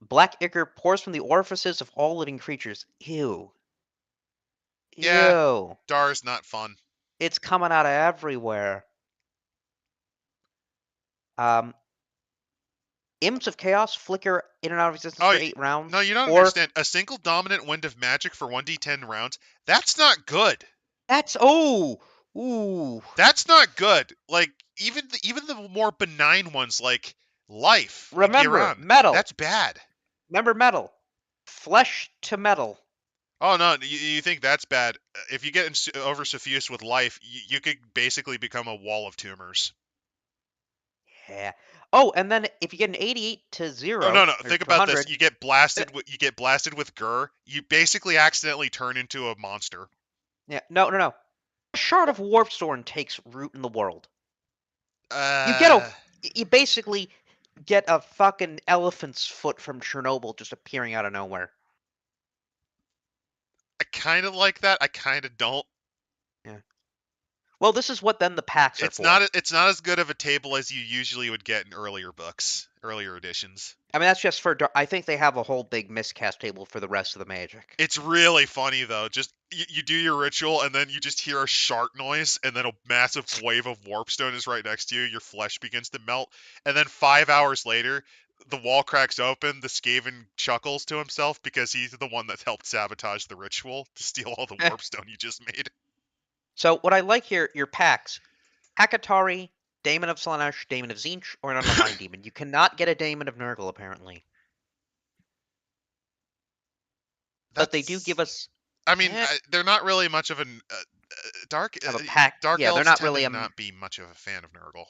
Black ichor pours from the orifices of all living creatures. Ew, Yeah, ew. Dar's not fun. It's coming out of everywhere. Um, Imps of Chaos flicker in and out of existence Oh, for 8 rounds, no, you don't or understand. A single dominant wind of magic for 1d10 rounds, that's not good. that's oh, ooh. That's not good. Like even the more benign ones like life, Remember, Igiran, metal. that's bad. Remember metal. Flesh to metal. Oh no, you think that's bad? If you get over suffused with life, you could basically become a wall of tumors. Yeah. Oh, and then if you get an 88 to Oh 0 no, no, or think to about this. 100, You get blasted. You get blasted with Gur. You basically accidentally turn into a monster. yeah, no. A shard of warpstone takes root in the world. You get a Uh, you basically get a fucking elephant's foot from Chernobyl just appearing out of nowhere. I kind of like that. I kind of don't. Yeah. Well, this is what then the packs are It's for. not. It's not as good of a table as you usually would get in earlier books, earlier editions. I mean, that's just for. I think they have a whole big miscast table for the rest of the magic. It's really funny though. Just you do your ritual and then you just hear a shark noise and then a massive wave of warpstone is right next to you. Your flesh begins to melt, and then 5 hours later, the wall cracks open. The Skaven chuckles to himself because he's the one that helped sabotage the ritual to steal all the warpstone you just made. So what I like here, your packs, Hakatari, Daemon of Slaanesh, Daemon of Zinch, or an unaligned demon. You cannot get a Daemon of Nurgle, apparently. But they do give That's. us I mean, eh, they're not really much of an dark. of a pack. Dark Yeah, they're elves not tend to really not be much of a fan of Nurgle.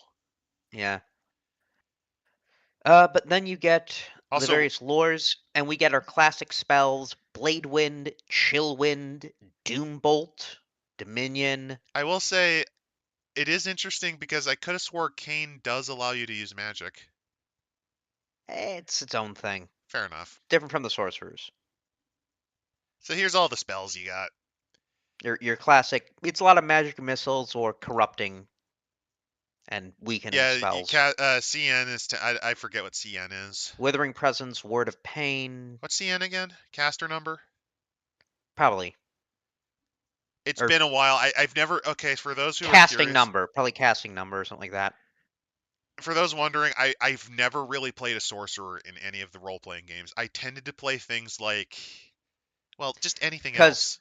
yeah. But then you get the Also, various lores, and we get our classic spells: Blade Wind, Chill Wind, Doom Bolt, Dominion. I will say it is interesting because I could have swore Kane does allow you to use magic. It's its own thing, Fair enough. different from the sorcerers. So here's all the spells you got. Your classic. It's a lot of magic missiles or corrupting and weakening Yeah, spells. CN is. I forget what CN is. Withering Presence, Word of Pain, What's CN again? Caster number? probably. It's or been a while. I've never. Okay, for those who are casting curious, number, probably casting number or something like that. for those wondering, I've never really played a sorcerer in any of the role playing games. I tended to play things like, well, just anything Because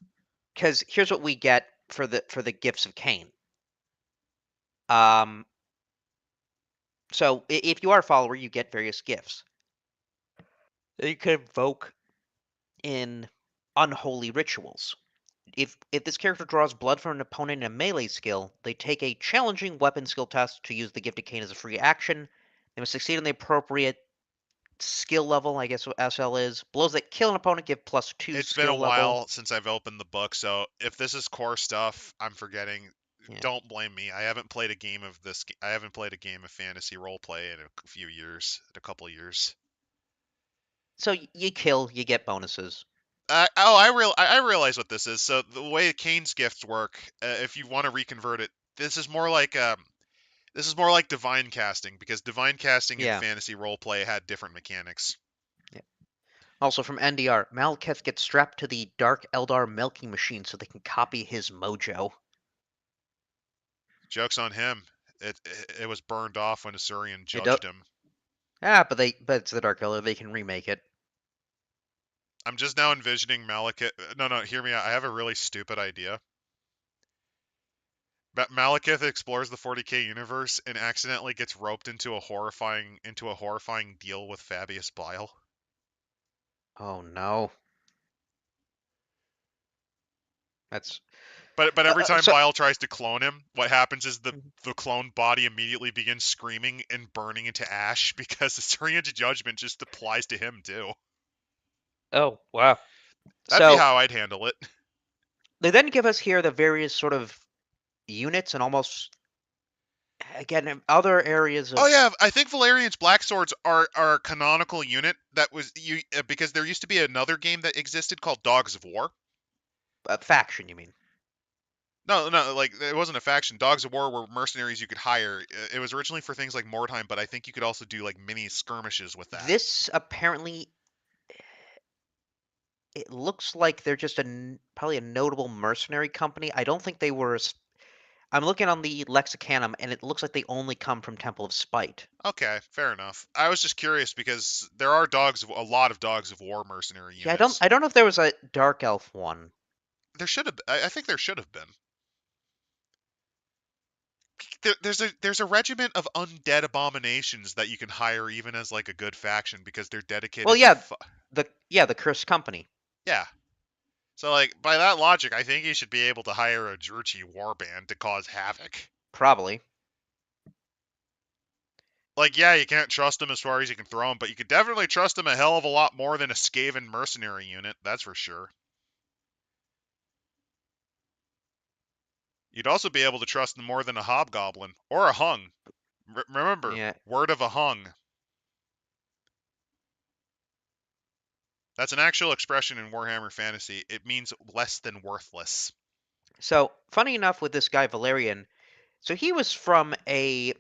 else. here's what we get for the gifts of Cain. Um, so if you are a follower, you get various gifts. You can invoke in unholy rituals. If this character draws blood from an opponent in a melee skill, they take a challenging weapon skill test to use the Gift of Cain as a free action. They must succeed on the appropriate skill level, I guess what SL is. Blows that kill an opponent give +2 It's been a skill level. while since I've opened the book, so if this is core stuff, I'm forgetting. Yeah. Don't blame me. I haven't played a game of this. I haven't played a game of fantasy role play in a few years, in a couple of years. So you kill, you get bonuses. I realize what this is. So the way Kane's gifts work, if you want to reconvert it, this is more like divine casting because divine casting and Yeah. fantasy role play had different mechanics. Yeah. Also from NDR, Malekith gets strapped to the Dark Eldar milking machine so they can copy his mojo. Joke's on him. It was burned off when Asuryan It do- judged him. but it's the Dark Eldar, they can remake it. I'm just now envisioning Malekith. No, hear me out. I have a really stupid idea. But Malekith explores the 40k universe and accidentally gets roped into a horrifying deal with Fabius Bile. Oh no. That's But every time so Bile tries to clone him, what happens is the Mhm. the clone body immediately begins screaming and burning into ash because the Syrian's judgment just applies to him too. Oh, wow. That'd be So how I'd handle it. they then give us here the various sort of units and almost again in other areas Oh of yeah, I think Valerian's Black Swords are a canonical unit that was you because there used to be another game that existed called Dogs of War. faction, you mean? No, like it wasn't a faction. Dogs of War were mercenaries you could hire. It was originally for things like Mordheim, but I think you could also do like mini skirmishes with that. This apparently it looks like they're just probably a notable mercenary company. I don't think they were. I'm looking on the Lexicanum, and it looks like they only come from Temple of Spite. Okay, fair enough. I was just curious because there are a lot of Dogs of War mercenary Yeah, units. I don't know if there was a Dark Elf one. There should have. I think there should have been. There's a regiment of undead abominations that you can hire even as like a good faction because they're Well, dedicated to. yeah, the Cursed Company, Yeah. So like by that logic, I think you should be able to hire a Druchii warband to cause havoc. probably. Like, yeah, you can't trust them as far as you can throw them, but you could definitely trust them a hell of a lot more than a Skaven mercenary unit, that's for sure. You'd also be able to trust them more than a hobgoblin or a hung. Remember, Yeah. word of a hung. That's an actual expression in Warhammer Fantasy. It means less than worthless. So funny enough with this guy Valerian, so he was from a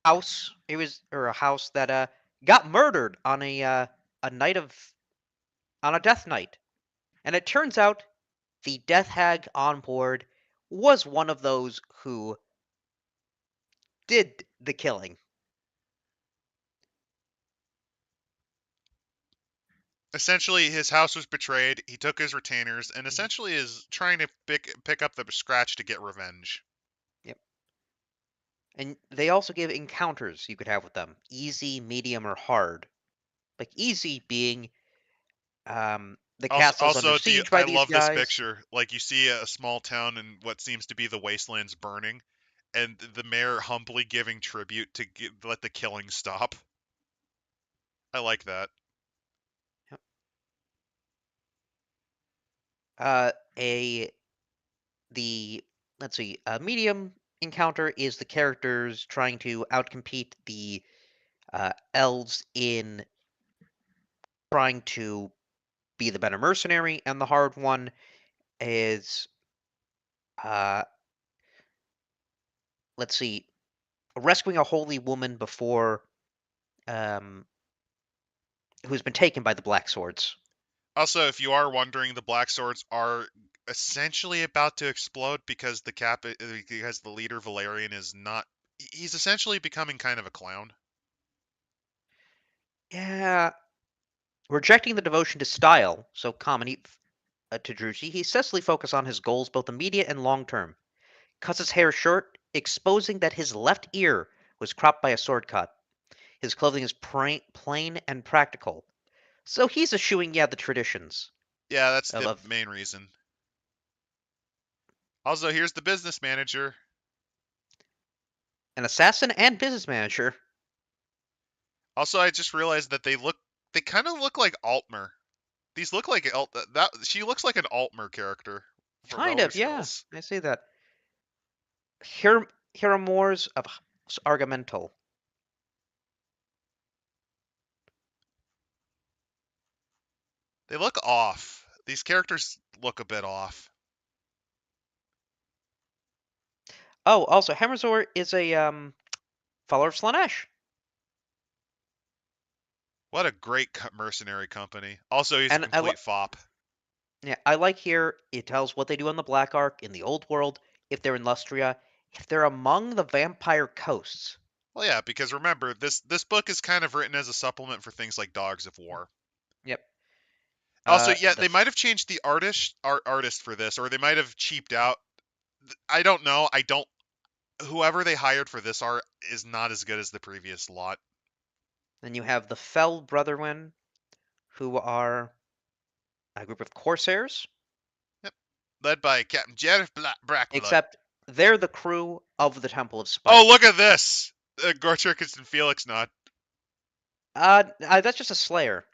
house. He was or a house that got murdered on a night of on a death night, and it turns out the death hag on board was one of those who did the killing. Essentially, his house was betrayed. He took his retainers and Mhm. essentially is trying to pick up the scratch to get revenge. Yep. And they also give encounters you could have with them: easy, medium, or hard. Like easy being the castle's under siege by I these love this guys. picture. Like you see a small town and what seems to be the wastelands burning, and the mayor humbly giving tribute to let the killing stop. I like that. Yep. A the let's see, a medium encounter is the characters trying to outcompete the elves in trying to be the better mercenary, and the hard one is uh, let's see, rescuing a holy woman before um, who's been taken by the black swords. Also, if you are wondering, the Black Swords are essentially about to explode because because the leader Valerian is not. He's essentially becoming kind of a clown. Yeah, rejecting the devotion to style, so common to Druchii, he obsessively focused on his goals, both immediate and long term. Cuts his hair short, exposing that his left ear was cropped by a sword cut. His clothing is plain and practical. So he's eschewing, yeah, the traditions Yeah, that's the of main reason. Also, here's the business manager. an assassin and business manager. Also, I just realized that they kind of look like Altmer. These look like that. She looks like an Altmer character from Kind Elder of, yeah. Scrolls. I see that. Hiramores of Argumental. They look off. These characters look a bit off. Oh, also, Hammerzor is a follower of Slanesh. What a great mercenary company. Also, he's a And complete fop. yeah, I like here it tells what they do on the Black Ark in the old world, if they're in Lustria, if they're among the vampire coasts. Well, yeah, because remember, this book is kind of written as a supplement for things like Dogs of War. Yep. Also, yeah, The they might have changed the artist for this, or they might have cheaped out. I don't know. I don't. Whoever they hired for this art is not as good as the previous lot. Then you have the Fell Brethren, who are a group of corsairs, Yep. Led by Captain Jared Brackblood. except they're the crew of the Temple of Oh, Spite. look at this! Gortricus and Felix nod. That's just a slayer.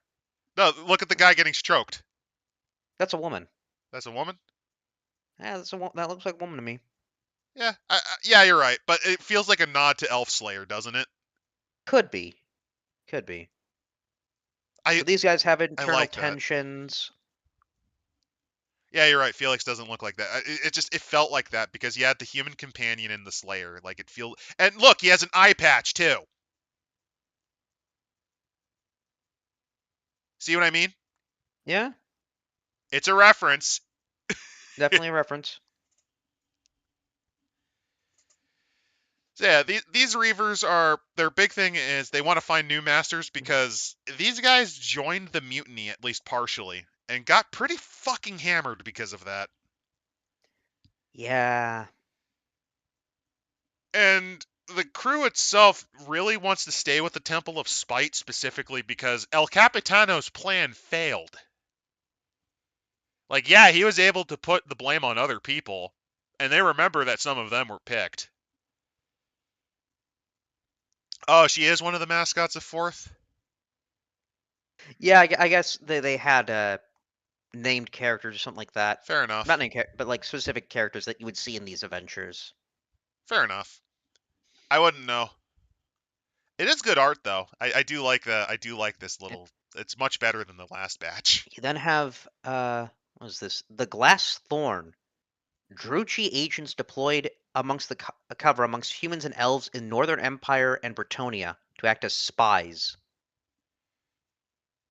No, look at the guy getting stroked. That's a woman. That's a woman? Yeah, that looks like a woman to me. Yeah, yeah, you're right. But it feels like a nod to Elf Slayer, doesn't it? Could be. Could be. I But these guys have I internal like that. tensions. Yeah, you're right. Felix doesn't look like that. It felt like that because you had the human companion and the Slayer. Like it feel. And look, he has an eye patch too. See what I mean? Yeah, It's a reference. definitely a reference. So yeah, these Reavers are their big thing is they want to find new masters because these guys joined the mutiny at least partially and got pretty fucking hammered because of that. Yeah. And the crew itself really wants to stay with the Temple of Spite specifically because El Capitano's plan failed. Like, yeah, he was able to put the blame on other people, and they remember that some of them were picked. Oh, she is one of the mascots of Fourth? Yeah, I guess they had named characters or something like that. Fair Not enough. named characters, but like specific characters that you would see in these adventures. Fair enough. I wouldn't know. It is good art though. I do like I do like this Yep. little. It's much better than the last batch. You then have what is this? The Glass Thorn. Druchii agents deployed amongst the cover amongst humans and elves in Northern Empire and Bretonia to act as spies.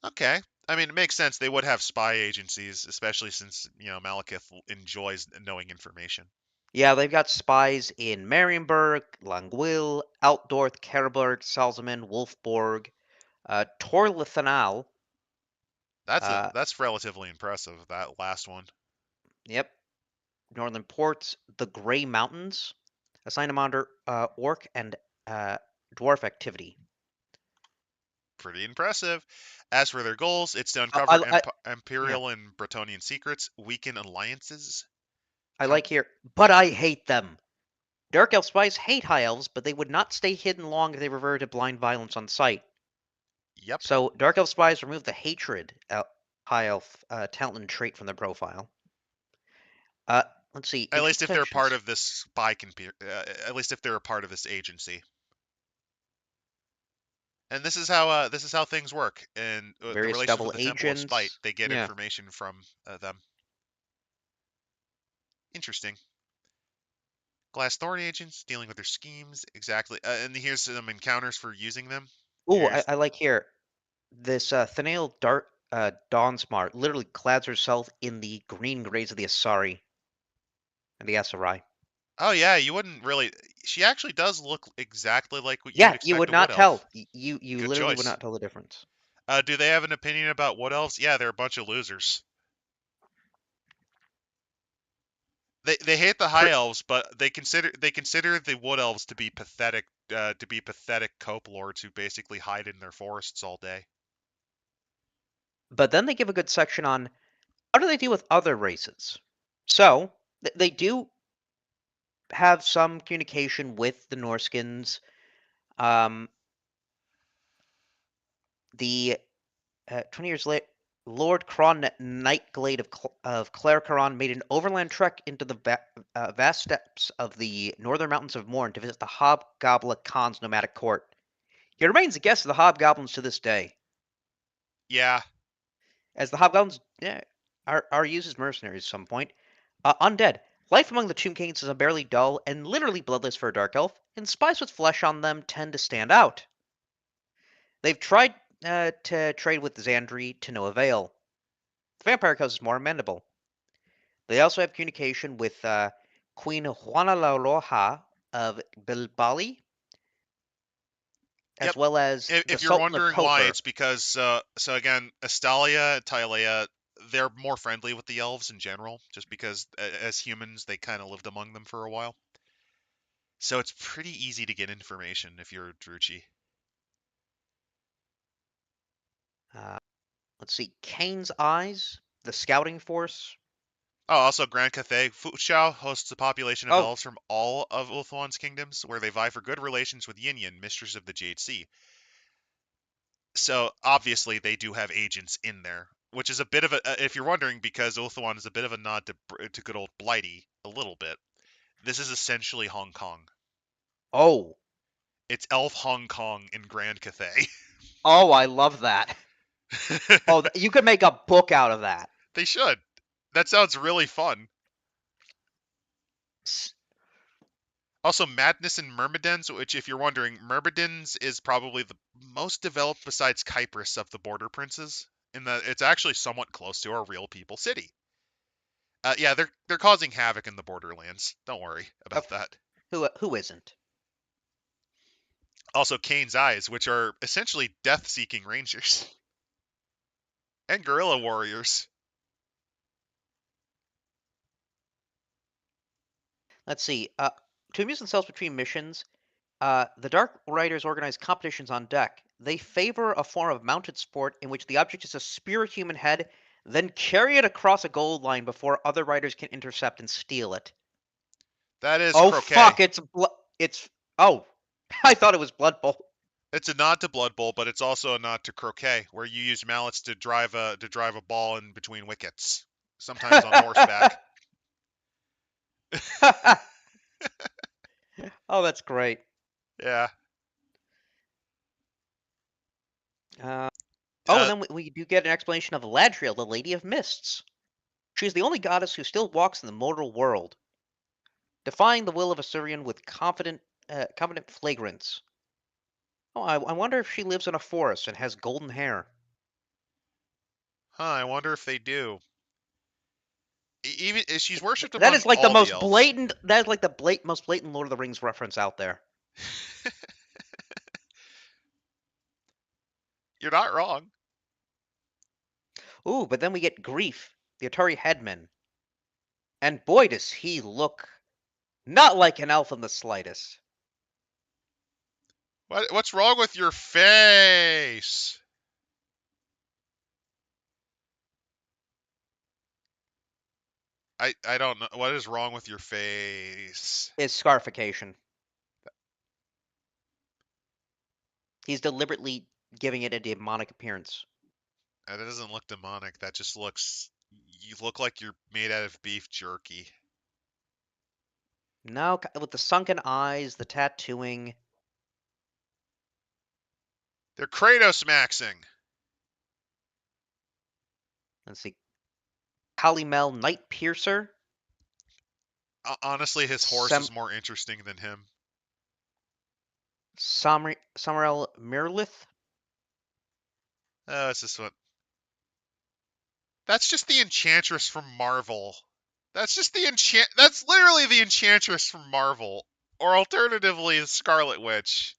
Okay. I mean, it makes sense. They would have spy agencies, especially since Malekith enjoys knowing information. Yeah, they've got spies in Marienburg, Langwil, Altdorf, Kerberg, Salzman, Wolfborg, Torlethanal. Uh, That's relatively impressive. That last one. yep, Northern Ports, the Grey Mountains, assigned them under Orc and Dwarf activity. Pretty impressive. As for their goals, it's to I, uncover I, I yeah, Imperial and Bretonian secrets, weaken alliances. I Count. like here, but I hate them. Dark Elf spies hate High Elves, but they would not stay hidden long if they reverted to blind violence on sight. Yep. So Dark Elf spies remove the hatred High Elf talent and trait from their profile. Uh, let's see, At least if they're part interceptions. of this spy at least if they're a part of this agency. And this is how things work in the Various relations with double the Temple of Spite. agents. They get Yeah, information from them. Interesting. Glass Thorn agents dealing with their schemes exactly. And here's some encounters for using them. ooh, I, Here's I like here this Thanael Dawnsmart literally clads herself in the green grays of the Asari and the Asarai. Oh yeah, you wouldn't really. She actually does look exactly like what you would Yeah, you would expect a wood not tell. elf. You Good literally would choice. not tell the difference. Do they have an opinion about wood elves? Yeah, they're a bunch of losers. They hate the high Per, elves, but they consider the wood elves to be pathetic cope lords who basically hide in their forests all day. but then they give a good section on how do they deal with other races. So they do have some communication with the Norskins. Um, the 20 years later, Lord Kron Nightglade of Claircaron made an overland trek into the vast steppes of the northern mountains of Morn to visit the Hobgoblin Khan's nomadic court. He remains a guest of the Hobgoblins to this day, Yeah. as the Hobgoblins are used as mercenaries at some point. Undead. Life among the Tomb Kings is unbearably dull and literally bloodless for a dark elf, and spies with flesh on them tend to stand out. They've tried to trade with Xandri to no avail. The Vampire Coast is more amenable. They also have communication with Queen Juana La Roja of Bilbali, as Yep. well as the If you're Sultan of wondering why, Topher. it's because so again, Astalia, Tylea, they're more friendly with the elves in general, just because as humans they kind of lived among them for a while. So it's pretty easy to get information if you're a Druchii. Uh, let's see, Kane's Eyes, the Scouting Force. Oh, also Grand Cathay Fuchao hosts a population of Oh, elves from all of Ulthuan's kingdoms, where they vie for good relations with Yin Yin, mistress of the Jade Sea. So obviously they do have agents in there, which is a bit of a, if you're wondering, because Ulthuan is a bit of a nod to good old Blighty, a little bit. This is essentially Hong Kong. oh, It's Elf Hong Kong in Grand Cathay. oh! I love that. Oh, you could make a book out of that. They should. That sounds really fun. Also, Madness and Myrmidons, which, if you're wondering, Myrmidons is probably the most developed besides Kyprus of the Border Princes, in that it's actually somewhat close to a real people city. Yeah, they're causing havoc in the Borderlands. Don't worry about Of that. who isn't? Also, Kane's Eyes, which are essentially death-seeking rangers and guerrilla warriors. Let's see. To amuse themselves between missions, the Dark Riders organize competitions on deck. They favor a form of mounted sport in which the object is a spear human head, then carry it across a gold line before other riders can intercept and steal it. That is Oh croquet. fuck! It's oh, I thought it was Blood Bowl. It's a nod to Blood Bowl, but it's also a nod to croquet, where you use mallets to drive a ball in between wickets, sometimes on horseback. Oh, that's great. Yeah. Uh, oh, and Uh, then we do get an explanation of Ladriel, the Lady of Mists. She is the only goddess who still walks in the mortal world, defying the will of Asuryan with confident flagrance. Oh, I wonder if she lives in a forest and has golden hair. I wonder if they do. Even she's worshipped That among is like the all the most elves. blatant. That is like the most blatant Lord of the Rings reference out there. You're not wrong. Ooh, but then we get Grief, the Atari headman, and boy does he look not like an elf in the slightest. What's wrong with your face? I don't know. What is wrong with your face? Is scarification. He's deliberately giving it a demonic appearance. That doesn't look demonic. That just looks. You look like you're made out of beef jerky. Now, with the sunken eyes, the tattooing. They're Kratos maxing. Let's see. Kalimel Night Piercer. Honestly, his horse Sam is more interesting than him. Samarel Mirlith. Oh, it's this one. That's just the Enchantress from Marvel. That's just the That's literally the Enchantress from Marvel, or alternatively, the Scarlet Witch.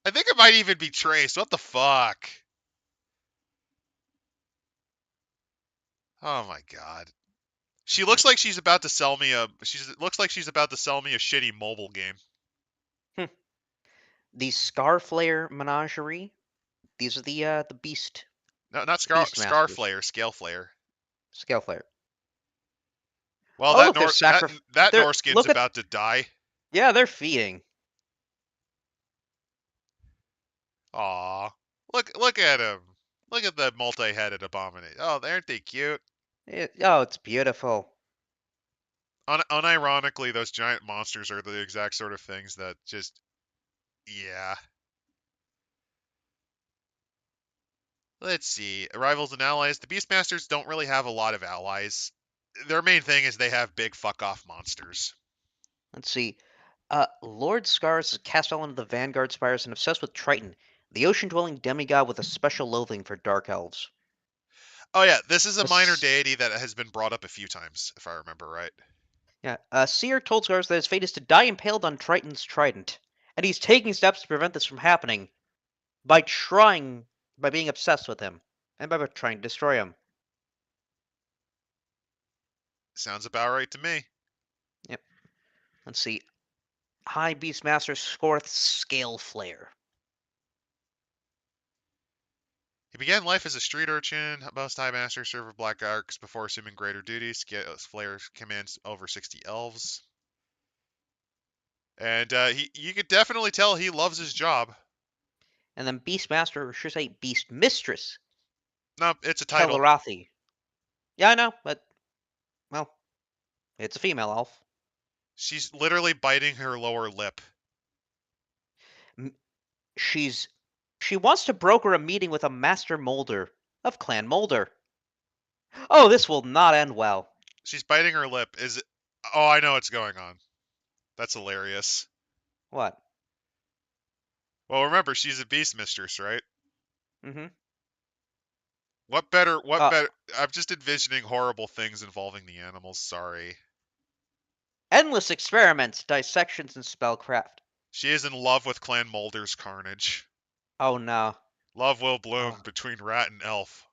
I think it might even be Trace. What the fuck? Oh my god. She looks like she's about to sell me a. Looks like she's about to sell me a shitty mobile game. The Scarflare Menagerie. These are the No, not Beastmasters. Scarflare, Scaleflare. Scaleflare. Well, Oh, look, they're that They're Norse game's look at about to die. yeah, they're feeding. Aw, look at him. Look at the multi-headed abomination. Oh, aren't they cute? Oh, it's beautiful. Unironically, those giant monsters are the exact sort of things that just, yeah. Let's see. Rivals and allies. The Beastmasters don't really have a lot of allies. Their main thing is they have big fuck-off monsters. Let's see. Lord Scars is cast all into the Vanguard Spires and obsessed with Triton, the ocean-dwelling demigod with a special loathing for dark elves. Oh yeah, this is a minor This, deity that has been brought up a few times, if I remember right. yeah, Seer told Scars that his fate is to die impaled on Triton's trident, and he's taking steps to prevent this from happening by being obsessed with him, and by trying to destroy him. Sounds about right to me. Yep. Let's see. High Beastmaster Scorth Scale Flare. He began life as a street urchin. Most High Masters serve black arcs before assuming greater duties. Flare commands over 60 elves. And you could definitely tell he loves his job. And then Beastmaster, or should I say Beast Mistress, No, it's a title. Kelarathi. Yeah, I know, but, well, it's a female elf. She's literally biting her lower lip. She wants to broker a meeting with a master molder of Clan Molder. Oh, this will not end well. She's biting her lip. Oh, I know what's going on. That's hilarious. What? Well, remember, she's a beast mistress, right? Mm-hmm. What better? Uh, I'm just envisioning horrible things involving the animals. Sorry. Endless experiments, dissections, and spellcraft. She is in love with Clan Molder's carnage. Oh no. Love will bloom Oh. between rat and elf.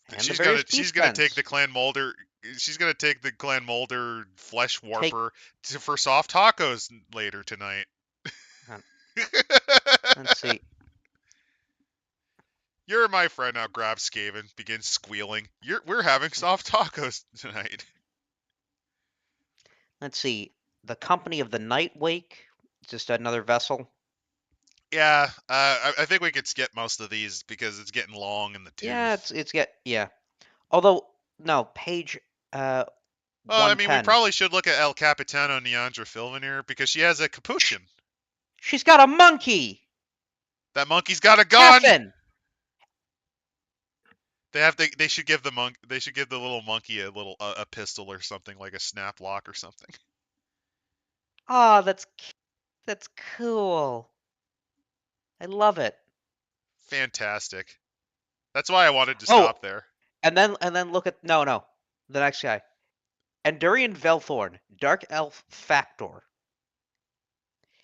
And the various She's beast gonna take vents. the Clan Molder. She's gonna take the Clan Molder flesh warper for soft tacos later tonight. Let's see. You're my friend now. Grabs Skaven, begins squealing. We're having soft tacos tonight. Let's see. The Company of the Night Wake. Just another vessel. Yeah, I think we could skip most of these because it's getting long in the tooth. Yeah. Although no, page Well, I mean, we 110. probably should look at El Capitano Neandra Filvenir because she has a capuchin. She's got a monkey. That monkey's got a gun. Caffin. They should give the They should give the little monkey a pistol or something, like a snap lock or something. Oh, that's cool. I love it. Fantastic. That's why I wanted to Oh, stop there. and then look at no, the next guy. Endurian Velthorn, Dark Elf Factor.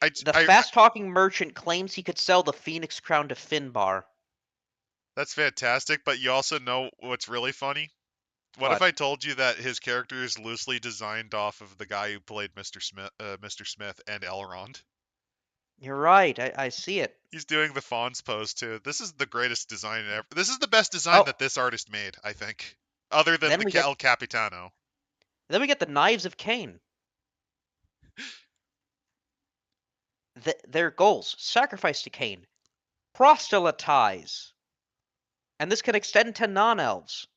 The fast-talking merchant claims he could sell the Phoenix Crown to Finbar. That's fantastic, but you also know what's really funny? What if What? I told you that his character is loosely designed off of the guy who played Mr. Smith and Elrond? You're right. I see it. He's doing the Fawn's pose too. This is the greatest design ever. This is the best design Oh, that this artist made, I think, other than then the we get El Capitano. the Knives of Cain. Their goals: sacrifice to Cain, proselytize, and this can extend to non-elves.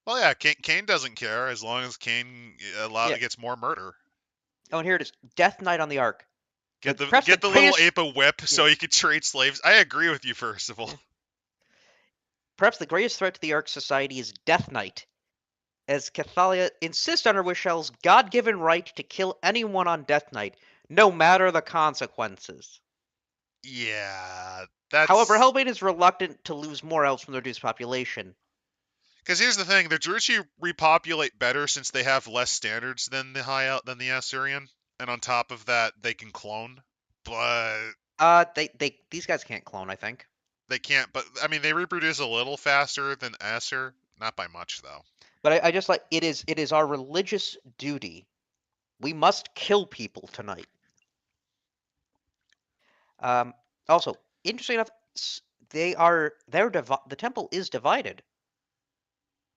Well, yeah, Cain doesn't care as long as Cain Yeah. gets more murder. Oh, and here it is: Death Knight on the Ark. Get the Perhaps little greatest, ape a whip yeah, so he could trade slaves. I agree with you, Percival. yeah. Perhaps the greatest threat to the Ark society is Death Knight, as Cathalia insists on her Wishel's God-given right to kill anyone on Death Knight, no matter the consequences. Yeah, However, that's Hellbait is reluctant to lose more elves from the reduced population. because here's the thing: the Druchii repopulate better since they have less standards than the Asuryan, and on top of that, they can clone. But These guys can't clone, I think. they can't. But I mean, they reproduce a little faster than Asur, not by much though. But I just like it is our religious duty. We must kill people tonight. Um, Also, interesting enough, the temple is divided.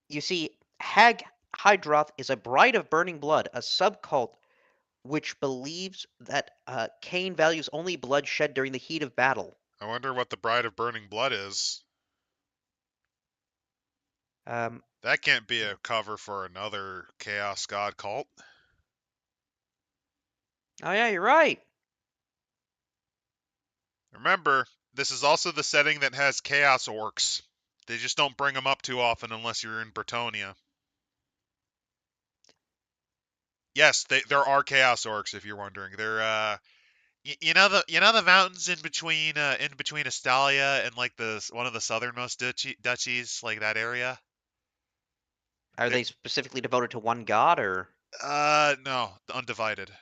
You see, Hag Hydroth is a bride of burning blood, a subcult which believes that Cain values only blood shed during the heat of battle. I wonder what the Bride of Burning Blood is. Um, That can't be a cover for another Chaos God cult. oh yeah, you're right. Remember, this is also the setting that has Chaos Orcs. They just don't bring them up too often unless you're in Bretonia. Yes, there are Chaos Orcs if you're wondering. They're you know the mountains in between Astalia and like the one of the southernmost duchies, like that area. Are They're, they specifically devoted to one god, or no, undivided. hmm.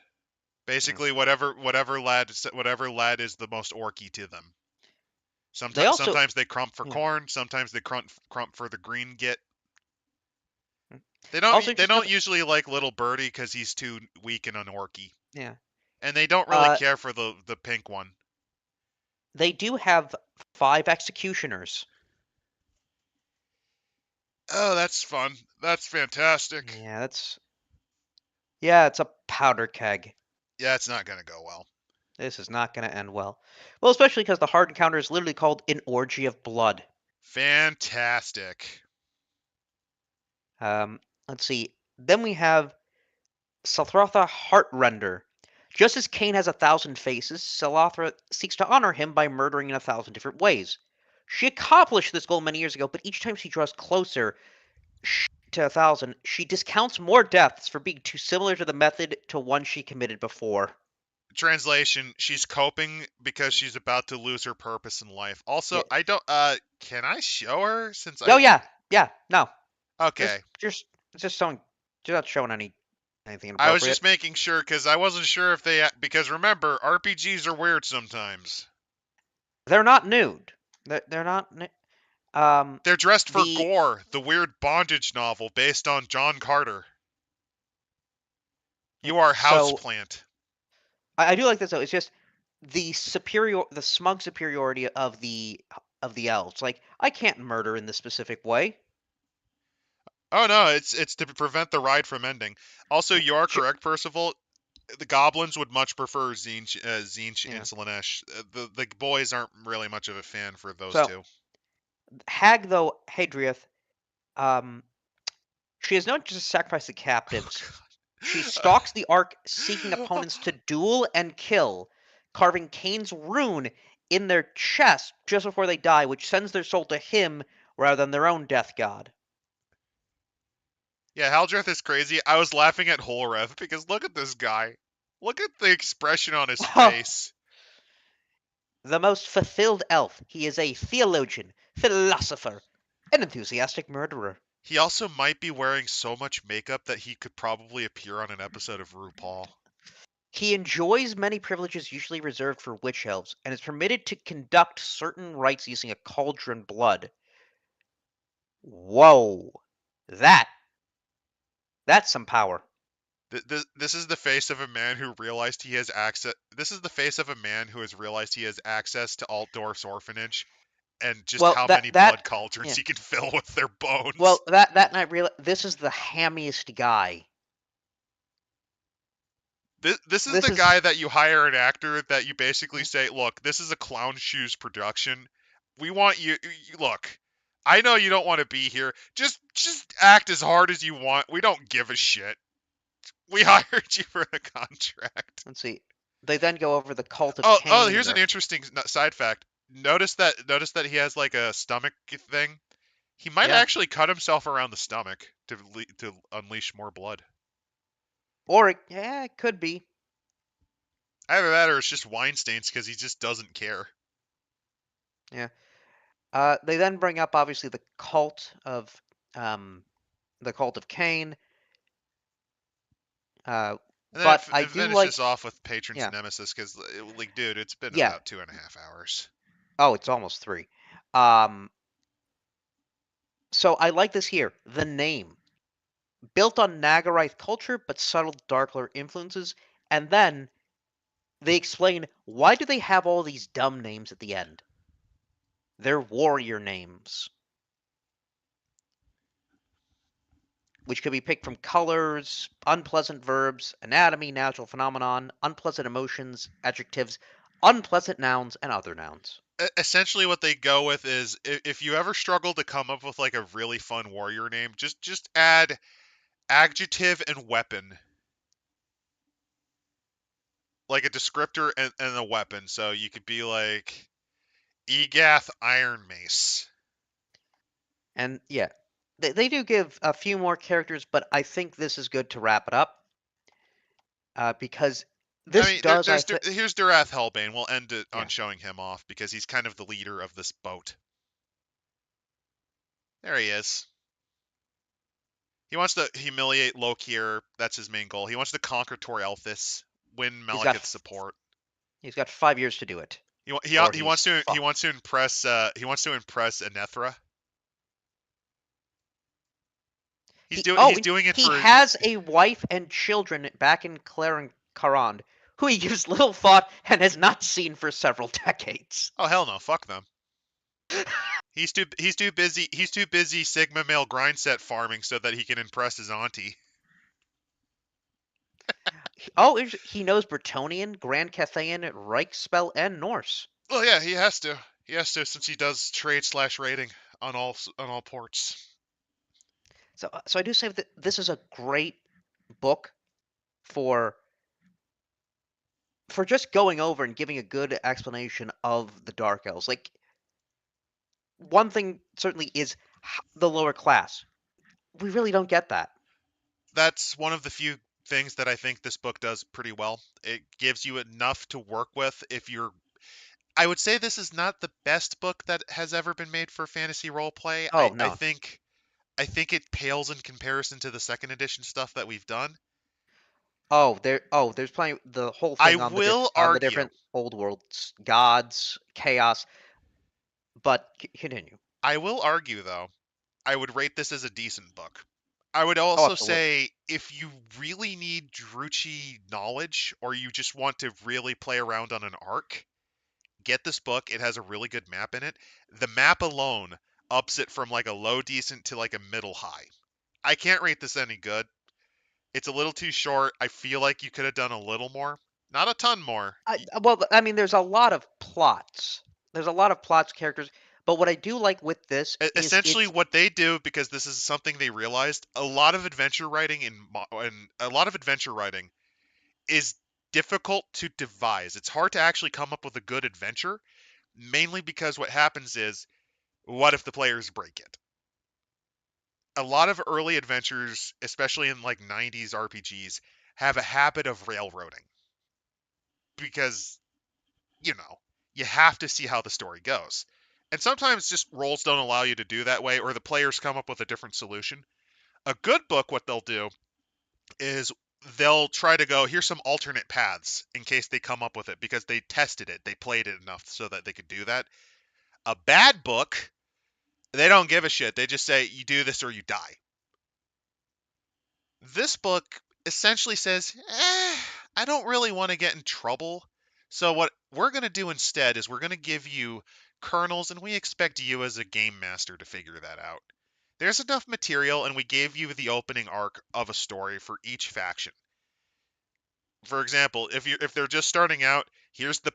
Basically, whatever lad is the most orky to them. They also Sometimes they crump for yeah. corn. Sometimes they crump for the green git. Hmm. They Also interesting don't enough, usually like little birdie because he's too weak and unorky, yeah. and they don't really Uh, care for the pink one. they do have 5 executioners. Oh, that's fun. That's fantastic. Yeah, it's a powder keg. Yeah, it's not gonna go well. This is not going to end well. Well, especially because the hard encounter is literally called an orgy of blood. Fantastic. Let's see. Then we have Salthrotha Heartrender. Just as Cain has 1,000 faces, Salathra seeks to honor him by murdering in 1,000 different ways. She accomplished this goal many years ago, but each time she draws closer to 1,000, she discounts more deaths for being too similar to the method to one she committed before. Translation: she's coping because she's about to lose her purpose in life. Also, Yeah. I don't. Can I show her since Oh I? yeah, yeah. No, Okay. just showing, just not showing anything I was inappropriate. just making sure because I wasn't sure if they because remember RPGs are weird sometimes. They're not nude. They're not. They're dressed for The Gore, the weird bondage novel based on John Carter. You are so houseplant. I do like this though. It's just the smug superiority of the elves. Like I can't murder in this specific way. Oh no, it's to prevent the ride from ending. Also, Yeah, you are sure. correct, Percival. The goblins would much prefer Zinch and Yeah. Slanesh. The boys aren't really much of a fan for those So two. Hag though Hadriath, um, she is known to sacrifice the Oh captives. She god. stalks the Ark, seeking opponents to duel and kill, carving Cain's rune in their chest just before they die, which sends their soul to him rather than their own death god. Yeah, Haldreth is crazy. I was laughing at Holreth because look at this guy. Look at the expression on his face. The most fulfilled elf, he is a theologian, philosopher, an enthusiastic murderer. He also might be wearing so much makeup that he could probably appear on an episode of RuPaul. He enjoys many privileges usually reserved for witch elves, and is permitted to conduct certain rites using a cauldron blood. Whoa. That that's some power. This is the face of a man who realized he has access. This is the face of a man who has realized he has access to Altdorf's orphanage and just Well, how that many that blood cauldrons yeah. he can fill with their bones. Well, that night real this is the hammiest guy. This is This the is guy that you hire an actor that you basically say, look, this is a clown shoes production. We want look. I know you don't want to be here. Just act as hard as you want. We don't give a shit. We hired you for the contract. let's see. They then go over the cult of Oh, Cain. here's an interesting side fact. Notice that he has like a stomach thing. He might Yeah. actually cut himself around the stomach to unleash more blood. Or yeah, it could be. Either that or it's just wine stains because he just doesn't care. Yeah. They then bring up obviously um, the cult of Cain. Uh, And then but I it do finishes like, off with Patron's yeah, Nemesis because, like, dude, it's been yeah. about 2.5 hours. Oh, it's almost 3. Um, so I like this here. The name, built on Nagarite culture but subtle Darkler influences, and then they explain why do they have all these dumb names at the end. They're warrior names, which could be picked from colors, unpleasant verbs, anatomy, natural phenomenon, unpleasant emotions, adjectives, unpleasant nouns, and other nouns. Essentially, what they go with is if you ever struggle to come up with like a really fun warrior name, just add adjective and weapon, like a descriptor and a weapon. So you could be like Egath Iron Mace. And yeah, they do give a few more characters, but I think this is good to wrap it up because I this mean, does, I think, here's Durath Hellbane. We'll end it on yeah. showing him off because he's kind of the leader of this boat. There he is. He wants to humiliate Lokir. That's his main goal. He wants to conquer Torelthis, win He's got Malekith's support. he's got 5 years to do it, or He he's wants fucked. to impress Anethra. He's doing it He for has a wife and children back in Clare and Carond, who he gives little thought and has not seen for several decades. oh hell no, fuck them. He's too busy Sigma male grind set farming so that he can impress his auntie. Oh, he knows Bretonnian, Grand Cathayan, Reichspell, and Norse. Well, yeah, he has to. He has to since he does trade slash rating on all ports. So I do say that this is a great book for just going over and giving a good explanation of the Dark Elves. Like, one thing certainly is the lower class. We really don't get that. That's one of the few things that I think this book does pretty well. It gives you enough to work with if you're I would say this is not the best book that has ever been made for fantasy roleplay. Oh no. I think it pales in comparison to the second edition stuff that we've done. There's plenty. The whole I thing on will the argue. different old worlds, gods, chaos. But continue. I will argue though. I would rate this as a decent book. I would Oh, also absolutely. say if you really need Druchii knowledge or you just want to really play around on an arc, get this book. It has a really good map in it. The map alone ups it from like a low decent to like a middle high. I can't rate this any good. It's a little too short. I feel like you could have done a little more. Not a ton more. I mean, there's a lot of plots. There's a lot of plots, characters. But what I do like with this is Essentially, what they do, because this is something they realized, a lot of adventure writing and a lot of adventure writing is difficult to devise. It's hard to actually come up with a good adventure, mainly because what happens is, what if the players break it? A lot of early adventures, especially in like 90s RPGs, have a habit of railroading because, you know, you have to see how the story goes. And sometimes just roles don't allow you to do that way, or the players come up with a different solution. A good book, what they'll do is they'll try to go, here's some alternate paths in case they come up with it because they tested it, they played it enough so that they could do that. A bad book, they don't give a shit. They just say, you do this or you die. This book essentially says, I don't really want to get in trouble. So what we're going to do instead is we're going to give you kernels, and we expect you as a game master to figure that out. There's enough material, and we gave you the opening arc of a story for each faction. For example, if they're just starting out, here's the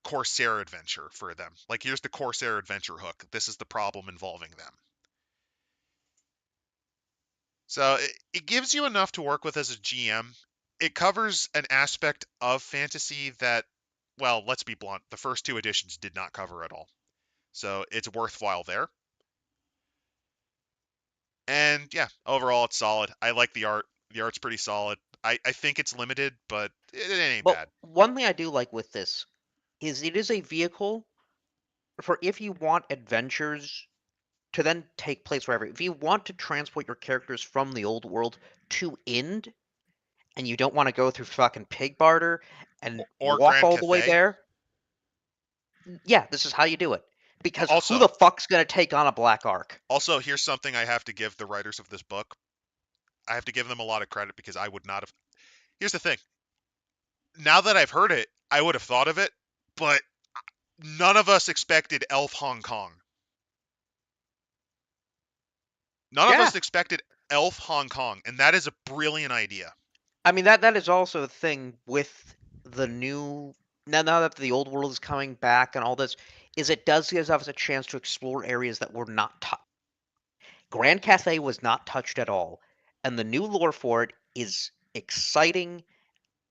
Corsair adventure for them. Like here's the Corsair adventure hook. This is the problem involving them. So it gives you enough to work with as a GM. It covers an aspect of fantasy that, well, let's be blunt, the first two editions did not cover at all. So it's worthwhile there. And yeah, overall it's solid. I like the art. The art's pretty solid. I think it's limited, but it ain't Well, bad. one thing I do like with this is it is a vehicle for if you want adventures to then take place wherever. If you want to transport your characters from the old world to Ind, and you don't want to go through fucking pig barter and Or walk Grand all the way Cathay. there, yeah, this is how you do it. Because who Also, the fuck's gonna take on a Black Ark? here's something I have to give the writers of this book. I have to give them a lot of credit because I would not have. Here's the thing. Now that I've heard it, I would have thought of it, but none of us expected Elf Hong Kong. None of Yeah, us expected Elf Hong Kong, and that is a brilliant idea. I mean that is also the thing with the new now that the old world is coming back and all this is it does give us a chance to explore areas that were not touched. Grand Cathay was not touched at all, and the new lore for it is exciting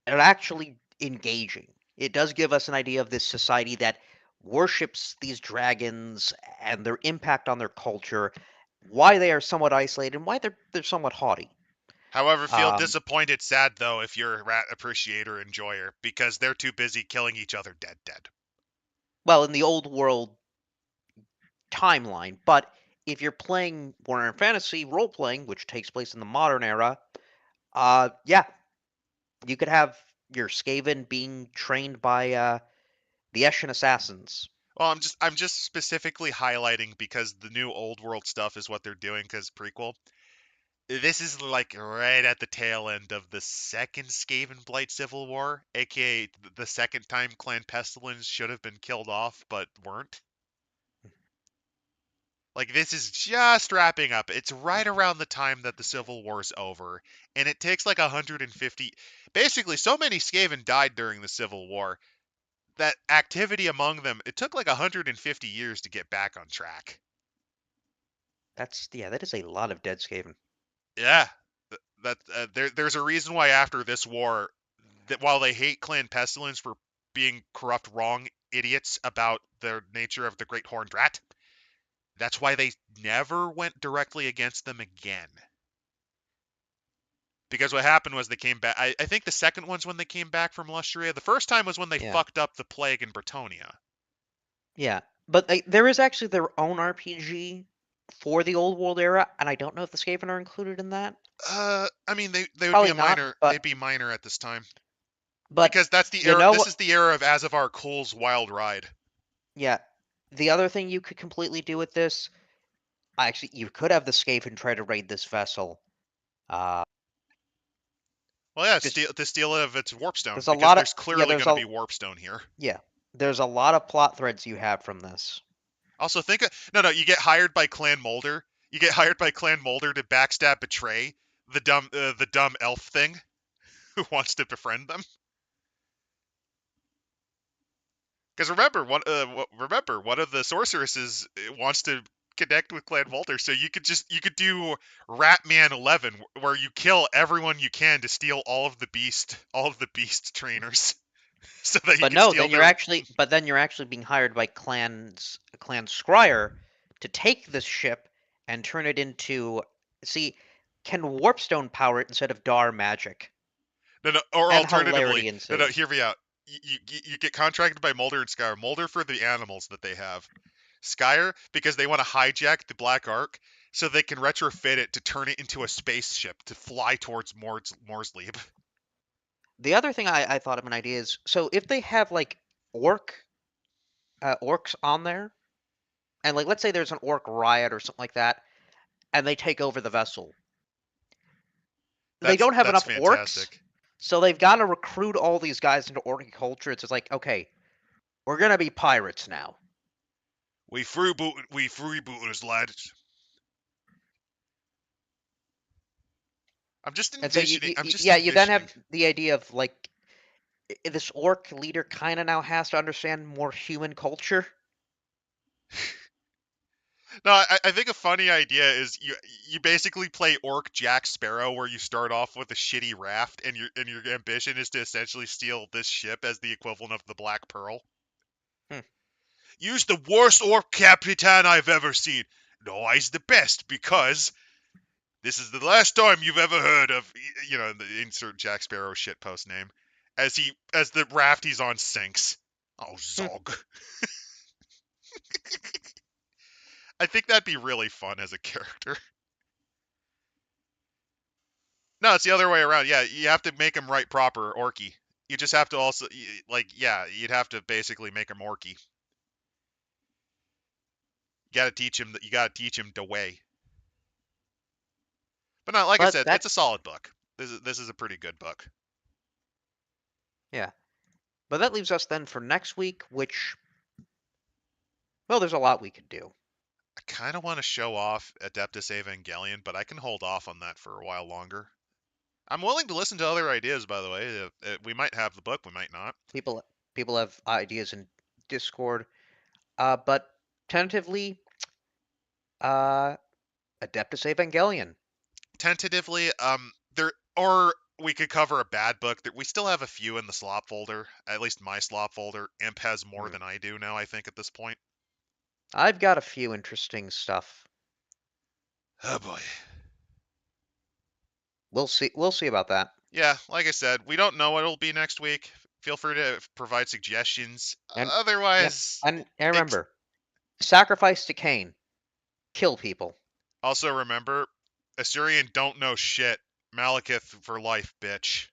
and actually engaging. It does give us an idea of this society that worships these dragons and their impact on their culture, why they are somewhat isolated, and why they're somewhat haughty. However, feel Um, disappointed, sad though, if you're a rat appreciator enjoyer, because they're too busy killing each other dead. well, in the old world timeline, but if you're playing Warhammer Fantasy role playing, which takes place in the modern era, yeah, you could have your Skaven being trained by the Eshin assassins. Well, I'm just specifically highlighting because the new old world stuff is what they're doing because prequel. This is like right at the tail end of the second Skaven Blight Civil War, aka the second time Clan Pestilence should have been killed off but weren't. Like this is just wrapping up. It's right around the time that the Civil War's over, and it takes like 150. Basically, so many Skaven died during the Civil War that activity among them it took like 150 years to get back on track. That is a lot of dead Skaven. Yeah, there's a reason why after this war, that while they hate Clan Pestilence for being corrupt, wrong idiots about the nature of the Great Horned Rat, that's why they never went directly against them again. Because what happened was they came back. I think the second one's when they came back from Lustria. The first time was when they Yeah, fucked up the plague in Bretonia. yeah, but there is actually their own RPG for the old world era, and I don't know if the Skaven are included in that. I mean they would be Probably a not, minor. They'd but be minor at this time but because that's the you era. know This what? is the era of Azavar Kul's Wild Ride. Yeah, the other thing you could completely do with this, actually, you could have the Skaven try to raid this vessel. Uh, Well, yeah, just to steal it of its warpstone there's a because lot of there's clearly going to be warpstone here. yeah, there's a lot of plot threads you have from this. Also, think of, no, you get hired by Clan Molder. You get hired by Clan Molder to backstab, betray the dumb elf thing who wants to befriend them. Because remember one of the sorceresses wants to connect with Clan Molder, so you could do Ratman 11 where you kill everyone you can to steal all of the beast trainers so that you But can no, steal their. then you're actually being hired by clan Scryer to take this ship and turn it into see can Warpstone power it instead of Dar magic, No, no, or and alternatively, hilarity no, ensues. hear me out. You get contracted by Mulder and Skyer. Mulder for the animals that they have. Skyer because they want to hijack the Black Ark so they can retrofit it to turn it into a spaceship to fly towards Morsley. The other thing I thought of an idea is so if they have like orc orcs on there, and like let's say there's an orc riot or something like that, and they take over the vessel, they don't have That's enough orcs, fantastic. so they've got to recruit all these guys into orc culture. It's just like okay, we're gonna be pirates now. We freebooters, lads. I'm just And so envisioning. I'm just yeah, you then have envisioning. the idea of like this orc leader kind of now has to understand more human culture. No, I think a funny idea is you basically play Orc Jack Sparrow, where you start off with a shitty raft, and your ambition is to essentially steal this ship as the equivalent of the Black Pearl. Hmm. Use the worst Orc Capitan I've ever seen. No, I's the best because This is the last time you've ever heard of, the insert Jack Sparrow shitpost name, as the raft he's on sinks. Oh, Zog. I think that'd be really fun as a character. No, it's the other way around. Yeah, you have to make him right proper orky. You just have to also you'd have to basically make him orky. You gotta teach him the way. But no, like I But said, it's a solid book. This is a pretty good book. yeah. But that leaves us then for next week, which, well, there's a lot we could do. I kind of want to show off Adeptus Evangelion, but I can hold off on that for a while longer. I'm willing to listen to other ideas, by the way. We might have the book, we might not. People have ideas in Discord, but tentatively, Adeptus Evangelion. Tentatively, or we could cover a bad book. That we still have a few in the slop folder. At least my slop folder. Imp has more than I do now, I think, at this point. I've got a few interesting stuff. Oh boy. We'll see. We'll see about that. Yeah, like I said, we don't know what it'll be next week. Feel free to provide suggestions. And Otherwise, and remember, sacrifice to Cain, kill people. Also remember, Asuryan don't know shit. Malekith for life, bitch.